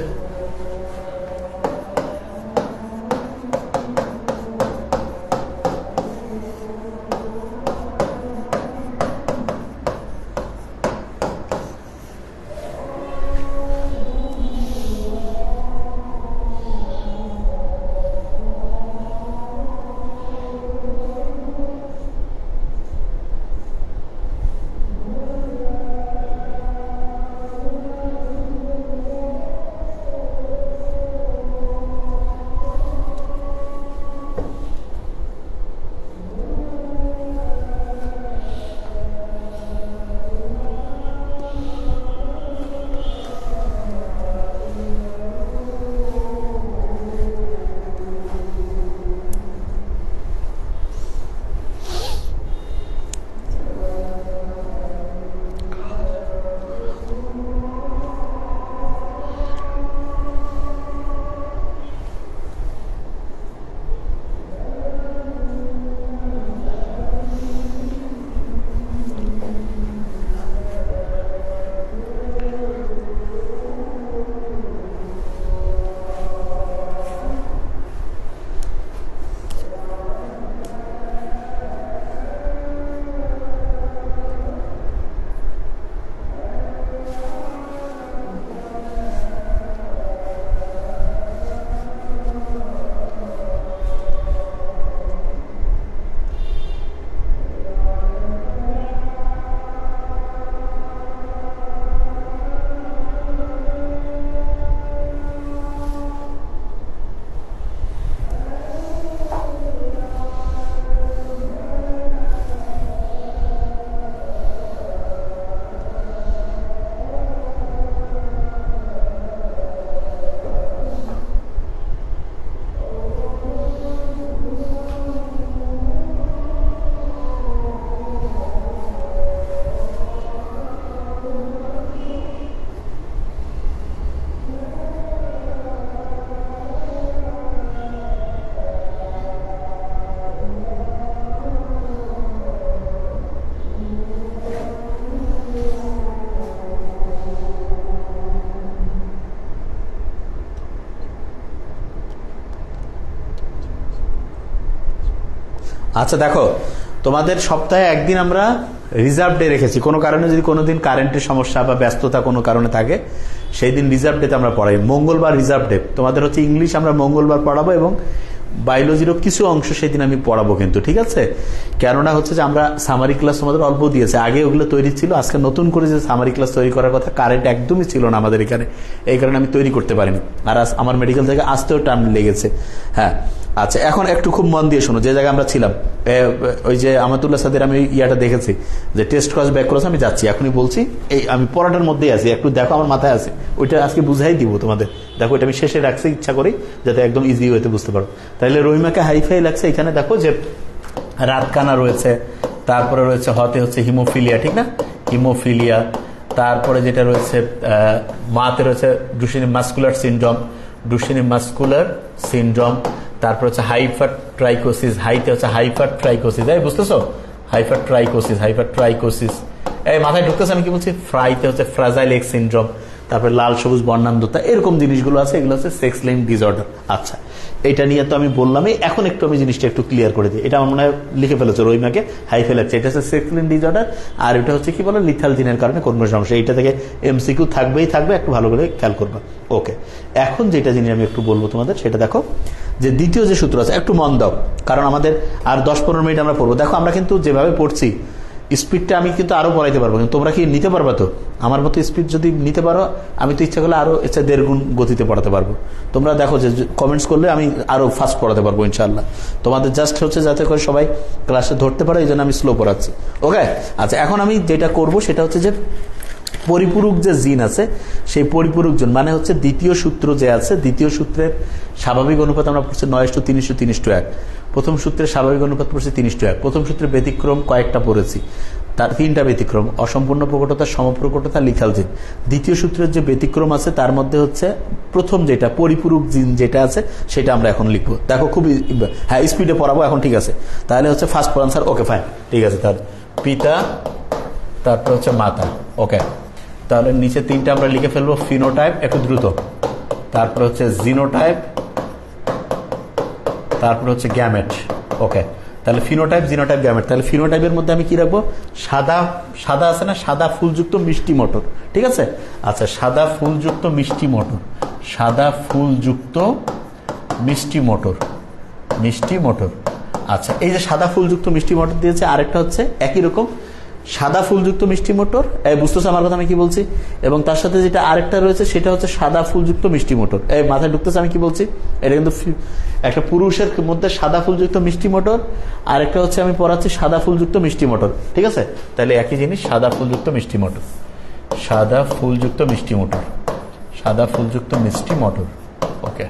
আচ্ছা দেখো, তোমাদের সপ্তাহে একদিন আমরা রিজার্ভ ডে রেখেছি। কোনো কারণে যদি কোনোদিন কারেন্টের সমস্যা বা ব্যস্ততা কোনো কারণে থাকে, সেই দিন রিজার্ভ ডেতে আমরা পড়াই। মঙ্গলবার রিজার্ভ ডে। তোমাদের হচ্ছে ইংলিশ আমরা মঙ্গলবার পড়াবো এবং বায়োলজিরও কিছু অংশ সেদিন আমি পড়াবো কিন্তু, ঠিক আছে? কেননা হচ্ছে যে আমরা সামারি ক্লাস তোমাদের অল্প দিয়েছে, আগে ওগুলো তৈরি ছিল, আজকে নতুন করে যে সামারি ক্লাস তৈরি করার কথা, কারেন্ট একদমই ছিল না আমাদের এখানে, এই কারণে আমি তৈরি করতে পারিনি। আর আমার মেডিকেল থেকে আসতেও টাইম লেগেছে। হ্যাঁ, আচ্ছা এখন একটু খুব মন দিয়ে শোনো, যে জায়গায় আমরা ছিলাম, ওই যে আমাতুল্লাহ সাদের আমি ইয়াটা দেখেছি যে টেস্ট ক্রস ব্যাক ক্রস, আমি যাচ্ছি এখনই বলছি, এই আমি পড়াটার মধ্যেই আছি, একটু দেখো আমার মাথায় আছে, ওইটা আজকে বুঝাই দিব তোমাদের। দেখো এটা আমি শেষে রাখছি ইচ্ছা করি যাতে একদম ইজি হইতে বুঝতে পারো। তাহলে রহিমাকে হাইফাই লাগছে, এখানে দেখো যে রাতকানা রয়েছে, তারপরে রয়েছে হতে হচ্ছে হিমোফিলিয়া, ঠিক না? হিমোফিলিয়া, তারপরে যেটা রয়েছে মাতে রয়েছে ডুশেনি মাস্কুলার সিনড্রোম, ডুশেনি মাস্কুলার সিনড্রোম, তারপর হচ্ছে হাইপার ট্রাইকোসিস, হাইতে হচ্ছে হাইপার ট্রাইকোসিস, এই বুঝতেছো? হাইপার ট্রাইকোসিস, হাইপার ট্রাইকোসিস, এই মাথায় ঢুকতেছে আমি কি বলছি? ফ্রাইতে হচ্ছে ফ্রাজাইল এক্স সিনড্রোম, তারপরে লাল সবুজ বর্ণান্ধতা, এরকম জিনিসগুলো আছে, এগুলো হচ্ছে সেক্স লিঙ্ক ডিসঅর্ডার। আচ্ছা, এটা নিয়ে তো আমি বললামই, এখন একটু আমি জিনিসটা একটু ক্লিয়ার করে দিই। এটা আমার মনে হয় লিখে ফেলেছে রহিমাকে, হাইফাই লাগছে। এটা হচ্ছে সেক্স লিঙ্ক ডিসঅর্ডার, আর এটা হচ্ছে কি বলো, লিথাল জিনের কারণে কোন সমস্যা। এইটা থেকে এমসিকিউ থাকবেই থাকবে, একটু ভালো করে খেয়াল করবা। ওকে, এখন যেটা জিনিস আমি একটু বলবো তোমাদের, সেটা দেখো যে দ্বিতীয় যে সূত্র আছে, একটু মন দাও, কারণ আমাদের আর 10-15 মিনিট আমরা পড়বো। দেখো আমরা কিন্তু যেভাবে পড়ছি, স্পিডটা আমি কিন্তু আরো পড়াইতে পারবো, কিন্তু তোমরা কি নিতে পারবা? তো আমার মতো স্পিড যদি নিতে পারো, আমি তো ইচ্ছা করলে আরো 1.5 গুণ গতিতে পড়াতে পারবো। তোমরা দেখো যে কমেন্টস করলে আমি আরো ফাস্ট পড়াতে পারবো ইনশাল্লাহ। তোমাদের জাস্ট হচ্ছে যাতে করে সবাই ক্লাসে ধরতে পারে, এই জন্য আমি স্লো পড়াচ্ছি। ওকে, আচ্ছা এখন আমি যেটা করব সেটা হচ্ছে যে পরিপূরক যে জিন আছে, সেই পরিপূরক জিন মানে হচ্ছে দ্বিতীয় সূত্র যে আছে, দ্বিতীয় সূত্রের স্বাভাবিক অনুপাত আমরা পড়ছি 9:3:3:1। প্রথম সূত্রের স্বাভাবিক অনুপাত পড়ছি 3:1। প্রথম সূত্রের ব্যতিক্রম কয়েকটা পড়েছি, তার 3টা ব্যতিক্রম: অসম্পূর্ণ প্রকটতা, সমপ্রকটতা, লিথাল জিন। দ্বিতীয় সূত্রের যে ব্যতিক্রম আছে তার মধ্যে হচ্ছে প্রথম যেটা পরিপূরক জিন যেটা আছে, সেটা আমরা এখন লিখবো। দেখো খুবই, হ্যাঁ স্পিডে পড়াবো এখন, ঠিক আছে? তাহলে হচ্ছে ফার্স্ট আনসার, ওকে ফাইন, ঠিক আছে। তার পিতা, তারপর হচ্ছে মাতা, ওকে। তাহলে নিচে 3টা আমরা লিখে ফেলবো। ফিনোটাইপ, একটু দ্রুত, তারপর হচ্ছে জিনোটাইপ, তারপর হচ্ছে গ্যামেট, ওকে। তাহলে ফিনোটাইপ, জিনোটাইপ, গ্যামেট। তাহলে ফিনোটাইপের মধ্যে আমি কি রাখবো? সাদা, সাদা আছে না, সাদা ফুলযুক্ত মিষ্টি মটর, ঠিক আছে? আচ্ছা, সাদা ফুলযুক্ত মিষ্টি মটর, সাদা ফুলযুক্ত মিষ্টি মটর, মিষ্টি মটর। আচ্ছা, এই যে সাদা ফুলযুক্ত মিষ্টি মটর দিয়েছে, আরেকটা হচ্ছে একই রকম সাদা ফুলযুক্ত মিষ্টি মটর, বুঝতেছো আমার কথা আমি কি বলছি? এবং তার সাথে যেটা আরেকটা রয়েছে সেটা হচ্ছে সাদা ফুলযুক্ত মিষ্টি মটর। এই মাথায় ঢুকতেছে আমি কি বলছি? এটা কিন্তু একটা পুরুষের মধ্যে সাদা ফুলযুক্ত মিষ্টি মটর, আরেকটা হচ্ছে আমি পড়াচ্ছি সাদা ফুলযুক্ত মিষ্টি মটর, ঠিক আছে? তাহলে একই জিনিস, সাদা ফুলযুক্ত মিষ্টি মটর, সাদা ফুলযুক্ত মিষ্টি মটর, সাদা ফুলযুক্ত মিষ্টি মটর, ওকে।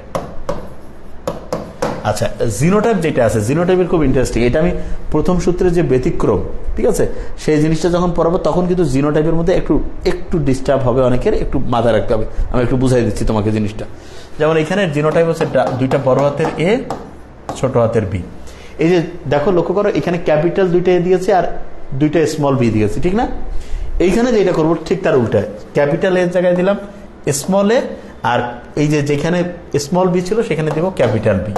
আচ্ছা, জিনোটাইপ যেটা আছে, জিনোটাইপের খুব ইন্টারেস্টিং। এটা আমি প্রথম সূত্রের যে ব্যতিক্রম, ঠিক আছে, সেই জিনিসটা যখন পড়াবো তখন কিন্তু জিনোটাইপের মধ্যে একটু একটু ডিস্টার্ব হবে অনেকের, একটু মাথায় রাখতে হবে। আমি একটু বুঝাই দিচ্ছি তোমাকে জিনিসটা। যেমন এখানে জিনোটাইপ হচ্ছে 2টা বড় হাতের এ, ছোট হাতের বি। এই যে দেখো, লক্ষ্য করো, এখানে ক্যাপিটাল 2টা এ দিয়েছে আর 2টা স্মল বি দিয়েছে, ঠিক না? এইখানে যেটা করবো ঠিক তার উল্টায়, ক্যাপিটাল এর জায়গায় দিলাম স্মল এ, আর এই যে যেখানে স্মল বি ছিল সেখানে দেবো ক্যাপিটাল বি,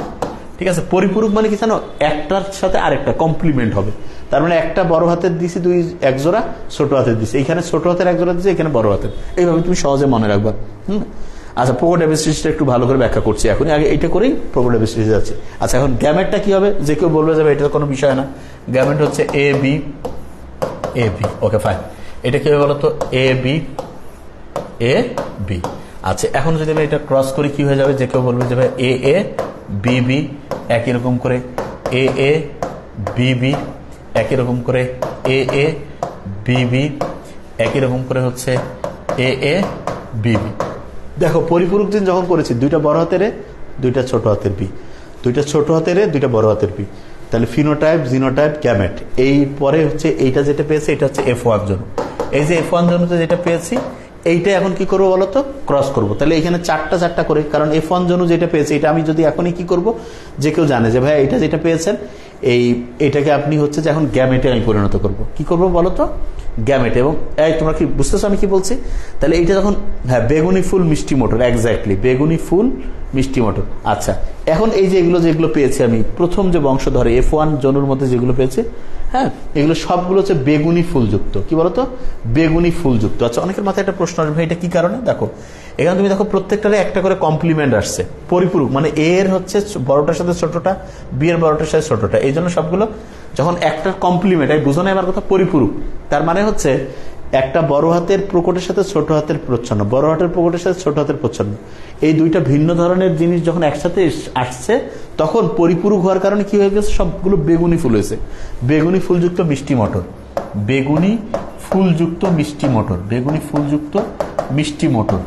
ঠিক আছে? পরিপূরক মানে কি জানো? একটার সাথে আরেকটা কমপ্লিমেন্ট হবে। তার মানে একটা বড় হাতের দিছি এক জোড়া, ছোট হাতের দিছি, এইখানে ছোট হাতের এক জোড়া দিছি, এখানে বড় হাতের। এইভাবে তুমি সহজে মনে রাখবা। আচ্ছা, প্রোগোডেবিস্টিসটা একটু ভালো করে ব্যাখ্যা করছি এখন, আগে এইটা করেই প্রোগোডেবিস্টিস যাচ্ছে। আচ্ছা, এখন গ্যামেটটা কি হবে? যে কেউ বলবে যাবে, এটা কোনো বিষয় না। গ্যামেট হচ্ছে A B, A B, okay fine. এটা কি হবে বলতো? A B, A B. আচ্ছা, এখন যদি আমি এটা ক্রস করি কি হয়ে যাবে? যে কেউ বলবে যে ভাই এ এ বি বি, একই রকম করে এ এ বি বি, একই রকম করে এ এ বি বি, একই রকম করে হচ্ছে এ এ বি বি। দেখো, পরিপূরক জিন যখন করেছি, 2টা বড় হাতের এ, 2টা ছোট হাতের বি, 2টা ছোট হাতের এ, 2টা বড় হাতের বি। তাহলে ফিনোটাইপ, জিনোটাইপ, গ্যামেট। এই পরে হচ্ছে এইটা যেটা পেয়েছে, এটা হচ্ছে F1 জন্য। এই যে F1 জন্যতে যেটা পেয়েছি, এইটা এখন কি করবো বলতো? ক্রস করবো। তাহলে এখানে 4টা করে, কারণ F1 জন্য যেটা পেয়েছে এটা আমি যদি এখনই কি করব, যে কেউ জানে যে ভাই এটা যেটা পেয়েছেন, এটাকে আপনি হচ্ছে যে এখন গ্যামেটে আমি পরিণত করব। কি করব বলতো? গ্যামেট। এবং এই তোমরা কি বুঝতেছো আমি কি বলছি? তাহলে এইটা যখন, হ্যাঁ, বেগুনি ফুল মিষ্টি মটর, এক্স্যাক্টলি বেগুনি ফুল মিষ্টি মটর। আচ্ছা, এখন এই যে যেগুলো পেয়েছি আমি, প্রথম যে বংশধরে F1 জনুর মধ্যে যেগুলো পেয়েছি, হ্যাঁ, এগুলো সবগুলো হচ্ছে বেগুনি ফুলযুক্ত। কি বলতো? বেগুনি ফুলযুক্ত। আচ্ছা, অনেকের মাথায় একটা প্রশ্ন আসবে, এটা কি কারণে? দেখো এখানে তুমি দেখো প্রত্যেকটারে একটা করে কমপ্লিমেন্ট আসছে, পরিপূরক, মানে এ এর হচ্ছে বড়টার সাথে ছোটটা, বি এর বড়টার সাথে ছোটটা, এই জন্য সবগুলো যখন একটা কমপ্লিমেন্ট, এই বুঝো না আমার কথা, পরিপূরক, তার মানে হচ্ছে একটা বড় হাতের প্রকটের সাথে ছোট হাতের প্রচ্ছন্ন, বড় হাতের প্রকটের সাথে ছোট হাতের প্রচ্ছন্ন, এই দুইটা ভিন্ন ধরনের জিনিস যখন একসাথে আসছে তখন পরিপূরক হওয়ার কারণে কি হয়ে গেছে, সবগুলো বেগুনি ফুল হয়েছে। বেগুনি ফুলযুক্ত মিষ্টি মটর, বেগুনি ফুলযুক্ত মিষ্টি মটর, বেগুনি ফুলযুক্ত মিষ্টি মটর,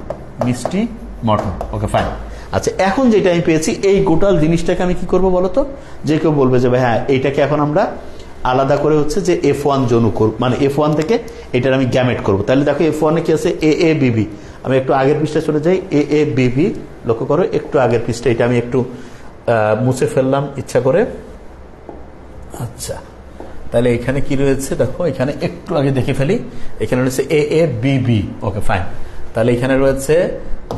মিষ্টি মটর। ওকে, ফাইন। আচ্ছা, এখন যেটা আমি পেয়েছি এই গোটাল জিনিসটাকে আমি কি করব বলতো? যে কেউ বলবে যে ভাই হ্যাঁ, এইটাকে এখন আমরা আলাদা করে হচ্ছে যে F1 জনু করব, মানে F1 থেকে এটার আমি গ্যামেট করব। তাহলে দেখো F1 এ কি আছে, AABB। আমি একটু আগের পৃষ্ঠায় চলে যাই, AABB লক্ষ্য করো, একটু আগের পৃষ্ঠা, এটা আমি একটু মুছে ফেললাম ইচ্ছা করে। আচ্ছা, তাহলে এখানে কি রয়েছে দেখো, এখানে একটু আগে দেখে ফেলি, এখানে রয়েছে AABB। ওকে, ফাইন। তাহলে এখানে রয়েছে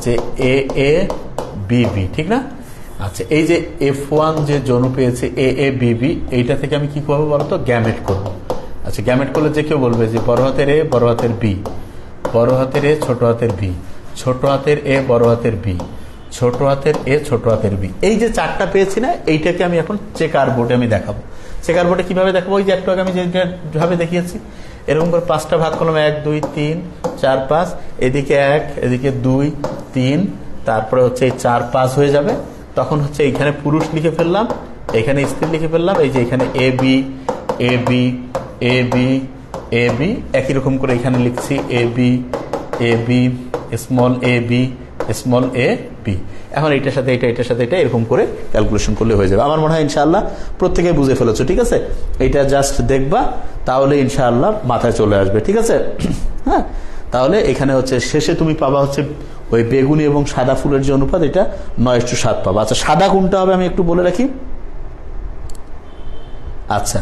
যে AABB, ঠিক না? আচ্ছা, এই যে F1 যে জনু পেয়েছে AABB, এইটা থেকে আমি কি করবো বলতো? গ্যামেট করব। আচ্ছা, গ্যামেট করলে যে কেউ বলবে যে বড় হাতের A, বড় হাতের B, বড় হাতের A, ছোট হাতের B, ছোট হাতের A, বড় হাতের B, ছোট হাতের A, ছোট হাতের B, এই যে চারটা পেয়েছি না, এইটাকে আমি এখন চেকার বোর্ডে আমি দেখাবো। চেকার বোর্ডে কিভাবে দেখাবো? ওই যে একটু আগে আমি যেভাবে দেখিয়েছি, এরকম করে 5টা ভাগ করলাম, 1 2 3 4 5, এদিকে 1, এদিকে 2 3, তারপরে হচ্ছে এই 4 5 হয়ে যাবে। তখন হচ্ছে এইখানে পুরুষ লিখে ফেললাম, এখানে স্ত্রী লিখে ফেললাম, এই যে এখানে AB AB AB AB, একই রকম করে এখানে লিখছি AB AB small AB small AB। এখন এইটার সাথে এটা, এটার সাথে এটা, এরকম করে ক্যালকুলেশন করলে হয়ে যাবে। আমার মনে হয় ইনশাআল্লাহ প্রত্যেকে বুঝে ফেলেছো, ঠিক আছে? এটা জাস্ট দেখবা, তাহলে ইনশাআল্লাহ মাথায় চলে আসবে, ঠিক আছে? হ্যাঁ, তাহলে এখানে হচ্ছে শেষে তুমি পাবা হচ্ছে ওই বেগুনি এবং সাদা ফুলের যে অনুপাত, এটা 9:7 পাবা। আচ্ছা, সাদা কোনটা হবে আমি একটু বলে রাখি। আচ্ছা,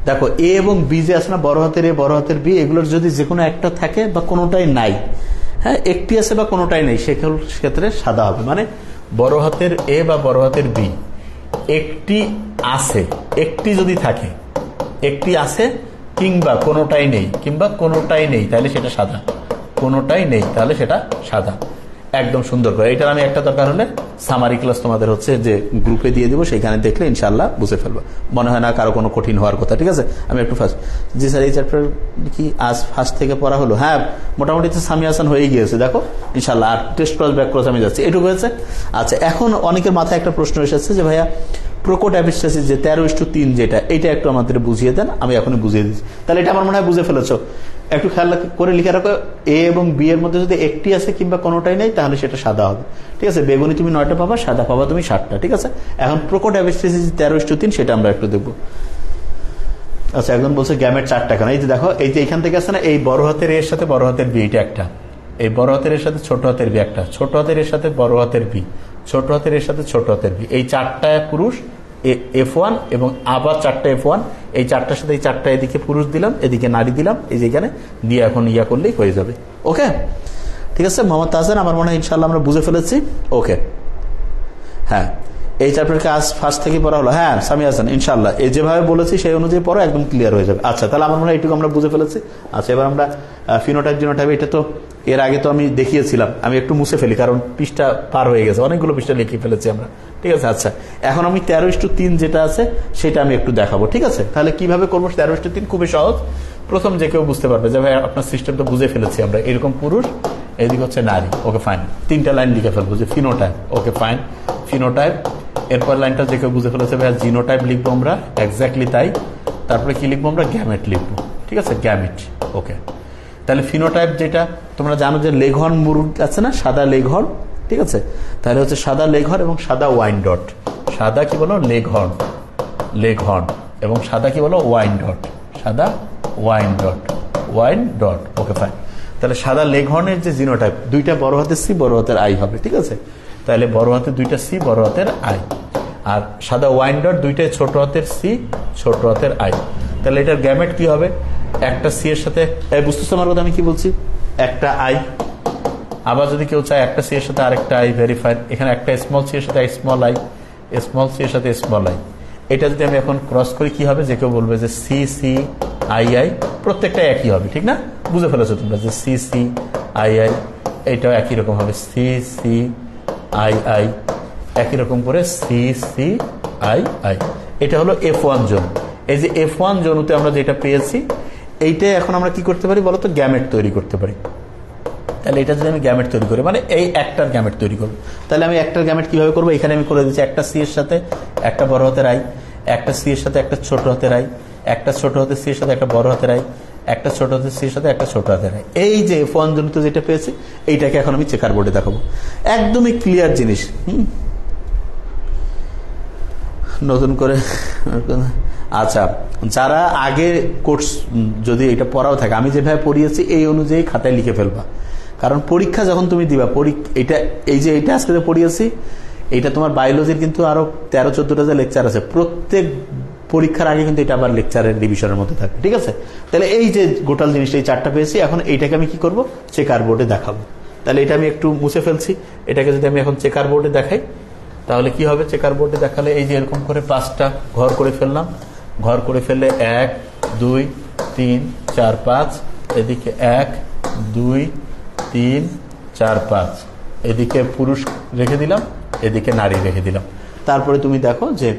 দেখো A এবং B যে আছে না, বড় হাতের A, বড় হাতের B, এগুলোর যদি যে কোনো একটা থাকে বা কোনোটাই নাই, হ্যাঁ, একটি আছে বা কোনোটাই নেই, সেক্ষেত্রে সাদা হবে। মানে বড় হাতের A বা বড় হাতের B একটি আছে, একটি যদি থাকে, একটি আছে কিংবা কোনোটাই নেই, কিংবা কোনোটাই নেই, তাহলে সেটা সাদা, কোনোটাই নেই তাহলে সেটা সাদা। একদম সুন্দর করে, এটার আমি একটা দরকার হলে সামারি ক্লাস তোমাদের হচ্ছে যে গ্রুপে দিয়ে দিব, সেখানে দেখলে ইনশাআল্লাহ বুঝে ফেলবো। মনে হয় না কারো কোনো কঠিন হওয়ার কথা, ঠিক আছে? আমি একটু ফার্স্ট, জি স্যার এই চ্যাপ্টার কি আজ ফার্স্ট থেকে পড়া হলো? হ্যাঁ, মোটামুটি তো সামি হাসান হয়ে গিয়েছে, দেখো ইনশাআল্লাহ। আর টেস্ট ক্রস ব্যাক ক্রস আমি যাচ্ছি, এটুকু হয়েছে। আচ্ছা, এখন অনেকের মাথায় একটা প্রশ্ন এসেছে যে ভাইয়া প্রকট অ্যাপিস্টাসিস যে 13:3 যেটা, এইটা একটু আমাদের বুঝিয়ে দেন। আমি এখনই বুঝিয়ে দিচ্ছি। তাহলে এটা আমার মনে হয় বুঝে ফেলেছো। একটু খেয়াল করে লিখে রাখো, A এবং B এর মধ্যে যদি একটি আছে কিংবা কোনোটাই নেই, তাহলে সেটা সাদা হবে, ঠিক আছে? বেগুনি তুমি 9টা পাবা, সাদা পাবা তুমি 7টা, ঠিক আছে? এখন প্রকট অ্যাপিস্টাসিস 13:3 সেটা আমরা একটু দেখবো। আচ্ছা, একজন বলছে গ্যামেট 4টা কেন? এই যে দেখো, এই যে এখান থেকে আছে না, এই বড় হাতের এর সাথে বড় হাতের B, এটা একটা, এই বড় হাতের এর সাথে ছোট হাতের B একটা, ছোট হাতের এর সাথে বড় হাতের B, ছোট হাতের এর সাথে ছোট হাতের B, এই 4টা পুরুষ F1 এবং আবার 4টা F1, এই 4টার সাথে এই 4টা এদিকে পুরুষ দিলাম, এদিকে নারী দিলাম, এই যে এখানে দিয়ে এখন ইয়া করলেই হয়ে যাবে। ওকে, ঠিক আছে মোহাম্মদ তাহসান, আমার মনে হয় ইনশাআল্লাহ আমরা বুঝে ফেলেছি। ওকে, হ্যাঁ, এই চ্যাপ্টারকে আজ ফার্স্ট থেকে পড়া হলো। হ্যাঁ সামি হাসান, ইনশাআল্লাহ এই যেভাবে বলেছি সেই অনুযায়ী পড়ো, একদম ক্লিয়ার হয়ে যাবে। আচ্ছা, তাহলে আমার মনে হয় এইটুকু আমরা বুঝে ফেলেছি। আচ্ছা, এবার আমরা ফিনোটাইপ জিনোটাইপ, এটা তো এর আগে তো আমি দেখিয়েছিলাম, আমি একটু মুছে ফেলি কারণ পৃষ্ঠা পার হয়ে গেছে, অনেকগুলো পৃষ্ঠা লিখে ফেলেছি আমরা, ঠিক আছে? আচ্ছা, এখন আমি 13:3 যেটা আছে সেটা আমি একটু দেখাবো, ঠিক আছে? তাহলে কিভাবে করবো 13:3? খুবই সহজ। প্রথম যে কেউ বুঝতে পারবে যে ভাই আপনার সিস্টেমটা বুঝে ফেলেছি আমরা, এরকম পুরুষ, এদিকে হচ্ছে নারী। ওকে ফাইন, 3টা লাইন লিখে ফেলবো যে ফিনোটাইপ। Okay fine, phenotype. এরপর লাইনটা যে কেউ বুঝে ফেলেছে ভাই জিনোটাইপ লিখবো আমরা, এক্স্যাক্টলি তাই। তারপরে কি লিখবো আমরা? গ্যামেট লিখবো, ঠিক আছে? গ্যামেট। ওকে, তাহলে ফিনোটাইপ যেটা তোমরা জানো যে লেঘর্ন মুরগ আছে না, সাদা লেঘর্ন, ঠিক আছে? তাহলে হচ্ছে সাদা লেঘর্ন এবং সাদা ওয়াইন ডট। সাদা কি বলো? লেঘর্ন, লেঘর্ন, এবং সাদা কি বলো? ওয়াইন ডট, সাদা wine dot, wine dot. Okay fine, তাহলে সাদা লেঘর্নের যে জিনোটাইপ, 2টা বড় হাতের সি, বড় হাতের আই হবে, ঠিক আছে? তাহলে বড় হাতের 2টা সি, বড় হাতের আই। আর সাদা ওয়াইন ডট দুইটাই ছোট হাতের সি ছোট হাতের আই। তাহলে এটার গ্যামেট কি হবে, একটা সি এর সাথে, বুঝতেছো আমার কথা আমি কি বলছি, একটা আই, আবার যদি কেউ চায় একটা সি এর সাথে আরেকটা আই, ভেরিফাইড, এখানে একটা স্মল সি এর সাথে স্মল আই, স্মল সি এর সাথে স্মল আই। এটা যদি আমি এখন ক্রস করি কি হবে, যে কেউ বলবে যে সি সি আই আই, প্রত্যেকটা একই হবে, ঠিক না? বুঝে ফেলেছো তোমরা যে সি সি আই আই, এইটাও একই রকম হবে, সি সি আই আই, একই রকম করে সি সি আই আই। এটা হলো F1 জোন। এই যে F1 জোনুতে আমরা যেটা পেয়েছি, এইটাই এখন আমরা কি করতে পারি বলতো, গ্যামেট তৈরি করতে পারি। তাহলে এটা যদি আমি গ্যামেট তৈরি করি, মানে এই একটার গ্যামেট তৈরি করবো, তাহলে আমি একটার গ্যামেট কিভাবে করবো, এখানে আমি করে দিচ্ছি একটা সি এর সাথে একটা বড় হাতের আই, একটা সি এর সাথে একটা ছোট হাতের আই, একটা ছোট হাতের সি এর সাথে একটা বড় হাতের আই, একটা ছোট হাতের সি এর সাথে একটা ছোট হাতের আই। এই যে F1 জোনুতে যেটা পেয়েছি, এইটাকে এখন আমি চেকার বোর্ডে দেখাবো। একদমই ক্লিয়ার জিনিস। নতুন করে আচ্ছা, যারা আগে কোর্স যদি এটা পড়াও থাকে, আমি যেভাবে পড়িয়েছি এই অনুযায়ী খাতায় লিখে ফেলবা, কারণ পরীক্ষা যখন তুমি দিবা, এটা এই যে এটা আজকে পড়িয়েছি, এইটা তোমার বায়োলজির কিন্তু আরো 13-14টা যে লেকচার আছে, প্রত্যেক পরীক্ষার আগে কিন্তু এটা আবার লেকচারের ডিভিশনের মধ্যে থাকে, ঠিক আছে? তাহলে এই যে গোটাল জিনিসটা এই 4টা পেয়েছি, এখন এইটাকে আমি কি করব, চেকার বোর্ডে দেখাবো। তাহলে এটা আমি একটু মুছে ফেলছি, এটাকে যদি আমি এখন চেকার বোর্ডে দেখাই, তাহলে কি হবে, চেকার বোর্ডে দেখালে এই যে এরকম করে 5টা ঘর করে ফেললাম, ঘর করে ফেললে 1 2 3 4 5, এদিকে 1 2 3 4 5, এদিকে পুরুষ রেখে দিলাম, এদিকে নারী রেখে দিলাম। তারপরে তুমি দেখো যে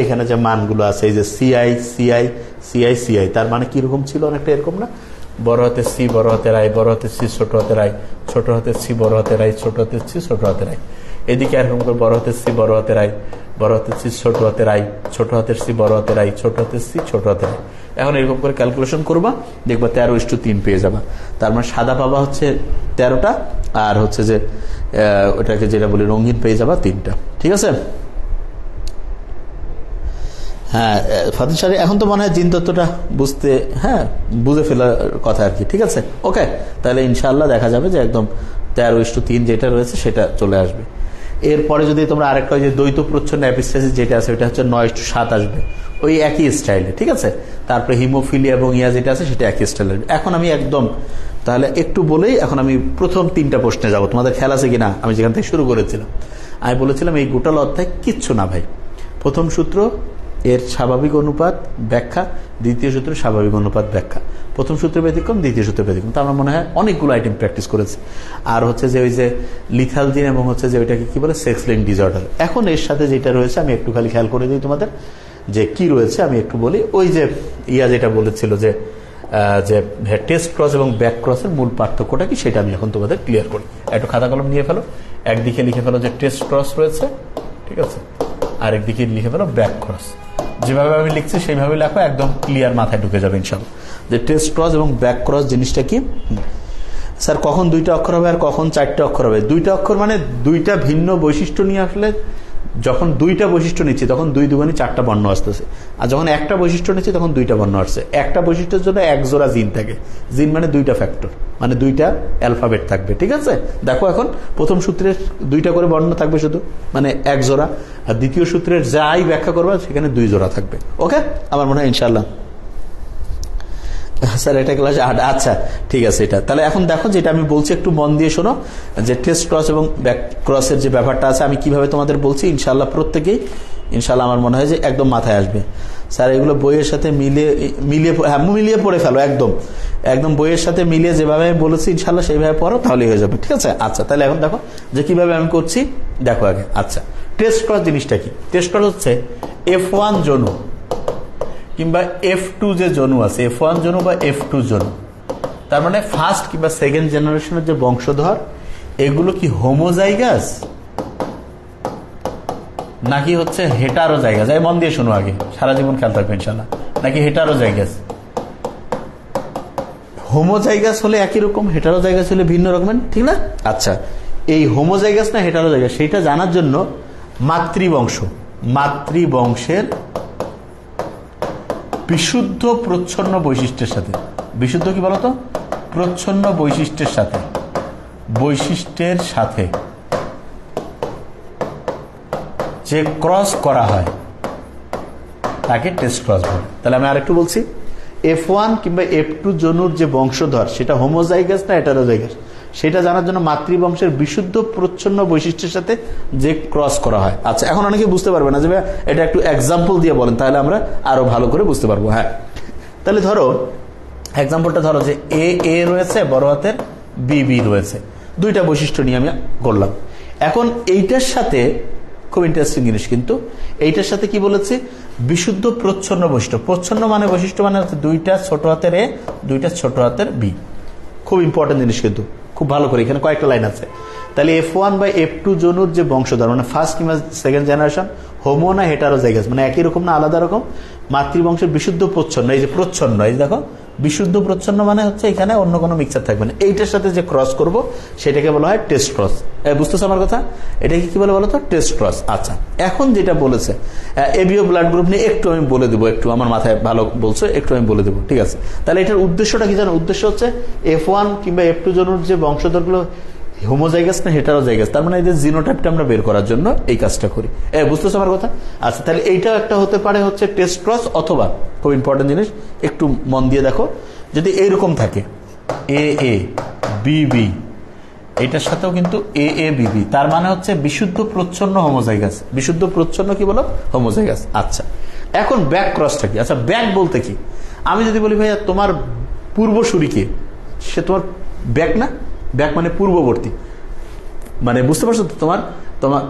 এখানে যে মানগুলো আছে, এই যে সিআই সিআই সিআই সিআই, তার মানে কিরকম ছিল, অনেকটা এরকম না, বড় হাতের সি বড় হাতের আই, বড় হাতের সি ছোট হাতের আই, ছোট হাতের সি বড় হাতের আই, ছোট হাতের সি ছোট হাতের আই। এদিকে এরকম করে বড় হাতের সি বড় হাতের আই, বড় হাতের সি ছোট হাতের আই, ছোট হাতের সি বড় হাতের আই, ছোট হাতের সি ছোট হাতের আই। এখন এরকম করে ক্যালকুলেশন করবা, দেখবা 13:3 পেয়ে যাবা। তার মানে সাদা পাবা হচ্ছে 13টা, আর হচ্ছে যে ওটাকে যেটা বলি রঙিন পেয়ে যাবা 3টা, ঠিক আছে? হ্যাঁ ফাতিন সাহেব, এখন তো মনে হয় জিন তত্ত্বটা বুঝতে, হ্যাঁ বুঝে ফেলার কথা আর কি, ঠিক আছে? ওকে, তাহলে ইনশাআল্লাহ দেখা যাবে যে একদম 13:3 যেটা রয়েছে সেটা চলে আসবে। এরপরে যদি তোমরা আরেকটা যে দ্বৈত প্রচ্ছন্ন অ্যাপিস্টাসিস যেটা আছে, ওটা হচ্ছে 9:7 আসবে, ওই একই স্টাইলে, ঠিক আছে? তারপরে হিমোফিলিয়া এবং ইয়া যেটা আছে সেটা একই স্টাইলে। এখন আমি একদম তাহলে একটু বলেই এখন আমি প্রথম 3টা প্রশ্নে যাব। তোমাদের খেয়াল আছে কিনা, আমি যেখান থেকে শুরু করেছিলাম, আমি বলেছিলাম এই গোটাল অধ্যায় কিচ্ছু না ভাই। প্রথম সূত্র এর স্বাভাবিক অনুপাত ব্যাখ্যা, দ্বিতীয় সূত্র স্বাভাবিক অনুপাত ব্যাখ্যা, প্রথম সূত্র ব্যতিক্রম, দ্বিতীয় সূত্র ব্যতিক্রম। তো আমরা মনে হয় অনেকগুলো আইটেম প্র্যাকটিস করেছি। আর হচ্ছে যে ওই যে লিথাল জিন এবং হচ্ছে যে ওইটাকে কি বলে, সেক্স লিঙ্ক ডিসঅর্ডার। এখন এর সাথে যেটা রয়েছে আমি একটু খালি খেয়াল করে দিই তোমাদের যে কি রয়েছে, আমি একটু বলি। ওই যে ইয়া যেটা বলেছিল যে টেস্ট ক্রস এবং ব্যাক ক্রসের মূল পার্থক্যটা কি, সেটা আমি এখন তোমাদের ক্লিয়ার করি। একটু খাতা কলম নিয়ে ফেলো, একদিকে লিখে ফেলো যে টেস্ট ক্রস রয়েছে, ঠিক আছে, আর একদিকে লিখে ফেলো ব্যাক ক্রস। যেভাবে আমি লিখছি সেইভাবে লেখো, একদম ক্লিয়ার মাথায় ঢুকে যাবে ইনশাআল্লাহ যে টেস্ট ক্রস এবং ব্যাক ক্রস জিনিসটা কি। স্যার কখন 2টা অক্ষর হবে আর কখন 4টা অক্ষর হবে? 2টা অক্ষর মানে 2টা ভিন্ন বৈশিষ্ট্য নিয়ে আসলে, যখন 2টা বৈশিষ্ট্য নিচ্ছি তখন 2 দুগুণে 4টা বর্ণ আসতেছে, আর যখন একটা বৈশিষ্ট্য নিচ্ছি তখন 2টা বর্ণ আসছে। একটা বৈশিষ্ট্যের জন্য 1 জোড়া জিন থাকে, জিন মানে 2টা ফ্যাক্টর, মানে 2টা অ্যালফাবেট থাকবে, ঠিক আছে? দেখো এখন প্রথম সূত্রের 2টা করে বর্ণ থাকবে শুধু, মানে 1 জোড়া, আর দ্বিতীয় সূত্রের যাই ব্যাখ্যা করবে সেখানে 2 জোড়া থাকবে। ওকে, আমার মনে হয় ইনশাআল্লাহ। স্যার এটা ক্লাস 8, আচ্ছা ঠিক আছে। এটা তাহলে এখন দেখো যেটা আমি বলছি একটু মন দিয়ে শোনো, যে টেস্ট ক্রস এবং ব্যাক ক্রসের যে ব্যাপারটা আছে আমি কিভাবে তোমাদের বলছি, ইনশাআল্লাহ প্রত্যেকেই ইনশাআল্লাহ আমার মনে হয় যে একদম মাথায় আসবে। স্যার এগুলো বইয়ের সাথে মিলিয়ে পড়ে ফেলো, একদম বইয়ের সাথে মিলিয়ে যেভাবে আমি বলেছি ইনশাআল্লাহ সেইভাবে পড়ো, তাহলেই হয়ে যাবে, ঠিক আছে? আচ্ছা তাহলে এখন দেখো যে কিভাবে আমি করছি, দেখো আগে। আচ্ছা, টেস্ট ক্রস জিনিসটা কি? টেস্ট ক্রস হচ্ছে F1 জনু কিংবা F2 যে জনু আছে, F1 জনু বা F2 জনু, তার মানে ফার্স্ট কিংবা সেকেন্ড জেনারেশনের যে বংশধর, এগুলো কি হোমোজাইগাস নাকি হচ্ছে হেটারোজাইগাস? মন দিয়ে শোনো আগে, সারা জীবন খেয়াল থাকবে ইনশাআল্লাহ। নাকি হেটারোজাইগাস? হোমোজাইগাস হলে একই রকম, হেটারোজাইগাস হলে ভিন্ন রকমের, ঠিক না? আচ্ছা, এই হোমোজাইগাস না হেটারোজাইগাস সেটা জানার জন্য মাতৃবংশের বিশুদ্ধ প্রচ্ছন্ন বৈশিষ্ট্যের সাথে, বিশুদ্ধ কি বলতো, প্রচ্ছন্ন বৈশিষ্ট্যের সাথে যে ক্রস করা হয় তাকে টেস্ট ক্রস বলে। তাহলে আমি আরেকটু বলছি, F1 কিংবা F2 জনুর যে বংশধর সেটা হোমোজাইগাস না হেটারোজাইগাস সেটা জানার জন্য মাতৃবংশের বিশুদ্ধ প্রচ্ছন্ন বৈশিষ্ট্যের সাথে যে ক্রস করা হয়। আচ্ছা, এখন অনেকে বুঝতে পারবে না যে এটা একটু এক্সাম্পল দিয়ে বলেন, তাহলে আমরা আরো ভালো করে বুঝতে পারবো। হ্যাঁ, তাহলে ধরো এক্সাম্পলটা ধরো যে এ রয়েছে বড় হাতের, বি রয়েছে, দুইটা বৈশিষ্ট্য নিয়ে আমি করলাম। এখন এইটার সাথে খুব ইন্টারেস্টিং জিনিস, কিন্তু এইটার সাথে কি বলেছি, বিশুদ্ধ প্রচ্ছন্ন বৈশিষ্ট্য। প্রচ্ছন্ন মানে বৈশিষ্ট্য মানে হচ্ছে দুইটা ছোট হাতের এ, দুইটা ছোট হাতের বি। খুব ইম্পর্টেন্ট জিনিস, কিন্তু খুব ভালো করে এখানে কয়েকটা লাইন আছে। তাহলে F1 বা F2 জনুর যে বংশধর মানে ফার্স্ট কিংবা সেকেন্ড জেনারেশন হোমো না হেটারোজাইগাস মানে একই রকম না আলাদা রকম, মাতৃবংশের বিশুদ্ধ প্রচ্ছন্ন, এই যে প্রচ্ছন্ন, এই দেখো বিশুদ্ধ প্রচ্ছন্ন মানে হচ্ছে এখানে অন্য কোনো মিক্সচার থাকবে না, এইটার সাথে যে ক্রস করব সেটাকে বলা হয় টেস্ট ক্রস। বুঝতেছো আমার কথা? এটাকে কি বলে বলো তো? Test cross. আচ্ছা, এখন যেটা বলেছে এবিও ব্লাড গ্রুপ নিয়ে একটু আমি বলে দেবো, একটু আমার মাথায় ভালো বলছো, একটু আমি বলে দেবো, ঠিক আছে? তাহলে এটার উদ্দেশ্যটা কি জানো? উদ্দেশ্য হচ্ছে F1 কিংবা F2 জনুর যে বংশধরগুলো হোমোজাইগাস না হেটারোজাইগাস, তার মানে এদের জিনোটাইপটা আমরা বের করার জন্য এই কাজটা করি। বুঝতেছো আমার কথা? আচ্ছা, তাহলে এইটাও একটা হতে পারে হচ্ছে টেস্ট ক্রস, অথবা খুব ইম্পর্টেন্ট জিনিস একটু মন দিয়ে দেখো, যদি এইরকম থাকে এ বি, এটার সাথেও কিন্তু এ বি, তার মানে হচ্ছে বিশুদ্ধ প্রচ্ছন্ন হোমোজাইগাস। বিশুদ্ধ প্রচ্ছন্ন কি বলো? হোমোজাইগাস। আচ্ছা, এখন ব্যাক ক্রসটা কি? আচ্ছা, ব্যাক বলতে কি? আমি যদি বলি ভাইয়া তোমার পূর্বসূরি কে, সে তোমার ব্যাক না? ব্যাক মানে পূর্ববর্তী, মানে বুঝতে পারছো তো? তোমার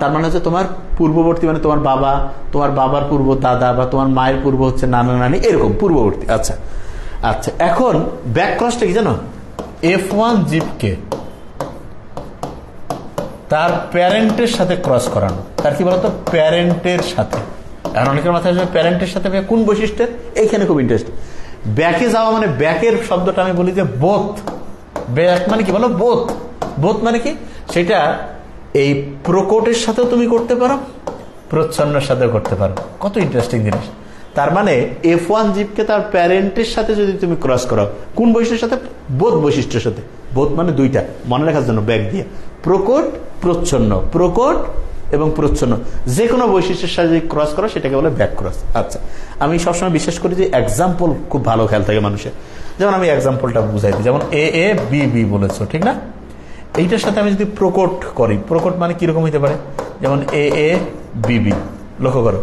তার মানে হচ্ছে তোমার পূর্ববর্তী মানে তোমার বাবা, তোমার বাবার পূর্ব দাদা, বা তোমার মায়ের পূর্ব হচ্ছে নানা নানি, এরকম পূর্ববর্তী। আচ্ছা আচ্ছা, এখন ব্যাক ক্রসটা কি জানো? F1 জীবকে তার প্যারেন্টের সাথে ক্রস করানো। তার কি বলতো? প্যারেন্টের সাথে। এখন অনেকের মাথায় আসবে প্যারেন্টের সাথে কোন বৈশিষ্ট্যের? এইখানে খুব ইন্টারেস্ট। ব্যাকে যাওয়া মানে ব্যাকের শব্দটা আমি বলি যে বোথ। ব্যাক মানে কি বলো? বোথ। বোথ মানে কি? সেটা এই প্রকটের সাথেও তুমি করতে পারো, প্রচ্ছন্নের সাথেও করতে পারো। কত ইন্টারেস্টিং জিনিস। তার মানে F1 জীবকে তার প্যারেন্টের সাথে যদি তুমি ক্রস করাও, কোন বৈশিষ্ট্যের সাথে? বোধ বৈশিষ্ট্যের সাথে। বোধ মানে দুইটা, মনে রাখার জন্য ব্যাক দিয়ে, প্রকট প্রচ্ছন্ন, প্রকট এবং প্রচ্ছন্ন যে কোনো বৈশিষ্ট্যের সাথে যদি ক্রস করো সেটাকে বলে ব্যাক ক্রস। আচ্ছা, আমি সবসময় বিশ্বাস করি যে এক্সাম্পল খুব ভালো খেয়াল থাকে মানুষের। যেমন আমি এক্সাম্পলটা বুঝাই দিই, যেমন এ বি বলেছো, ঠিক না? এইটার সাথে আমি যদি প্রকট করি, প্রকট মানে কিরকম হইতে পারে? যেমন এ বি, লক্ষ্য করো,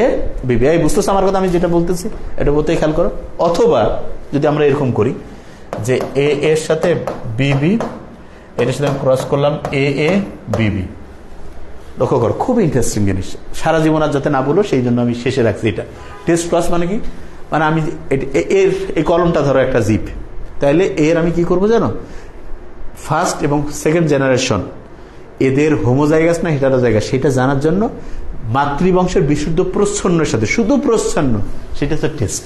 এ বি। এই বুঝতেছো আমার কথা? আমি যেটা বলতেছি এটা বলতে খেয়াল করো। অথবা যদি আমরা এরকম করি যে এর সাথে বি, এটার সাথে আমি ক্রস করলাম এ বি, লক্ষ্য করো, খুব ইন্টারেস্টিং জিনিস। সারা জীবন আর যাতে না বলো সেই জন্য আমি শেষে রাখছি এটা। টেস্ট ক্রস মানে কি? মানে আমি এর এই কলমটা ধরো একটা জিপ, তাইলে এর আমি কি করবো জানো? ফার্স্ট এবং সেকেন্ড জেনারেশন এদের হোমোজাইগাস না হেটারোজাইগাস সেটা জানার জন্য মাতৃবংশের বিশুদ্ধ প্রচ্ছন্নের সাথে, শুধু প্রচ্ছন্ন, সেটা হচ্ছে টেস্ট,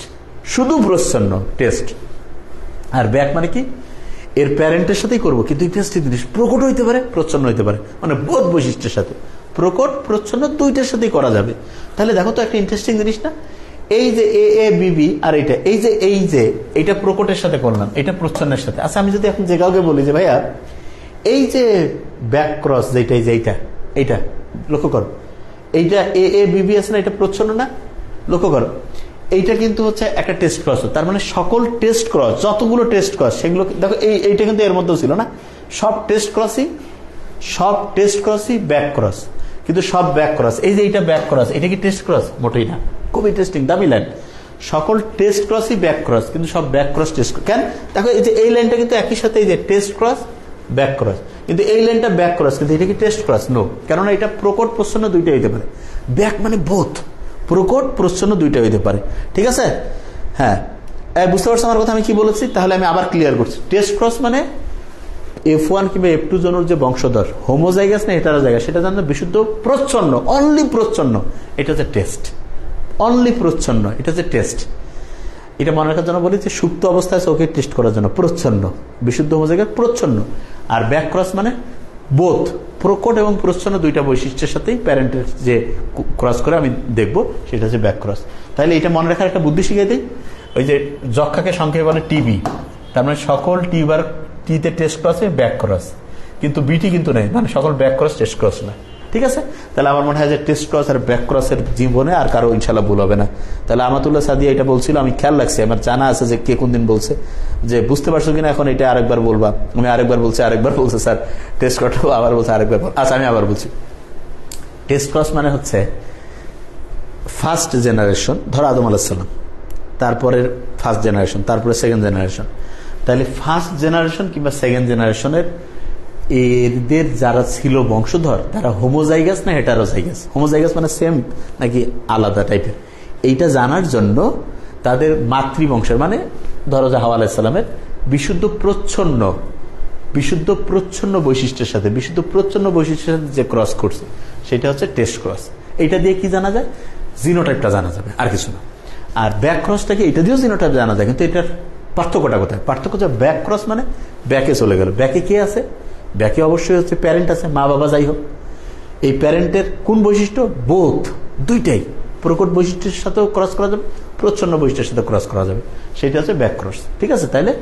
শুধু প্রচ্ছন্ন টেস্ট। আর ব্যাক মানে কি? এর প্যারেন্টের সাথেই করবো, কিন্তু ইন্টারেস্টিং জিনিস, প্রকট হইতে পারে, প্রচ্ছন্ন হইতে পারে, মানে বোধ বৈশিষ্ট্যের সাথে। প্রকট প্রচ্ছন্ন দুইটার সাথেই করা যাবে। তাহলে দেখো তো একটা ইন্টারেস্টিং জিনিস না? এই যে এ বি আর এটা, এই যে এইটা প্রকটের সাথে করলাম, এটা প্রচ্ছন্নের সাথে। আচ্ছা, আমি যদি এখন যে কাউকে বলি যে ভাইয়া এই যে ব্যাক ক্রস যেটা, এই যে এইটা লক্ষ্য করো, এইটা এ বি আছে না, এটা প্রচ্ছন্ন না? লক্ষ্য করো, এইটা কিন্তু হচ্ছে একটা টেস্ট ক্রস। তার মানে সকল টেস্ট ক্রস, যতগুলো টেস্ট ক্রস সেগুলো দেখো, এইটা কিন্তু এর মধ্যেও ছিল না। সব টেস্ট ক্রসই ব্যাক ক্রস, কিন্তু সব ব্যাক ক্রস। এই যে এইটা ব্যাক ক্রস, এটা কি টেস্ট ক্রস? মোটেই না। খুব ইন্টারেস্টিং, দামি লাইন। সকল টেস্ট ক্রসই ব্যাক ক্রস, কিন্তু সব ব্যাক ক্রস টেস্ট। কেন? দেখো এই যে এই লাইনটা কিন্তু একই সাথে, এই যে টেস্ট ক্রস ব্যাক ক্রস, কিন্তু এই লাইনটা ব্যাক ক্রস, কিন্তু এটা কি টেস্ট ক্রস? নো, কেননা এটা প্রকট প্রচ্ছন্ন দুইটা হইতে পারে। ব্যাক মানে বোথ, প্রকট প্রচ্ছন্ন দুইটা হইতে পারে, ঠিক আছে? হ্যাঁ, বুঝতে পারছো আমার কথা আমি কি বলেছি? তাহলে আমি আবার ক্লিয়ার করছি। টেস্ট ক্রস মানে F1 কিংবা F2 জনুর যে বংশধর হোমোজাইগাস না হেটারোজাইগাস সেটা জানতো বিশুদ্ধ প্রচ্ছন্ন, অনলি প্রচ্ছন্ন, এটা হচ্ছে টেস্ট। অনলি প্রচ্ছন্ন, এটা হচ্ছে টেস্ট। এটা মনে রাখার জন্য বলি যে সুপ্ত অবস্থায় চোখে টেস্ট করার জন্য প্রচ্ছন্ন, বিশুদ্ধ হোমোজাইগাস প্রচ্ছন্ন। আর ব্যাক ক্রস মানে বোথ, প্রকট এবং প্রচ্ছন্ন দুইটা বৈশিষ্ট্যের সাথেই প্যারেন্টের যে ক্রস করে আমি দেখবো সেটা হচ্ছে ব্যাক ক্রস। তাহলে এটা মনে রাখার একটা বুদ্ধি শিখিয়ে দিই। ওই যে যক্ষাকে সংক্ষেপে বলে টিবি, তার মানে সকল টিতে টেস্ট ক্রসে ব্যাক ক্রস, কিন্তু বিটি কিন্তু নেই, মানে সকল ব্যাক ক্রস টেস্ট ক্রস না। ঠিক আছে? তাহলে আমার মনে হয় যে টেস্ট ক্রস আর ব্যাক ক্রসের জীবনে আর কারো ইনশাল্লাহ ভুল হবে না। তাহলে আমাতুল্লাহ সাদিয়া এটা বলছিল, আমি খেয়াল রাখছি, আমার জানা আছে যে কে কোন দিন বলছে, যে বুঝতে পারছো কিনা এখন এটা আরেকবার বলবা। আমি আরেকবার বলছি স্যার টেস্ট ক্রস, আবার বলছে আরেকবার। আচ্ছা আমি আবার বলছি, টেস্ট ক্রস মানে হচ্ছে ফার্স্ট জেনারেশন, ধরো আদম আলাইহিস সালাম, তারপরে ফার্স্ট জেনারেশন, তারপরে সেকেন্ড জেনারেশন। তাহলে ফার্স্ট জেনারেশন কিংবা সেকেন্ড জেনারেশনের এদের যারা ছিল বংশধর, তারা হোমোজাইগাস না হেটারোজাইগাস? হোমোজাইগাস মানে সেম নাকি আলাদা টাইপের, এইটা জানার জন্য তাদের মাতৃবংশের, মানে ধরো যে হাওয়া আলাইহিস সালামের বিশুদ্ধ প্রচ্ছন্ন বৈশিষ্ট্যের সাথে যে ক্রস করছে সেটা হচ্ছে টেস্ট ক্রস। এইটা দিয়ে কি জানা যায়? জিনোটাইপটা জানা যাবে, আর কিছু না। আর ব্যাক ক্রসটাকে এটা দিয়েও জিনোটাইপ জানা যায়, কিন্তু এটার পার্থক্যটা কোথায়? পার্থক্য হচ্ছে ব্যাক ক্রস মানে ব্যাকে চলে গেল। ব্যাকে কে আছে? ব্যাকে অবশ্যই হচ্ছে প্যারেন্ট আছে, মা বাবা যাই হোক। এই প্যারেন্টের কোন বৈশিষ্ট্য? বোথ, দুইটাই। প্রকট বৈশিষ্ট্যের সাথেও ক্রস করা যাবে, প্রচ্ছন্ন বৈশিষ্ট্যের সাথে ক্রস করা যাবে, সেটা হচ্ছে ব্যাক ক্রস। ঠিক আছে? তাইলে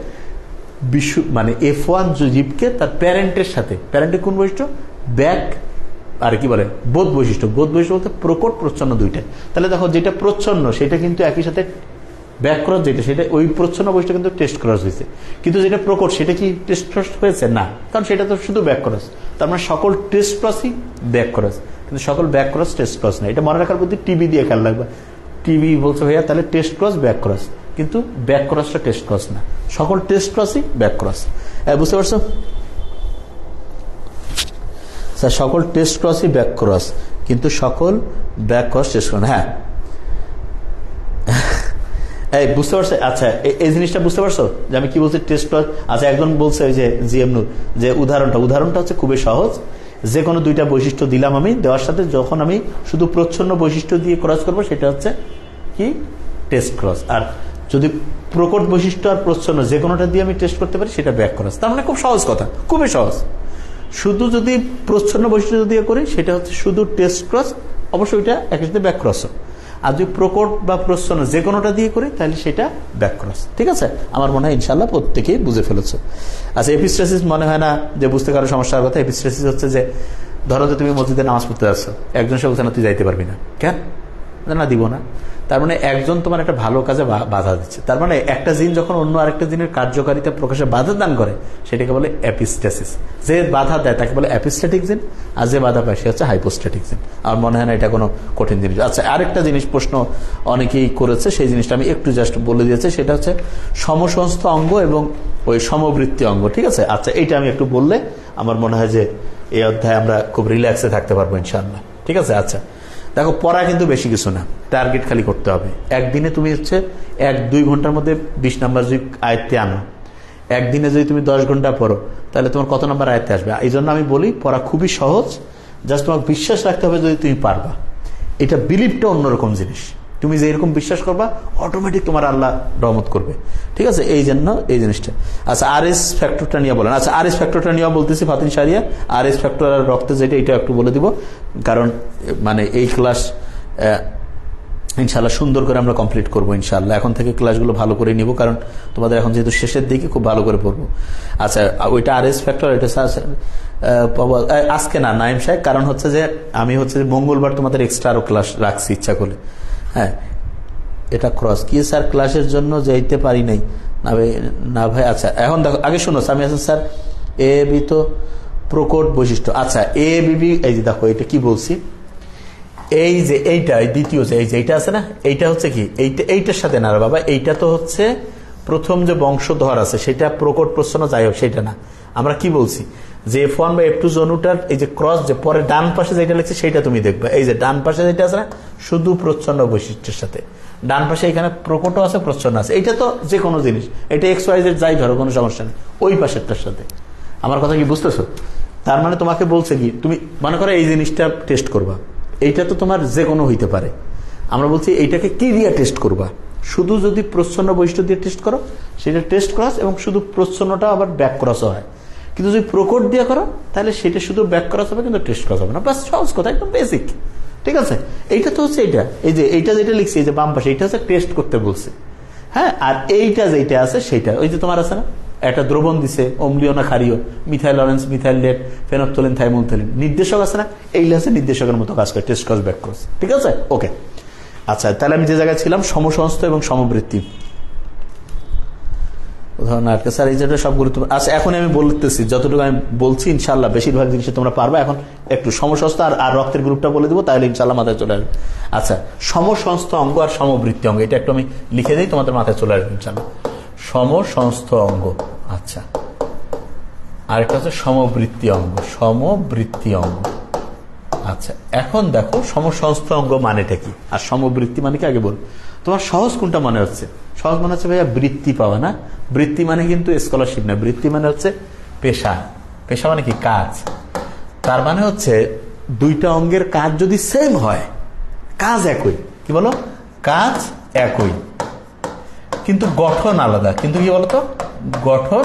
মানে F1 জীবকে তার প্যারেন্টের সাথে, প্যারেন্টের কোন বৈশিষ্ট্য? ব্যাক, আর কি বলে বোধ বৈশিষ্ট্য। বোধ বৈশিষ্ট্য বলতে প্রকট প্রচ্ছন্ন দুইটাই। তাহলে দেখো যেটা প্রচ্ছন্ন সেটা কিন্তু একই সাথে ব্যাক ক্রস, যেটা সেটা ওই প্রচ্ছন্ন বৈশিষ্ট্য কিন্তু টেস্ট ক্রস হয়েছে। কিন্তু যেটা প্রকট সেটা কি টেস্ট ক্রস হয়েছে? না, কারণ সেটা তো শুধু ব্যাক ক্রস। তার মানে সকল টেস্ট ক্রসই ব্যাক ক্রস, কিন্তু সকল ব্যাক ক্রস টেস্ট ক্রস না। এটা মনে রাখার প্রতি টিভি দিয়ে খেয়াল রাখবে। টিভি বলছে ভাইয়া তাহলে টেস্ট ক্রস ব্যাক ক্রস, কিন্তু ব্যাক ক্রসটা টেস্ট ক্রস না, সকল টেস্ট ক্রসই ব্যাক ক্রস। বুঝতে পারছো স্যার? সকল টেস্ট ক্রসই ব্যাক ক্রস, কিন্তু সকল ব্যাক ক্রস টেস্ট ক্রস। হ্যাঁ, এই বুঝতে পারছো? আচ্ছা, এই জিনিসটা বুঝতে পারছো যে আমি কি বলছি? Test cross. আচ্ছা, একজন বলছে ওই যে জিএম নূর, যে উদাহরণটা হচ্ছে খুবই সহজ। যে কোনো দুইটা বৈশিষ্ট্য দিলাম আমি, দেওয়ার সাথে যখন আমি শুধু প্রচ্ছন্ন বৈশিষ্ট্য দিয়ে ক্রস করবো সেটা হচ্ছে কি? Test cross. আর যদি প্রকট বৈশিষ্ট্য আর প্রচ্ছন্ন যে কোনোটা দিয়ে আমি টেস্ট করতে পারি সেটা ব্যাক ক্রস। তার মানে খুব সহজ কথা, খুবই সহজ। শুধু যদি প্রচ্ছন্ন বৈশিষ্ট্য দিয়ে করি সেটা হচ্ছে শুধু টেস্ট ক্রস, অবশ্যই ওইটা একই সাথে ব্যাক ক্রস। আর যদি প্রকট বা প্রচ্ছন্ন যে কোনোটা দিয়ে করি তাহলে সেটা ব্যাক ক্রস। ঠিক আছে? আমার মনে হয় ইনশাল্লাহ প্রত্যেকেই বুঝে ফেলেছো। আচ্ছা, এপিস্ট্যাসিস মনে হয় না যে বুঝতে কারো সমস্যার কথা। এপিস্ট্যাসিস হচ্ছে যে ধরো যে তুমি মসজিদে নামাজ পড়তে যাচ্ছ, একজন সে বলছে না তুই যাইতে পারবি না, কেন? না, দিব না। তার মানে একজন তোমার একটা ভালো কাজে বাধা দিচ্ছে। তার মানে একটা জিন যখন অন্য আরেকটা জিনের কার্যকারিতা প্রকাশে বাধা দান করে সেটাকে বলে এপিস্ট্যাসিস। যে বাধা দেয় তাকে বলে এপিস্ট্যাটিক জিন, আর যে বাধা পায় সে হচ্ছে হাইপোস্ট্যাটিক জিন। আমার মনে হয় না এটা কোনো কঠিন জিনিস। আচ্ছা, আরেকটা জিনিস প্রশ্ন অনেকেই করেছে, সেই জিনিসটা আমি একটু জাস্ট বলে দিয়েছি, সেটা হচ্ছে সমসমস্ত অঙ্গ এবং ওই সমবৃত্তি অঙ্গ। ঠিক আছে? আচ্ছা, এইটা আমি একটু বললে আমার মনে হয় যে এই অধ্যায়ে আমরা খুব রিল্যাক্সে থাকতে পারবো ইনশাআল্লাহ। ঠিক আছে? আচ্ছা দেখো, পড়া কিন্তু বেশি কিছু না, টার্গেট খালি করতে হবে। একদিনে তুমি হচ্ছে 1-2 ঘন্টার মধ্যে 20 নাম্বার যদি আয়ত্তে আনো, একদিনে যদি তুমি 10 ঘন্টা পড়ো তাহলে তোমার কত নাম্বার আয়ত্তে আসবে? এই জন্য আমি বলি পড়া খুবই সহজ, জাস্ট তোমাকে বিশ্বাস রাখতে হবে যদি তুমি পারবা। এটা বিলিভটা অন্যরকম জিনিস। তুমি যে এরকম বিশ্বাস করবা অটোমেটিক তোমার আল্লাহ রহমত করবে। ঠিক আছে? এই জন্য এই জিনিসটা। আচ্ছা, RS ফ্যাক্টরটা নিয়ে বলেন। আচ্ছা, RS ফ্যাক্টরটা নিয়ে বলতেছি ফাতিন শারিয়া। RS ফ্যাক্টর আর রক্তে যেটা, এটা একটু বলে দিব, কারণ মানে এই ক্লাস ইনশাল্লাহ সুন্দর করে আমরা কমপ্লিট করবো ইনশাল্লাহ। এখন থেকে ক্লাসগুলো ভালো করে নিব, কারণ তোমাদের এখন যেহেতু শেষের দিকে খুব ভালো করে পড়বো। আচ্ছা, ওইটা RS ফ্যাক্টর, এটা আজকে না নাইম সাহেব, কারণ হচ্ছে যে আমি হচ্ছে যে মঙ্গলবার তোমাদের এক্সট্রা আরো ক্লাস রাখছি ইচ্ছা করে। হ্যাঁ, এটা ক্রস কি স্যার? ক্লাসের জন্য যাইতে পারি নাই না ভাই। আচ্ছা, এখন দেখো, আগে শোনো আমি আছেন স্যার এ বি তো প্রকট বৈশিষ্ট্য। আচ্ছা, এ বি, এই যে দেখো এটা কি বলছি, এই যে এইটা দ্বিতীয় যে এই যে এইটা আছে না, এইটা হচ্ছে কি এইটার সাথে না বাবা, এইটা তো হচ্ছে প্রথম যে বংশধর আছে সেটা প্রকট প্রচ্ছন্ন যাই হোক সেটা না। আমরা কি বলছি যে F1 বা F2 জনুটার এই যে ক্রস, যে পরে ডান পাশে যেটা লিখছে সেটা তুমি দেখবে। এই যে ডান পাশে যেটা আছে না, শুধু প্রচ্ছন্ন বৈশিষ্ট্যের সাথে, ডান পাশে এখানে প্রকটও আছে প্রচ্ছন্ন আছে। এইটা তো যে কোনো জিনিস, এটা XYZ যাই ধরো কোনো সমস্যা নেই, ওই পাশেরটার সাথে। আমার কথা কি বুঝতেছো? তার মানে তোমাকে বলছে কি, তুমি মনে করো এই জিনিসটা টেস্ট করবা, এইটা তো তোমার যে কোনো হইতে পারে। আমরা বলছি এইটাকে কি দিয়ে টেস্ট করবা? শুধু যদি প্রচ্ছন্ন বৈশিষ্ট্য দিয়ে টেস্ট করো সেটা টেস্ট ক্রস, এবং শুধু প্রচ্ছন্নটা আবার ব্যাক ক্রসও হয়। কিন্তু যদি প্রকট দিয়ে করো তাহলে সেটা শুধু ব্যাক ক্রস হবে, কিন্তু টেস্ট ক্রস হবে না। বাস, সহজ কথা, একদম বেসিক। ঠিক আছে? এইটা তো হচ্ছে এইটা, এই যে এইটা যেটা লিখছি এই যে বাম পাশে, এইটা হচ্ছে টেস্ট করতে বলছে। হ্যাঁ, আর এইটা যেটা আছে সেটা ওই যে তোমার আছে না একটা দ্রবণ দিছে, অম্লীয় না ক্ষারীয়, মিথাইল অরেঞ্জ, মিথাইল লেট, ফেনফথলিন, থাইমোলথলিন, নির্দেশক আছে না, এই লেসে নির্দেশকের মতো কাজ করে, টেস্ট ক্রস ব্যাক ক্রস। ঠিক আছে, ওকে। আচ্ছা, তাহলে আমি যে জায়গায় ছিলাম, সমসংস্থ এবং সমবৃত্তি উদাহরণ আর স্যার এই যেটা সব গুরুত্বপূর্ণ। আচ্ছা, এখন আমি বলতেছি, যতটুকু আমি বলছি ইনশাল্লাহ বেশিরভাগ জিনিস তোমরা পারবা। এখন একটু সমসংস্থ আর রক্তের গ্রুপটা বলে দিব, তাহলে ইনশাল্লাহ মাথায় চলে আসবে। আচ্ছা, সমসংস্থ অঙ্গ আর সমবৃত্তি অঙ্গ, এটা একটু আমি লিখে দিই, তোমাদের মাথায় চলে আসবে ইনশাল্লাহ। সমসংস্থ অঙ্গ, আচ্ছা, আরেকটা হচ্ছে সমবৃত্তি অঙ্গ, সমবৃত্তি অঙ্গ। আচ্ছা, এখন দেখো সমসংস্থ অঙ্গ মানেটা কি আর সমবৃত্তি মানে কি আগে বল। তোমার সহজ কোনটা মনে হচ্ছে? সহজ মনে হচ্ছে ভাইয়া বৃত্তি পাওয়া না? বৃত্তি মানে কিন্তু স্কলারশিপ না, বৃত্তি মানে হচ্ছে পেশা। পেশা মানে কি? কাজ। তার মানে হচ্ছে দুইটা অঙ্গের কাজ যদি সেম হয়, কাজ একই, কি বলো, কাজ একই কিন্তু গঠন আলাদা, কিন্তু কি বলতো, গঠন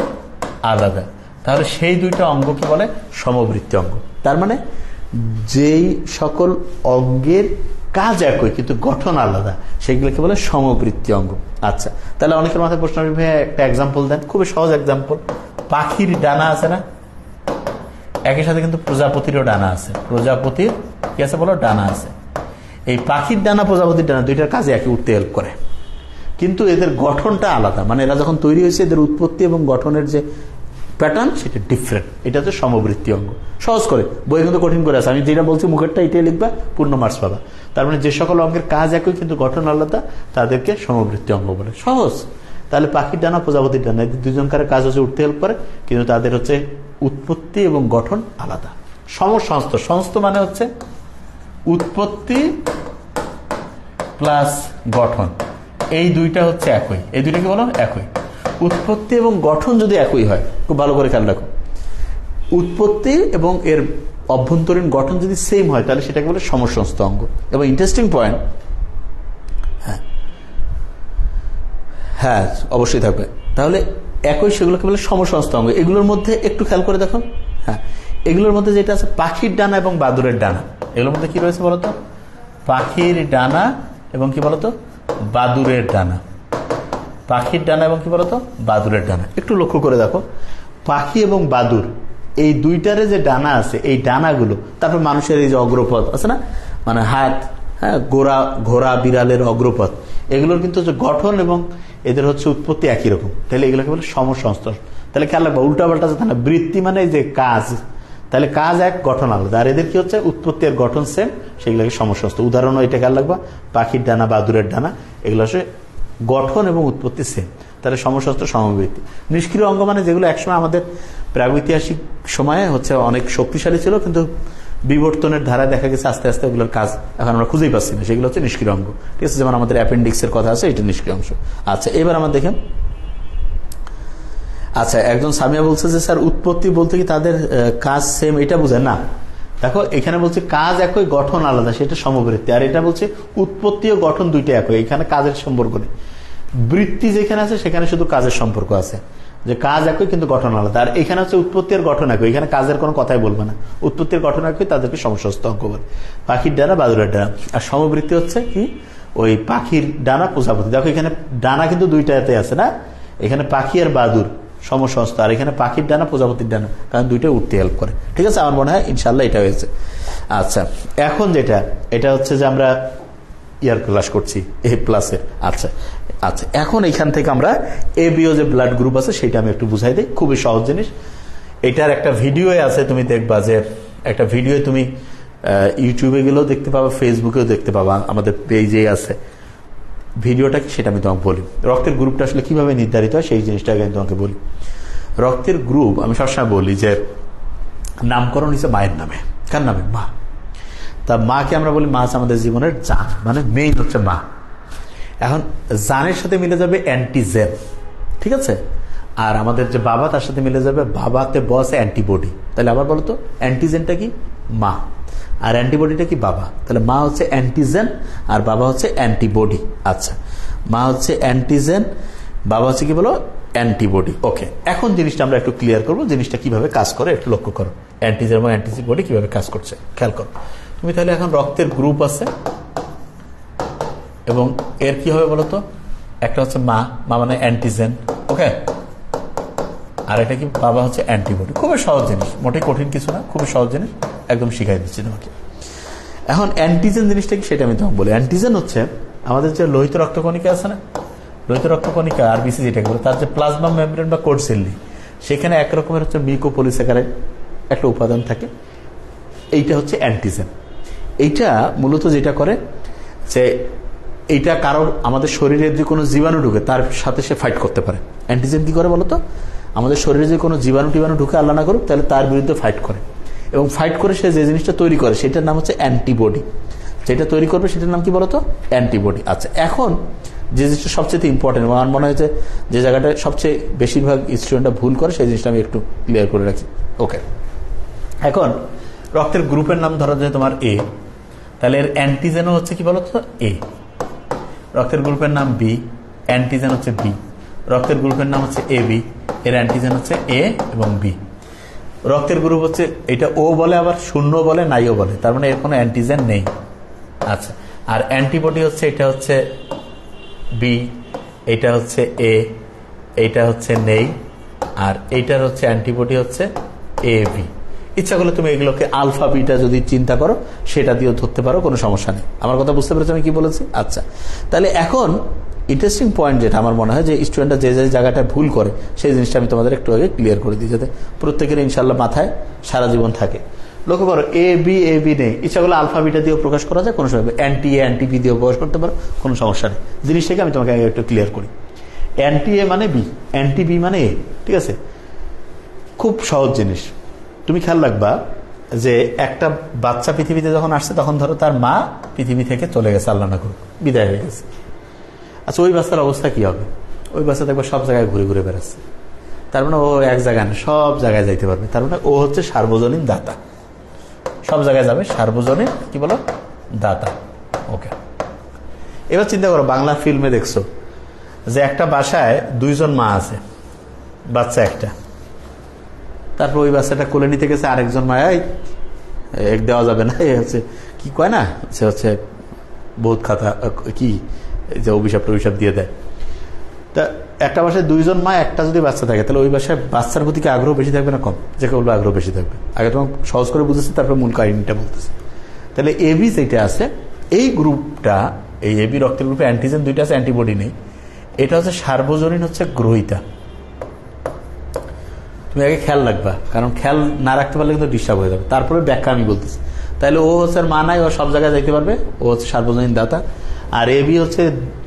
আলাদা, তাহলে সেই দুইটা অঙ্গকে বলে সমবৃত্তি অঙ্গ। তার মানে যেই সকল অঙ্গের কাজ একই কিন্তু গঠন আলাদা, সেগুলোকে বলে সমবৃত্তি অঙ্গ। আচ্ছা, তাহলে অনেকের মাথায় প্রশ্ন আসবে, একটা এক্সাম্পল দেন, খুবই সহজ এক্সাম্পল। পাখির ডানা আছে না, একই সাথে কিন্তু প্রজাপতিরও ডানা আছে। প্রজাপতির কি আছে বলো, ডানা আছে। এই পাখির ডানা প্রজাপতির ডানা দুইটার কাজে একই, উঠতে হেল্প করে, কিন্তু এদের গঠনটা আলাদা। মানে এরা যখন তৈরি হয়েছে, এদের উৎপত্তি এবং গঠনের যে প্যাটার্ন সেটা ডিফারেন্ট। এটা হচ্ছে সমবৃত্তি অঙ্গ। সহজ করে, বই কিন্তু কঠিন করে আছে, আমি যেটা বলছি মুখেরটা এটাই লিখবা, পূর্ণ মার্কস পাবা। তার মানে যে সকল অঙ্গের কাজ একই কিন্তু গঠন আলাদা, তাদেরকে সমবৃত্তি অঙ্গ বলে। সহজ। তাহলে পাখির ডানা প্রজাপতির ডানা, এদের দুজনকার কাজ হচ্ছে উঠতে হেল্প করে, কিন্তু তাদের হচ্ছে উৎপত্তি এবং গঠন আলাদা। সমসংস্থ, সংস্থ মানে হচ্ছে উৎপত্তি প্লাস গঠন, এই দুইটা হচ্ছে একই। এই দুইটা কি বলো, একই। উৎপত্তি এবং গঠন যদি একই হয়, খুব ভালো করে খেয়াল রাখো, উৎপত্তি এবং এর অভ্যন্তরীণ গঠন যদি সেম হয়, তাহলে সেটাকে বলে সমসংস্থ অঙ্গ। এবং ইন্টারেস্টিং পয়েন্ট, হ্যাঁ অবশ্যই থাকবে, তাহলে একই, সেগুলোকে বলে সমসংস্থ অঙ্গ। এগুলোর মধ্যে একটু খেয়াল করে দেখো, হ্যাঁ, এগুলোর মধ্যে যেটা আছে পাখির ডানা এবং বাদুরের ডানা, এগুলোর মধ্যে কি রয়েছে বলতো, পাখির ডানা এবং কি বলতো, বাদুরের ডানা। পাখির ডানা এবং কি বলতো, বাদুরের ডানা। একটু লক্ষ্য করে দেখো, পাখি এবং বাদুর এই দুইটারে যে ডানা আছে, এই ডানাগুলো, তারপর মানুষের এই যে অগ্রপথ আছে না, মানে হাত, হ্যাঁ, ঘোড়া বিড়ালের অগ্রপথ, এগুলোর কিন্তু হচ্ছে গঠন এবং এদের হচ্ছে উৎপত্তি একই রকম। তাহলে এগুলোকে বলে সমসংস্থ। তাহলে খেয়াল রাখবো, উল্টা পাল্টা যাতে না, বৃত্তি মানে যে কাজ, তাহলে কাজ এক, গঠন আলাদা। আর এদের কি হচ্ছে, উৎপত্তি আর গঠন সেম, সেগুলোকে সমসংস্থ। উদাহরণও এটা খেয়াল রাখবা, পাখির ডানা, বাদুরের ডানা, এগুলো হচ্ছে গঠন এবং উৎপত্তি সেম, তাহলে সমসংস্থ, সমবৃত্তি। নিষ্ক্রিয় অঙ্গ মানে যেগুলো একসময় আমাদের প্রাগৈতিহাসিক সময়ে হচ্ছে অনেক শক্তিশালী ছিল, কিন্তু বিবর্তনের ধারায় দেখা গেছে আস্তে আস্তে ওগুলোর কাজ এখন আমরা খুঁজেই পাচ্ছি না, সেগুলো হচ্ছে নিষ্ক্রিয় অঙ্গ। ঠিক আছে, যেমন আমাদের অ্যাপেন্ডিক্সের কথা আছে, এটা নিষ্ক্রিয় অংশ। আচ্ছা, এবার আমরা দেখেন, আচ্ছা, একজন সামিয়া বলছে যে স্যার উৎপত্তি বলতে কি তাদের কাজ সেম, এটা বুঝেন না। দেখো, এখানে বলছে কাজ একই, গঠন আলাদা, সেটা সমবৃত্তি। আর এটা বলছে উৎপত্তি ও গঠন দুইটা একই, এখানে কাজের সম্পর্ক নেই। বৃত্তি যেখানে আছে সেখানে শুধু কাজের সম্পর্ক আছে, যে কাজ একই কিন্তু গঠন আলাদা। আর এখানে হচ্ছে উৎপত্তি আর গঠন একই, এখানে কাজের কোনো কথাই বলবে না। উৎপত্তির গঠন একই, তাদেরকে সমসংস্থ অঙ্গ বলে। পাখির ডানা, বাদুরের ডানা। আর সমবৃত্তি হচ্ছে কি, ওই পাখির ডানা, প্রজাপতি। দেখো এখানে ডানা কিন্তু দুইটাতে আছে না, এখানে পাখি আর বাদুর সমসংস্থ, আর এখানে পাখির ডানা, প্রজাপতির ডানা, কারণ দুইটা উঠতে হেল্প করে। ঠিক আছে, আমার মনে হয় ইনশাল্লাহ এটা হয়েছে। আচ্ছা, এখন যেটা, এটা হচ্ছে যে আমরা ইয়ার ক্লাস করছি এ প্লাসের। আচ্ছা আচ্ছা, এখন এইখান থেকে আমরা এ বিও যে ব্লাড গ্রুপ আছে সেটা আমি একটু বুঝাই দিই, খুবই সহজ জিনিস। এটার একটা ভিডিও আছে, তুমি দেখবা যে একটা ভিডিও তুমি ইউটিউবে গেলেও দেখতে পাবা, ফেসবুকেও দেখতে পাবা, আমাদের পেজে আছে। ভিডিওটা কি সেটা আমি তোমাকে বলি। রক্তের গ্রুপটা আসলে কিভাবে নির্ধারিত হয় সেই জিনিসটাকে আমি তোমাকে বলি। রক্তের গ্রুপ আমি সবসময় বলি যে নামকরণ হিসেবে মায়ের নামে। কার নামে? মা। তা মাকে আমরা বলি মা হচ্ছে আমাদের জীবনের জান, মানে মেইন হচ্ছে মা। এখন জানের সাথে মিলে যাবে অ্যান্টিজেন, ঠিক আছে, আর আমাদের যে বাবা তার সাথে মিলে যাবে বাবাতে বসে অ্যান্টিবডি। তাহলে আবার বলতো অ্যান্টিজেনটা কি? মা। আর অ্যান্টিবডিটা কি? বাবা। তাহলে মা হচ্ছে অ্যান্টিজেন আর বাবা হচ্ছে অ্যান্টিবডি। আচ্ছা, মা হচ্ছে অ্যান্টিজেন, বাবা হচ্ছে কি বলো? অ্যান্টিবডি। ওকে, এখন জিনিসটা আমরা একটু ক্লিয়ার করবো, জিনিসটা কিভাবে কাজ করে একটু লক্ষ্য করো। অ্যান্টিজেন এবং অ্যান্টিবডি কিভাবে কাজ করছে খেয়াল করো তুমি। তাহলে এখন রক্তের গ্রুপ আছে এবং এর কি হবে বলতো? একটা হচ্ছে মা, মা মানে অ্যান্টিজেন, ওকে, আর এটা কি বাবা হচ্ছে অ্যান্টিবডি। খুবই সহজ জিনিস, মোটেই কঠিন কিছু না, খুবই সহজ জিনিস, একদম শিখাই দিচ্ছি তোমাকে। এখন অ্যান্টিজেন জিনিসটা কি সেটা আমি তোমাকে বলি। অ্যান্টিজেন হচ্ছে আমাদের যে লোহিত রক্তকণিকা আছে না, লোহিত রক্তকণিকা আরবিসি যেটাকে বলে, তার যে প্লাজমা মেমব্রেন বা কোড সেললি, সেখানে একরকমের হচ্ছে মিউকোপলিস্যাকারাইড একটা উপাদান থাকে, এইটা হচ্ছে অ্যান্টিজেন। এইটা মূলত যেটা করে যে এইটা কারোর আমাদের শরীরে যে কোনো জীবাণু ঢুকে তার সাথে সে ফাইট করতে পারে। অ্যান্টিজেন কি করে বলতো, আমাদের শরীরে যে কোনো জীবাণু টিবাণু ঢুকে আল্লাহ না করুক, তাহলে তার বিরুদ্ধে ফাইট করে, এবং ফাইট করে সে যে জিনিসটা তৈরি করে সেটার নাম হচ্ছে অ্যান্টিবডি। যেটা তৈরি করবে সেটার নাম কি বলতো, অ্যান্টিবডি। আচ্ছা, এখন যে জিনিসটা সবচেয়ে ইম্পর্টেন্ট, আমার মনে হয়েছে যে জায়গাটা সবচেয়ে বেশিরভাগ স্টুডেন্টরা ভুল করে, সেই জিনিসটা আমি একটু ক্লিয়ার করে রাখি। ওকে, এখন রক্তের গ্রুপের নাম ধরা যায় তোমার এ, তাহলে এর অ্যান্টিজেনও হচ্ছে কি বলতো, এ। রক্তের গ্রুপের নাম বি, অ্যান্টিজেন হচ্ছে বি। রক্তের গ্রুপের নাম হচ্ছে এ বি, এর অ্যান্টিজেন হচ্ছে এ এবং বি। রক্তের গ্রুপ হচ্ছে এটা ও বলে, আবার শূন্য বলে, নাইও বলে, তার মানে এর কোনো অ্যান্টিজেন নেই। আচ্ছা, আর অ্যান্টিবডি হচ্ছে এটা হচ্ছে বি, এটা হচ্ছে এ, এইটা হচ্ছে নেই, আর এইটার হচ্ছে অ্যান্টিবডি হচ্ছে এ বি। ইচ্ছা করলে তুমি এগুলোকে আলফা বিটা যদি চিন্তা করো সেটা দিয়েও ধরতে পারো, কোনো সমস্যা নেই। আমার কথা বুঝতে পেরেছো আমি কি বলেছি? আচ্ছা, তাহলে এখন ইন্টারেস্টিং পয়েন্ট যেটা আমার মনে হয় যে স্টুডেন্টরা যে যে জায়গাটা ভুল করে সেই জিনিসটা আমি তোমাদের একটু আগে ক্লিয়ার করে দিই, যাতে প্রত্যেকের ইনশাল্লাহ মাথায় সারা জীবন থাকে। লক্ষ্য করো, এ বি নেই, ইচ্ছা করলে আলফা বিটা দিয়েও প্রকাশ করা যায়, কোনো সময় অ্যান্টি এ অ্যান্টি বি দিয়েও প্রকাশ করতে পারো, কোনো সমস্যা নেই। জিনিসটাকে আমি তোমাকে আগে একটু ক্লিয়ার করি। অ্যান্টি এ মানে বি, অ্যান্টি বি মানে এ, ঠিক আছে? খুব সহজ জিনিস। তুমি খেয়াল রাখবা যে একটা বাচ্চা পৃথিবীতে যখন আসছে তখন ধরো তার মা পৃথিবী থেকে চলে গেছে, আল্লাহ না করুক, বিদায় হয়ে গেছে। আচ্ছা, ওই বাচ্চার অবস্থা কি হবে? ওই বাচ্চা দেখবে সব জায়গায় ঘুরে ঘুরে বেড়াচ্ছে, তার মানে ও এক জায়গায় না, সব জায়গায় যাইতে পারবে, তার মানে ও হচ্ছে সার্বজনীন দাতা, সব জায়গায় যাবে, সার্বজনীন কি বলো, দাতা। ওকে, এবার চিন্তা করো, বাংলা ফিল্মে দেখছো যে একটা বাসায় দুইজন মা আছে, বাচ্চা একটা, তারপর ওই বাচ্চাটা কোলে নিতে গেছে আরেকজন মায়াই এক দেওয়া যাবে না, এ হচ্ছে কি কয় না, সে হচ্ছে বহুত খাতা কি যে অভিশাপ টভিশাপ দিয়ে দেয়। তা একটা বাসায় দুইজন মা, একটা যদি বাচ্চা থাকে, তাহলে ওই বাসায় বাচ্চার প্রতি কি আগ্রহ বেশি থাকবে না কম? যে বলবো আগ্রহ বেশি থাকবে। আগে তোমাকে সহজ করে বুঝেছি, তারপর মূল কাহিনীটা বলতেছি। তাহলে এবি যেটা আছে, এই গ্রুপটা, এই এবি রক্তের গ্রুপে অ্যান্টিজেন দুইটা আছে, অ্যান্টিবডি নেই। এটা হচ্ছে সার্বজনীন হচ্ছে গ্রহিতা। তুমি আগে খেয়াল রাখবা, কারণ খেয়াল না রাখতে পারলে কিন্তু ডিস্টার্ব হয়ে যাবে। তারপরে ব্যাখ্যা আমি বলতেছি। তাহলে ও হচ্ছে মা নাই, ও সব জায়গায় যাইতে পারবে, ও হচ্ছে সার্বজনীন দাতা। আর এ বি হচ্ছে,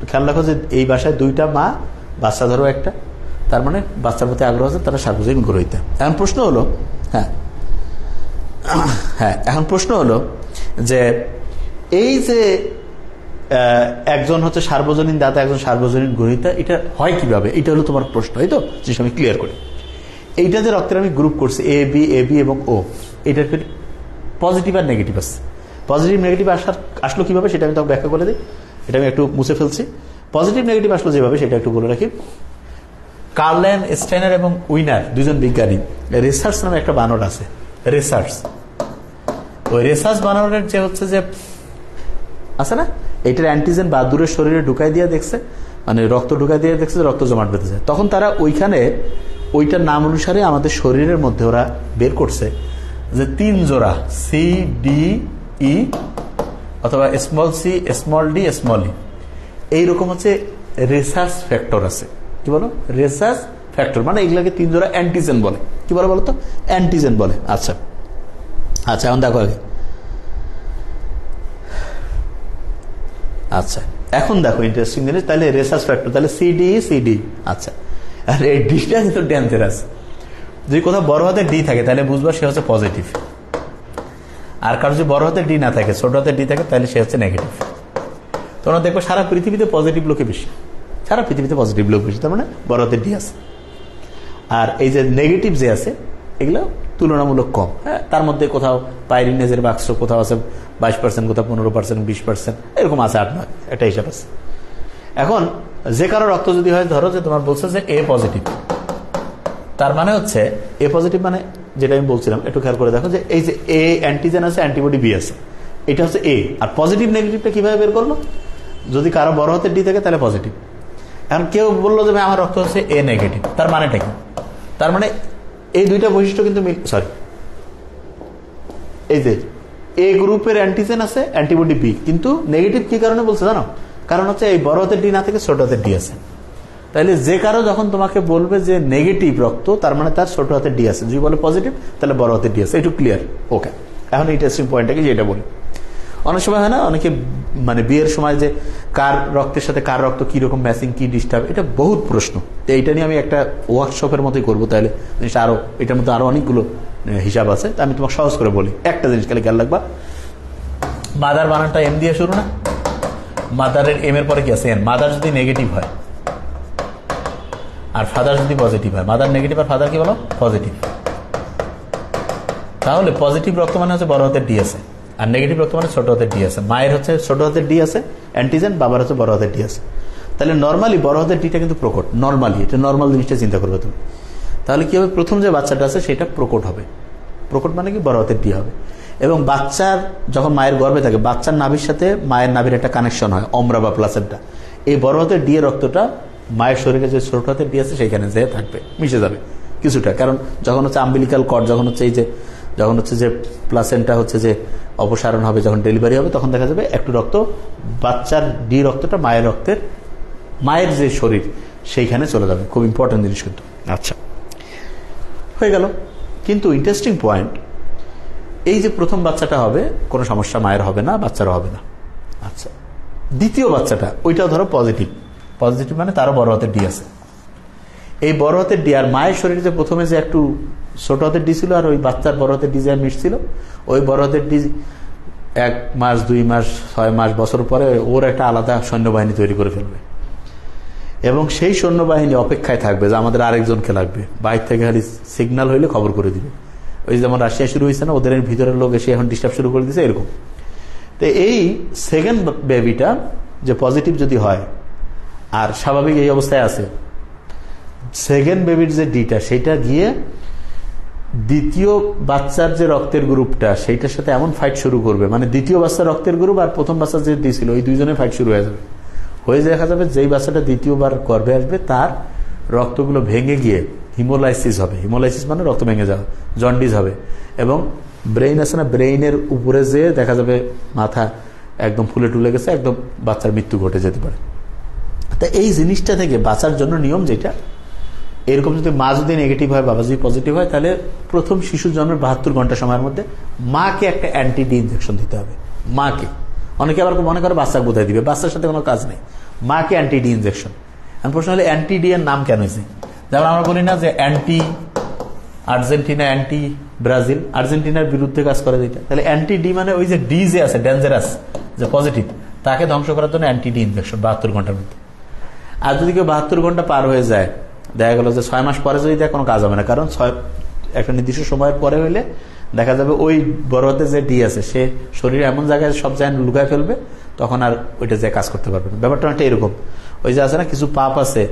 খেয়াল রাখো যে এই বাসায় দুইটা মা, বাচ্চা ধরো একটা, তার মানে বাচ্চার প্রতি আগ্রহ আছে, তারা সার্বজনীন গ্রহিতা। এখন প্রশ্ন হলো, এখন প্রশ্ন হলো যে এই যে একজন হচ্ছে সার্বজনীন দাতা, একজন সার্বজনীন গ্রহিতা, এটা হয় কিভাবে? এটা হলো তোমার প্রশ্ন, এই তো, জিনিস আমি ক্লিয়ার করি। এইটা যে রক্তের আমি গ্রুপ করছি এ বি এবং ও, এটার পজিটিভ আর নেগেটিভ আছে। পজিটিভ নেগেটিভ আসলো কিভাবে সেটা আমি তোমাকে ব্যাখ্যা করে দিই, এটা আমি একটু মুছে ফেলছি। পজিটিভ নেগেটিভ আসলো যেভাবে সেটা একটু বলে রাখি। কার্লেন স্টেইনার এবং উইনার দুজন বিজ্ঞানী, রিসার্চ নামে একটা বানর আছে, রিসার্চ। ওই রিসার্চ বানরের যে হচ্ছে যে আছে না, এইটার অ্যান্টিজেন বা দূরের শরীরে ঢুকাই দিয়ে দেখছে, মানে রক্ত ঢুকাই দিয়ে দেখছে রক্ত জমাট বেঁধে যায়, তখন তারা ওইখানে ওইটার নাম অনুসারে আমাদের শরীরের মধ্যে ওরা বের করছে যে 3 জোড়া সি ডি ই অথবা small C small D small E, এইরকম হচ্ছে রিসার্চ ফ্যাক্টর আছে। কি বলো? রিসার্চ ফ্যাক্টর, মানে এগুলাকে 3 জোড়া অ্যান্টিজেন বলে। কি বলে বলো তো? অ্যান্টিজেন বলে। আচ্ছা আচ্ছা, এখন দেখো আগে, আচ্ছা এখন দেখো ইন্টারেস্টিং জিনিস। তাহলে রিসার্চ ফ্যাক্টর, তাহলে সিডি। আচ্ছা, আর এই ডিটা কিন্তু ডেঞ্জারাস। যদি কোথাও বড় হাতে ডি থাকে তাহলে বুঝবা সে হচ্ছে পজিটিভ, আর কারো যদি বড় হাতে ডি না থাকে, ছোট হাতে ডি থাকে, তাহলে সে হচ্ছে নেগেটিভ। তোমরা দেখবো সারা পৃথিবীতে পজিটিভ লোকে বেশি, সারা পৃথিবীতে পজিটিভ লোক বেশি, তার মানে বড় হাতে ডি আছে। আর এই যে নেগেটিভ যে আছে এগুলো তুলনামূলক কম। হ্যাঁ, তার মধ্যে কোথাও পাইরিনেজের বাক্স কোথাও আছে 22%, কোথাও 15%, 20%, এরকম আছে 8-9, একটা হিসাব আছে। এখন যে কারো রক্ত যদি হয়, ধরো যে তোমার বলছে যে এ পজিটিভ, তার মানে হচ্ছে এ পজিটিভ মানে যেটা আমি বলছিলাম, একটু খেয়াল করে দেখো যে এই যে এ অ্যান্টিজেন আছে, অ্যান্টিবডি বি আছে, এটা হচ্ছে এ। আর পজিটিভ নেগেটিভটা কিভাবে বের করলো? যদি কারো বড় হাতে ডি থাকে তাহলে পজিটিভ। এখন কেউ বললো যে আমার রক্ত হচ্ছে এ নেগেটিভ, তার মানেটা কি? তার মানে এই দুইটা বৈশিষ্ট্য কিন্তু সরি, এই যে এ গ্রুপের অ্যান্টিজেন আছে, অ্যান্টিবডি বি, কিন্তু নেগেটিভ কি কারণে বলছে জানো? কারণ হচ্ছে এই বড় হাতের ডি না থেকে ছোট হাতের ডি আছে। তাহলে যে কারো যখন তোমাকে বলবে যে নেগেটিভ রক্ত, তার মানে তার ছোট হাতের ডি আছে। যদি বলে পজিটিভ, তাহলে বড় হাতের ডি আছে। একটু ক্লিয়ার? ওকে, এখন এই টেস্টিং পয়েন্টটাকে যেটা বলি, অনেক সময় হয় না, অনেকে মানে বিয়ের সময় যে কার রক্তের সাথে কার রক্ত কিরকম ম্যাচিং, কি ডিস্টার্ব, এটা বহুত প্রশ্ন। তো এইটা নিয়ে আমি একটা ওয়ার্কশপের মতোই করবো, তাহলে জিনিসটা আরো, এটার মধ্যে আরো অনেকগুলো হিসাব আছে। তা আমি তোমাকে সহজ করে বলি, একটা জিনিস খালি খেয়াল রাখবা, মাদার বানানটা এম দিয়ে শুরু না? মাদারের এম এর পরে কি আছে? এন। মাদার যদি নেগেটিভ হয় আর ফাদার যদি পজিটিভ হয়, মাদার নেগেটিভ আর ফাদার কি বলো? পজিটিভ। তাহলে পজিটিভ রক্ত মানে হচ্ছে বড় হাতের ডি আছে, আর নেগেটিভ রক্ত মানে ছোট হাতের ডি আছে। মায়ের হচ্ছে ছোট হাতের ডি আছে অ্যান্টিজেন, বাবার হচ্ছে বড় হাতের ডি আছে। তাহলে নর্মালি বড় হাতের ডিটা কিন্তু প্রকট, নর্মালি এটা নর্মাল জিনিসটা চিন্তা করবে তুমি। তাহলে কি হবে? প্রথম যে বাচ্চাটা আছে সেটা প্রকট হবে। প্রকট মানে কি? বড় হাতের ডি হবে। এবং বাচ্চার যখন মায়ের গর্ভে থাকে, বাচ্চার নাভির সাথে মায়ের নাভির একটা কানেকশন হয়, অমরা বা প্লাসেন্টা। এই বড় হাতের ডি এর রক্তটা মায়ের শরীরে যে ছোট হাতের ডি আছে সেইখানে যেয়ে থাকবে, মিশে যাবে কিছুটা। কারণ যখন হচ্ছে আম্বিলিকাল কর্ড, যখন হচ্ছে এই যে যখন হচ্ছে যে প্লাসেন্টা হচ্ছে যে অপসারণ হবে, যখন ডেলিভারি হবে, তখন দেখা যাবে একটু রক্ত বাচ্চার ডি রক্তটা মায়ের রক্তের, মায়ের যে শরীর সেইখানে চলে যাবে। খুব ইম্পর্টেন্ট জিনিস কিন্তু। আচ্ছা, হয়ে গেল। কিন্তু ইন্টারেস্টিং পয়েন্ট, এই যে প্রথম বাচ্চাটা হবে কোনো সমস্যা মায়ের হবে না, বাচ্চারও হবে না। আচ্ছা, দ্বিতীয় বাচ্চাটা ওইটাও ধরো পজিটিভ। পজিটিভ মানে তারও বড় হাতের ডি আছে। এই বড় হাতের ডি আর মায়ের শরীরে যে প্রথমে যে একটু ছোট হাতের ডি ছিল, আর ওই বাচ্চার বড় হাতের ডি যে মিশছিল, ওই বড় হাতের ডি 1 মাস 2 মাস 6 মাস বছর পরে ওর একটা আলাদা সৈন্যবাহিনী তৈরি করে ফেলবে। এবং সেই সৈন্যবাহিনী অপেক্ষায় থাকবে যে আমাদের আরেকজনকে লাগবে, বাইরে থেকে খালি সিগন্যাল হইলে খবর করে দিবে। ওই যেমন রাশিয়া শুরু হয়েছে না, ওদের ভিতরের লোক এসে এখন ডিস্টার্ব শুরু করে দিচ্ছে, এরকম। তো এই সেকেন্ড বেবিটা যে পজিটিভ যদি হয় আর স্বাভাবিক এই অবস্থায় আছে, সেকেন্ড বেবির যে ডিটা সেইটা গিয়ে দ্বিতীয় বাচ্চার যে রক্তের গ্রুপটা সেইটার সাথে এমন ফাইট শুরু করবে, মানে দ্বিতীয় বাচ্চার রক্তের গ্রুপ আর প্রথম বাচ্চার যে দিয়েছিল ওই দুইজনের ফাইট শুরু হয়ে যাবে। হয়ে দেখা যাবে যেই বাচ্চাটা দ্বিতীয়বার গর্ভে আসবে তার রক্তগুলো ভেঙে গিয়ে হিমোলাইসিস হবে। হিমোলাইসিস মানে রক্ত ভেঙে যাওয়া, জন্ডিস হবে। এবং ব্রেইন আছে না, ব্রেইনের উপরে যেয়ে দেখা যাবে মাথা একদম ফুলে টুলে গেছে, একদম বাচ্চার মৃত্যু ঘটে যেতে পারে। তা এই জিনিসটা থেকে বাঁচার জন্য নিয়ম যেটা, এরকম যদি মা যদি নেগেটিভ হয়, বাবা যদি পজিটিভ হয়, তাহলে প্রথম শিশুর জন্মের 72 ঘন্টা সময়ের মধ্যে মাকে একটা অ্যান্টি ডি ইনজেকশন দিতে হবে। মাকে, অনেকে আবার মনে করে বাচ্চাকে বোধহয় দিবে, বাচ্চার সাথে কোনো কাজ নেই, মাকে অ্যান্টি ডি ইনজেকশন। এখন প্রশ্ন হলে অ্যান্টি ডি এর নাম কেন হয়েছে? যেমন আমরা বলি না যে অ্যান্টি আর্জেন্টিনা, অ্যান্টি ব্রাজিল, আর্জেন্টিনার বিরুদ্ধে কাজ করে যেটা। তাহলে অ্যান্টি ডি মানে ওই যে ডি যে আছে ডেঞ্জারাস, যে পজিটিভ, তাকে ধ্বংস করার জন্য অ্যান্টি ডি ইনজেকশন 72 ঘন্টার মধ্যে। আর যদি কেউ 72 ঘন্টা পার হয়ে যায়, দেখা গেল যে 6 মাস পরে যদি দেয়, কোনো কাজ হবে না। কারণ একটা নির্দিষ্ট সময়ের পরে হইলে দেখা যাবে ওই বড় হাতে যে ডি আছে সে শরীরে এমন জায়গায় সব জায়গায় লুকায় ফেলবে, তখন আর ওইটা যে কাজ করতে পারবে না। ব্যাপারটা একটা এরকম, ওই যে আছে না কিছু পাপ আছে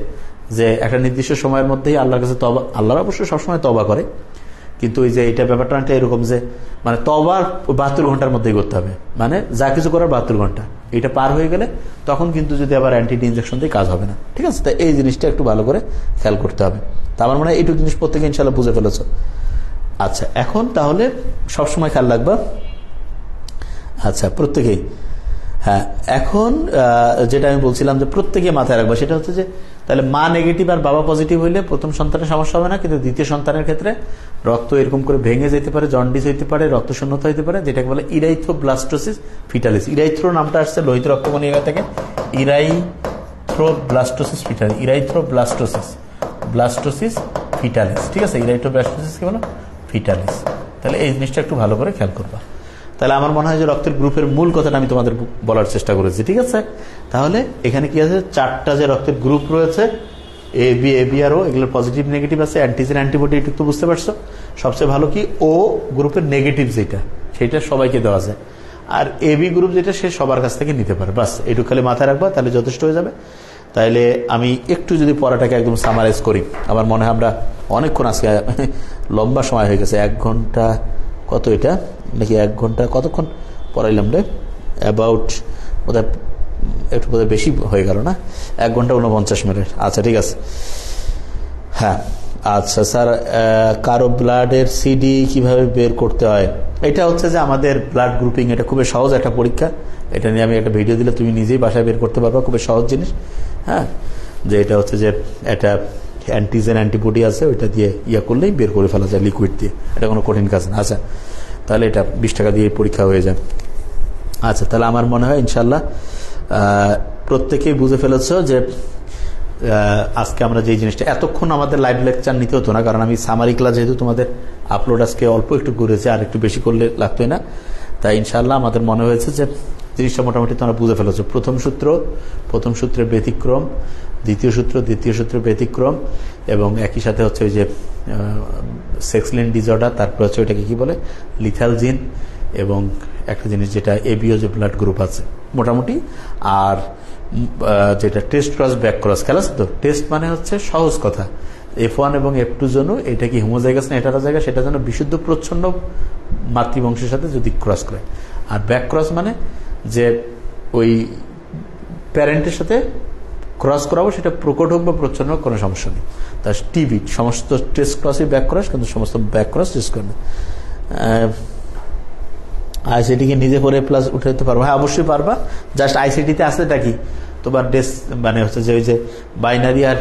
যে একটা নির্দিষ্ট সময়ের মধ্যেই আল্লাহর কাছে তওবা, আল্লাহর অবশ্যই সবসময় তওবা করে, কিন্তু ওই যে এটা ব্যাপারটা একটা এরকম যে মানে তওবা 72 ঘন্টার মধ্যেই করতে হবে, মানে যা কিছু করার 72 ঘন্টা। এটা পার হয়ে গেলে তখন কিন্তু যদি আবার অ্যান্টি ডি ইনজেকশন দিয়ে কাজ হবে না। ঠিক আছে, তো এই জিনিসটা একটু ভালো করে খেয়াল করতে হবে। তা আমার মনে হয় এইটুকু জিনিস প্রত্যেকে ইনশাল্লাহ বুঝে ফেলেছো। আচ্ছা, এখন তাহলে সবসময় খেয়াল রাখবা। আচ্ছা, প্রত্যেকেই, হ্যাঁ, এখন যেটা আমি বলছিলাম যে প্রত্যেকে মাথায় রাখবা, সেটা হচ্ছে যে তাহলে মা নেগেটিভ আর বাবা পজিটিভ হইলে প্রথম সন্তানের সমস্যা হবে না, কিন্তু দ্বিতীয় সন্তানের ক্ষেত্রে রক্ত এরকম করে ভেঙে যেতে পারে, জন্ডিস হইতে পারে, রক্ত শূন্যতা হইতে পারে, যেটাকে বলে ইরাইথ্রোব্লাস্টোসিস ফিটালিস। ইরাইথ্রো নামটা আসছে লোহিত রক্তকণিকা থেকে, ইরাইথ্রোব্লাস্টোসিস ফিটালিস, ব্লাস্টোসিস ফিটালিস। ঠিক আছে, ইরাইথ্রোব্লাস্টোসিস কি বলো? ফিটালিস। তাহলে এই জিনিসটা একটু ভালো করে খেয়াল করবা। তাহলে আমার মনে হয় যে রক্তের গ্রুপের মূল কথাটা আমি তোমাদের বলার চেষ্টা করেছি। ঠিক আছে, তাহলে এখানে কি আছে, 4টা যে রক্তের গ্রুপ রয়েছে, এ বি আর ও, এগুলোর পজিটিভ নেগেটিভ আছে, অ্যান্টিজেন অ্যান্টিবডি, এটুকু তো বুঝতে পারছো। সবচেয়ে ভালো কি ও গ্রুপের নেগেটিভ যেটা, সেটা সবাইকে দেওয়া যায়, আর এ বি গ্রুপ যেটা সে সবার কাছ থেকে নিতে পারে। বাস এটুকু খালি মাথায় রাখবা, তাহলে যথেষ্ট হয়ে যাবে। তাইলে আমি একটু যদি পড়াটাকে একদম সামারাইজ করি, আমার মনে হয় আমরা অনেকক্ষণ, আজকে লম্বা সময় হয়ে গেছে, 1 ঘন্টা কত এটা নাকি 1 ঘন্টা কতক্ষণ পড়াইলাম রে, অ্যাবাউট বোধহয় একটু বোধহয় বেশি হয়ে গেল না, 1 ঘন্টা 49 মিনিট। আচ্ছা ঠিক আছে, হ্যাঁ আচ্ছা স্যার, কারো ব্লাডের সিডি কিভাবে বের করতে হয়? এটা হচ্ছে যে আমাদের ব্লাড গ্রুপিং, এটা খুবই সহজ একটা পরীক্ষা। এটা নিয়ে আমি একটা ভিডিও দিলে তুমি নিজেই বাসায় বের করতে পারবা, খুবই সহজ জিনিস। হ্যাঁ, যে এটা হচ্ছে যে একটা অ্যান্টিজেন অ্যান্টিবডি আছে, ওইটা দিয়ে ইয়া করলেই বের করে ফেলা যায় লিকুইড দিয়ে, এটা কোনো কঠিন কাজ না। আচ্ছা, তাহলে এটা 20 টাকা দিয়ে পরীক্ষা হয়ে যায়। আচ্ছা, তাহলে আমার মনে হয় ইনশাল্লাহ প্রত্যেকেই বুঝে ফেলেছ যে আজকে আমরা যে জিনিসটা, এতক্ষণ আমাদের লাইভ লেকচার নিতে হতো না, কারণ আমি সামারি ক্লাস যেহেতু তোমাদের আপলোড আজকে অল্প একটু করেছে, আর একটু বেশি করলে লাগতোই না। তাই ইনশাল্লাহ আমাদের মনে হয়েছে যে জিনিসটা মোটামুটি তোমরা বুঝে ফেলেছো। প্রথম সূত্রের ব্যতিক্রম, দ্বিতীয় সূত্রের ব্যতিক্রম, এবং একই সাথে হচ্ছে ওই যে সেক্সলিন ডিসঅর্ডার, তারপর হচ্ছে ওইটাকে কি বলে, লিথাল জিন, এবং একটা জিনিস যেটা এবিও যে ব্লাড গ্রুপ আছে মোটামুটি। আর যেটা টেস্ট ক্রস ব্যাক ক্রস, খেলা আছে তো। টেস্ট মানে হচ্ছে সহজ কথা, F1 এবং F2 জন্য এটা কি হোমোজাইগাস না হেটারোজাইগাস, সেটা যেন বিশুদ্ধ প্রচ্ছন্ন মাতৃবংশের সাথে যদি ক্রস করে। আর ব্যাক ক্রস মানে যে ওই প্যারেন্টের সাথে ক্রস করাবো, সেটা প্রকট হোক বা প্রচ্ছন্ন হোক, কোনো সমস্যা নেই। তার টিভি সমস্ত টেস্ট ক্রসই ব্যাক ক্রস, কিন্তু সমস্ত ব্যাক ক্রস টেস্ট করবে। আইসিটিকে নিজে পরে প্লাস উঠে দিতে পারবো? হ্যাঁ, অবশ্যই পারবা। জাস্ট আইসিটিতে আসলেটা কি, তোমার মানে হচ্ছে যে ওই যে বাইনারি, আর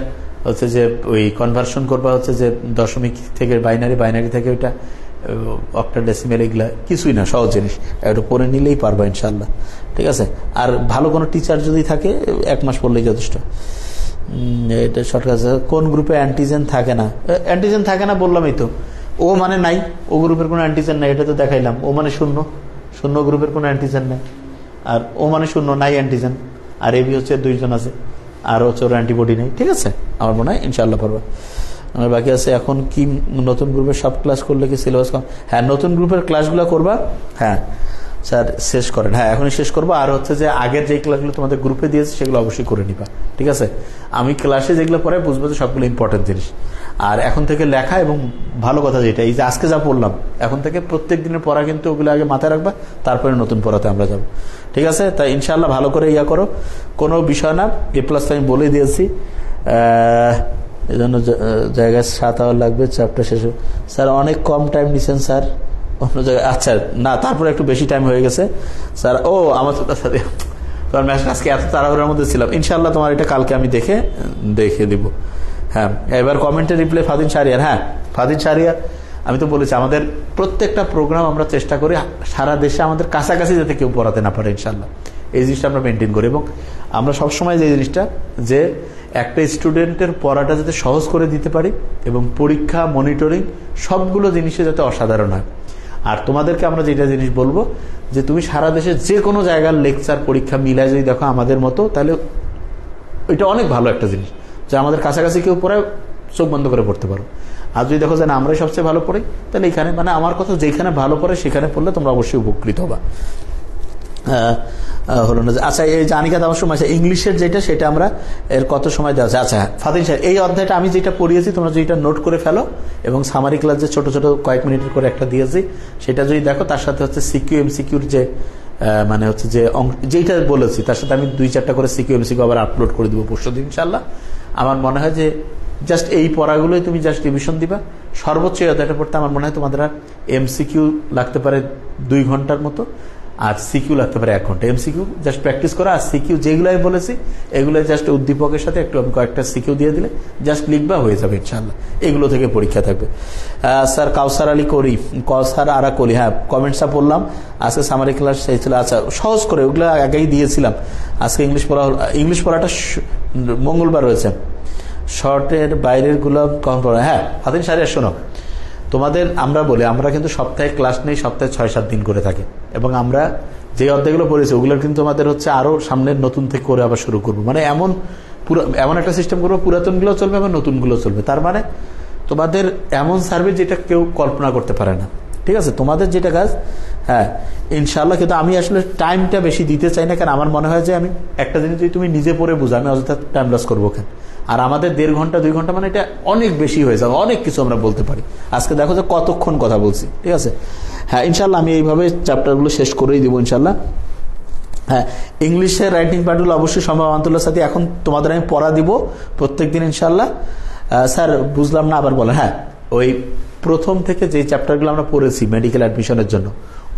হচ্ছে যে ওই কনভার্সন করবা হচ্ছে যে দশমিক থেকে বাইনারি থেকে ওইটা অক্টাডেসিমেল, এগুলা কিছুই না, সহজ জিনিস। একটু পড়ে নিলেই পারবা ইনশাল্লাহ, ঠিক আছে। আর ভালো কোনো টিচার যদি থাকে 1 মাস পড়লেই যথেষ্ট। এটা শর্টকাট। কোন গ্রুপে অ্যান্টিজেন থাকে না? অ্যান্টিজেন থাকে না বললামই তো। ও মানে নাই, ও গ্রুপের কোনো অ্যান্টিজেন নাই, এটা তো দেখাইলাম। ও মানে শূন্য গ্রুপের কোনো অ্যান্টিজেন নাই। আর ও মানে শূন্য, নাই অ্যান্টিজেন। আর এবি হচ্ছে 2 জন আছে, আর হচ্ছে ওর অ্যান্টিবডি নেই, ঠিক আছে। আমার মনে হয় ইনশাল্লাহ পারবা। আমার বাকি আছে এখন কি নতুন গ্রুপের সব ক্লাস করলে কি সিলেবাস কম? হ্যাঁ, নতুন গ্রুপের ক্লাসগুলো করবা। হ্যাঁ স্যার, শেষ করেন। হ্যাঁ, এখনই শেষ করবো। আর হচ্ছে যে আগের যে ক্লাসগুলো তোমাদের গ্রুপে দিয়েছে সেগুলো অবশ্যই করে নিবা, ঠিক আছে। আমি ক্লাসে যেগুলো পড়ে বুঝবো যে সবগুলো ইম্পর্টেন্ট জিনিস। আর এখন থেকে লেখা, এবং ভালো কথা যেটা, এই যে আজকে যা পড়লাম, এখন থেকে প্রত্যেক দিনের পড়া কিন্তু ওগুলো আগে মাথায় রাখবা, তারপরে নতুন পড়াতে আমরা যাব, ঠিক আছে। তাই ইনশাল্লাহ ভালো করে ইয়া করো, কোনো বিষয় না। A+ আমি বলে দিয়েছি, এই জন্য জায়গায় 7 আওয়ার লাগবে চ্যাপ্টার শেষে। স্যার অনেক কম টাইম নিচ্ছেন স্যার অন্য জায়গায়। আচ্ছা, না, তারপরে একটু বেশি টাইম হয়ে গেছে স্যার। ও আমার সাথে তোমার ম্যাচ আজকে এত তাড়াহুড়োর মধ্যে ছিলাম। ইনশাল্লাহ তোমার এটা কালকে আমি দেখে দিব। হ্যাঁ, এবার কমেন্টে রিপ্লাই ফাদিন শাহরিয়ার। হ্যাঁ, ফাদিন শাহরিয়ার, আমি তো বলেছি আমাদের প্রত্যেকটা প্রোগ্রাম আমরা চেষ্টা করি সারা দেশে আমাদের কাছাকাছি যাতে কেউ পড়াতে না পারে, ইনশাল্লাহ এই জিনিসটা আমরা মেনটেন করি। এবং আমরা সবসময় যে জিনিসটা, যে একটা স্টুডেন্টের পড়াটা যাতে সহজ করে দিতে পারি, এবং পরীক্ষা মনিটরিং সবগুলো জিনিসে যাতে অসাধারণ হয়। আর তোমাদেরকে আমরা যেটা জিনিস বলবো, যে তুমি সারা দেশে যে কোনো জায়গার লেকচার পরীক্ষা মিলায় যদি দেখো আমাদের মতো, তাহলে এটা অনেক ভালো একটা জিনিস, যে আমাদের কাছাকাছি কেউ পড়ায় চোখ বন্ধ করে পড়তে পারো। আর যদি দেখো যে না আমরাই সবচেয়ে ভালো পড়ি, তাহলে এখানে, মানে আমার কথা, যেখানে ভালো পড়ে সেখানে পড়লে তোমরা অবশ্যই উপকৃত হবা। হলো না। আচ্ছা, এই যে আনিকাত আমার সময় ইংলিশের যেটা, সেটা আমরা এর কত সময় দেওয়া আছে? আচ্ছা ফাদিন সাহেব, এই অধ্যায়টা আমি যেটা পড়িয়েছি তোমরা যেটা নোট করে ফেলো, এবং সামারি ক্লাস যে ছোট ছোট কয়েক মিনিটের করে একটা দিয়েছি, সেটা যদি দেখো, তার সাথে হচ্ছে সিকিউ এমসিকিউর যে মানে হচ্ছে যে যেটা বলেছি, তার সাথে আমি 2-4টা করে সিকিউ এমসিকিউ আবার আপলোড করে দিব পরশুদিন ইনশাল্লাহ। আমার মনে হয় যে জাস্ট এই পড়াগুলোই তুমি জাস্ট রিভিশন দিবা। সর্বোচ্চ এই অধ্যায়টা পড়তে আমার মনে হয় তোমাদের আর এমসিকিউ লাগতে পারে 2 ঘন্টার মতো, আর সিকিউ লাগতে পারে 1 ঘন্টা। এমসিকিউ জাস্ট প্র্যাকটিস করা, আর সিকিউ যেগুলো আমি বলেছি এগুলো জাস্ট উদ্দীপকের সাথে একটু আমি কয়েকটা সিকিউ দিয়ে দিলে জাস্ট লিখবা, হয়ে যাবে ইনশাল্লাহ। এগুলো থেকে পরীক্ষা থাকবে। স্যার কাউসার আলী করি, কাউসার আরা করি, হ্যাঁ কমেন্টসটা পড়লাম। আজকে সামারি ক্লাস ছিল। আচ্ছা, সহজ করে ওগুলো আগেই দিয়েছিলাম। আজকে ইংলিশ পড়াটা মঙ্গলবার রয়েছে। শর্টের বাইরের গুলো কখন পড়া? হ্যাঁ ফাতিন সারিয়া, শোনো, তোমাদের আমরা বলি, আমরা কিন্তু সপ্তাহে ক্লাস নেই, সপ্তাহে 6-7 দিন করে থাকি। এবং আমরা যে অধ্যায়গুলো পড়েছি ওগুলোর কিন্তু আমাদের হচ্ছে আরো সামনের নতুন থেকে করে আবার শুরু করবো। মানে এমন একটা সিস্টেম করবো, পুরাতনগুলো চলবে এবং নতুনগুলো চলবে। তার মানে তোমাদের এমন সার্ভিস যেটা কেউ কল্পনা করতে পারে না, ঠিক আছে। তোমাদের যেটা কাজ, হ্যাঁ ইনশাল্লাহ। কিন্তু আমি আসলে টাইমটা বেশি দিতে চাই না, কারণ আমার মনে হয় যে আমি একটা জিনিস যদি তুমি নিজে পড়ে বুঝো, আমি অযথা টাইম লস করবো কেন। আর আমাদের 1.5 ঘন্টা 2 ঘন্টা মানে এটা অনেক বেশি হয়ে যাবে, অনেক কিছু আমরা বলতে পারি। আজকে দেখো যে কতক্ষণ কথা বলছি, ঠিক আছে। হ্যাঁ ইনশাল্লাহ আমি এইভাবে চ্যাপ্টারগুলো শেষ করেই দিব ইনশাল্লাহ। হ্যাঁ, ইংলিশের রাইটিং পার্টগুলো অবশ্যই সম্ভব আন্তর্জাতিক সাথে এখন তোমাদের আমি পড়া দিব প্রত্যেকদিন ইনশাল্লাহ। স্যার বুঝলাম না, আবার বলেন। হ্যাঁ, ওই প্রথম থেকে যে চ্যাপ্টারগুলো আমরা পড়েছি মেডিকেল অ্যাডমিশনের জন্য,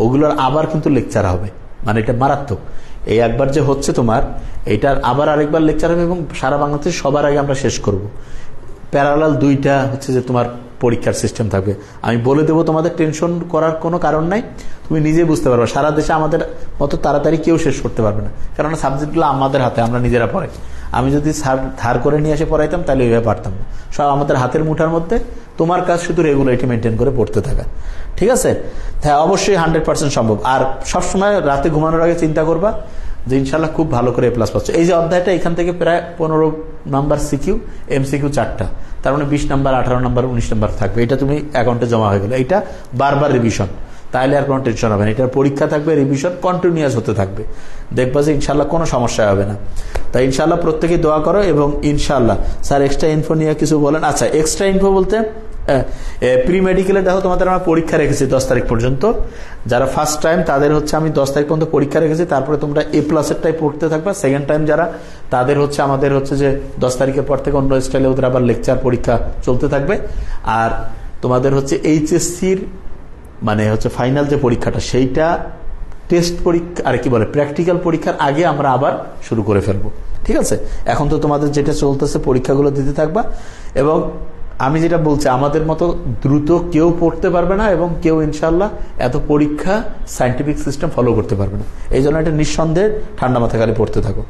ওগুলোর আবার কিন্তু লেকচার হবে, মানে এটা মারাত্মক। এই একবার যে হচ্ছে তোমার, এইটার আবার আরেকবার লেকচার হবে এবং সারা বাংলাদেশ সবার আগে আমরা শেষ করব। প্যারালাল 2টা হচ্ছে যে তোমার পরীক্ষার সিস্টেম থাকবে। আমি বলে দেবো, তোমাদের টেনশন করার কোনো কারণ নাই, তুমি নিজে বুঝতে পারবে। সারা দেশে আমাদের মতো তাড়াতাড়ি কেউ শেষ করতে পারবে না, কারণ সাবজেক্টগুলো আমাদের হাতে, আমরা নিজেরা পড়াই। আমি যদি ধার করে নিয়ে এসে পড়াইতাম তাহলে এইভাবে পারতাম না। সব আমাদের হাতের মুঠার মধ্যে, তোমার কাজ শুধু রেগুলারিটি মেনটেন করে পড়তে থাকা, ঠিক আছে? হ্যাঁ, অবশ্যই 100% সম্ভব। আর সবসময় রাতে ঘুমানোর আগে চিন্তা করবা যে ইনশাল্লাহ খুব ভালো করে প্লাস পাচ্ছ। এই যে অধ্যায়টা, এখান থেকে প্রায় 15 নাম্বার সিকিউ, এমসিকিউ 4টা, তার মানে 20 নাম্বার, 18 নাম্বার, 19 নাম্বার থাকবে। এটা তুমি অ্যাকাউন্টে জমা হয়ে গেল। এটা বারবার রিভিশন, তাহলে আর কোনো টেনশন হবে না। এটার পরীক্ষা থাকবে, রিভিশন কন্টিনিউয়াস হতে থাকবে, দেখবা যে ইনশাল্লাহ কোনো সমস্যা হবে না। তাই ইনশাল্লাহ প্রত্যেকেই দোয়া করো। এবং ইনশাল্লাহ স্যার এক্সট্রা ইনফো নিয়ে কিছু বলেন। আচ্ছা, এক্সট্রা ইনফো বলতে প্রি মেডিকেলে দেখো তোমাদের আমরা পরীক্ষা রেখেছি 10 তারিখ পর্যন্ত। যারা ফার্স্ট টাইম তাদের হচ্ছে আমি 10 তারিখ পর্যন্ত পরীক্ষা রেখেছি, তারপরে তোমরা A+-এরটাই পড়তে থাকবা। সেকেন্ড টাইম যারা, তাদের হচ্ছে আমাদের হচ্ছে যে 10 তারিখের পর থেকে অন্য স্টাইলে ওদের আবার লেকচার পরীক্ষা চলতে থাকবে। আর তোমাদের হচ্ছে এইচএসসির মানে হচ্ছে ফাইনাল যে পরীক্ষাটা, সেইটা টেস্ট পরীক্ষা আর কি বলে প্র্যাকটিক্যাল পরীক্ষার আগে আমরা আবার শুরু করে ফেলবো, ঠিক আছে? এখন তো তোমাদের যেটা চলতেছে পরীক্ষাগুলো দিতে থাকবা। এবং আমি যেটা বলছি, আমাদের মতো দ্রুত কেউ পড়তে পারবে না এবং কেউ ইনশাল্লাহ এত পরীক্ষা সায়েন্টিফিক সিস্টেম ফলো করতে পারবে না। এই জন্য এটা নিঃসন্দেহে ঠান্ডা মাথা খালি পড়তে থাকো।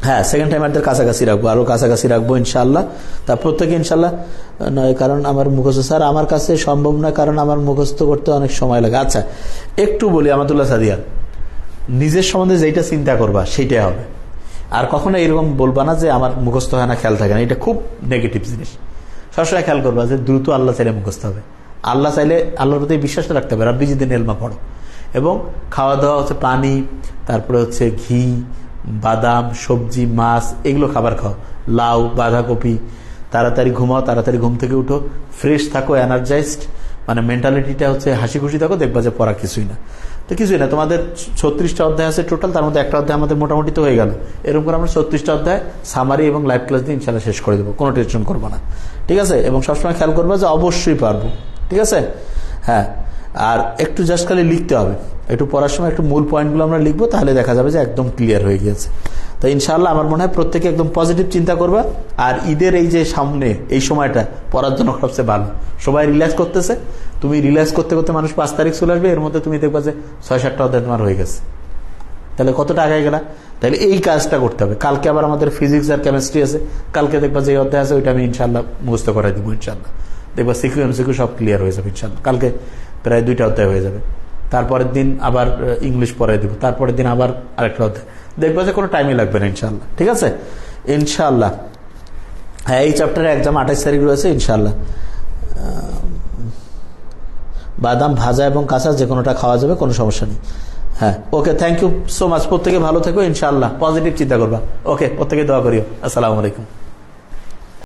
হ্যাঁ, সেকেন্ড টাইমারদের কাছাকাছি রাখবো, আরো কাছাকাছি রাখবো ইনশাল্লাহ। তা প্রত্যেকে ইনশাল্লাহ নয়, কারণ আমার মুখস্থ স্যার আমার কাছে সম্ভব না, কারণ আমার মুখস্থ করতে অনেক সময় লাগে। আচ্ছা, একটু বলি আমাদুল্লাহ সাদিয়া, নিজের সম্বন্ধে যেটা চিন্তা করবা সেইটাই হবে। আর কখনো এরকম বলবা না যে আমার মুখস্থ হয় না, খেয়াল থাকে না, এটা খুব নেগেটিভ জিনিস। সবসময় খেয়াল করবা যে দ্রুত আল্লাহ চাইলে মুখস্থ হবে। আল্লাহ চাইলে আল্লাহর প্রতি বিশ্বাসটা রাখতে হবে। রাব্বি জিদিনি ইলমা পড়ো। এবং খাওয়া দাওয়া হচ্ছে পানি, তারপরে হচ্ছে ঘি, বাদাম, সবজি, মাছ, এগুলো খাবার খাও, লাউ, বাঁধাকপি। তাড়াতাড়ি ঘুমাও, তাড়াতাড়ি ঘুম থেকে উঠো, ফ্রেশ থাকো, এনার্জাইজড, মানে মেন্টালিটিটা হচ্ছে হাসি খুশি থাকো, দেখবা যে পড়া কিছুই না। তো কিছুই না, তোমাদের 36টা অধ্যায় আছে টোটাল, তার মধ্যে একটা অধ্যায় আমাদের মোটামুটি তো হয়ে গেল। এরকম করে আমরা 36টা অধ্যায় সামারি এবং লাইভ ক্লাস দিয়ে ইনশাল্লাহ শেষ করে দেবো, কোনো টেনশন করবো না, ঠিক আছে? এবং সবসময় খেয়াল করবো যে অবশ্যই পারবো, ঠিক আছে? হ্যাঁ, আর একটু জাস্ট খালি লিখতে হবে, একটু পড়ার সময় একটু মূল পয়েন্টগুলো আমরা লিখবো, তাহলে দেখা যাবে যে একদম ক্লিয়ার হয়ে গিয়েছে। তো ইনশাআল্লাহ আমার মনে হয় প্রত্যেকে একদম পজিটিভ চিন্তা করবা। আর ঈদের এই যে সামনে এই সময়টা পড়ার জন্য সবচেয়ে ভালো, সবাই রিল্যাক্স করতেছে, তুমি রিল্যাক্স করতে করতে মানুষ 5 তারিখ চলে আসবে, এর মধ্যে তুমি দেখবা যে 6-7টা অধ্যায় তোমার হয়ে গেছে। তাহলে কতটা আগে গেলা? তাহলে এই কাজটা করতে হবে। কালকে আবার আমাদের ফিজিক্স আর কেমিস্ট্রি আছে, কালকে দেখবা যে অধ্যায় আছে ওইটা আমি ইনশাআল্লাহ মুখস্থ করাই দিব ইনশাআল্লাহ। দেখবা সিকিউ এমসিকিউ সব ক্লিয়ার হয়ে যাবে ইনশাআল্লাহ। কালকে প্রায় 2টা অধ্যায় হয়ে যাবে। তারপরের দিন আবার ইংলিশ পড়াই দিব, তারপরের দিন আবার আরেকটা অধ্যায়। দেখবা যে কোনো টাইমই লাগবে না ইনশাআল্লাহ, ঠিক আছে? ইনশাআল্লাহ। হ্যাঁ, এই চ্যাপ্টারে এক্সাম 28 তারিখ রয়েছে ইনশাআল্লাহ। বাদাম ভাজা এবং কাঁচা যে কোনোটা খাওয়া যাবে, কোনো সমস্যা নেই। হ্যাঁ, ওকে, থ্যাংক ইউ সো মাচ। প্রত্যেকে ভালো থেকো ইনশাআল্লাহ, পজিটিভ চিন্তা করবা। ওকে, প্রত্যেকে দোয়া করিও। আসসালামু আলাইকুম।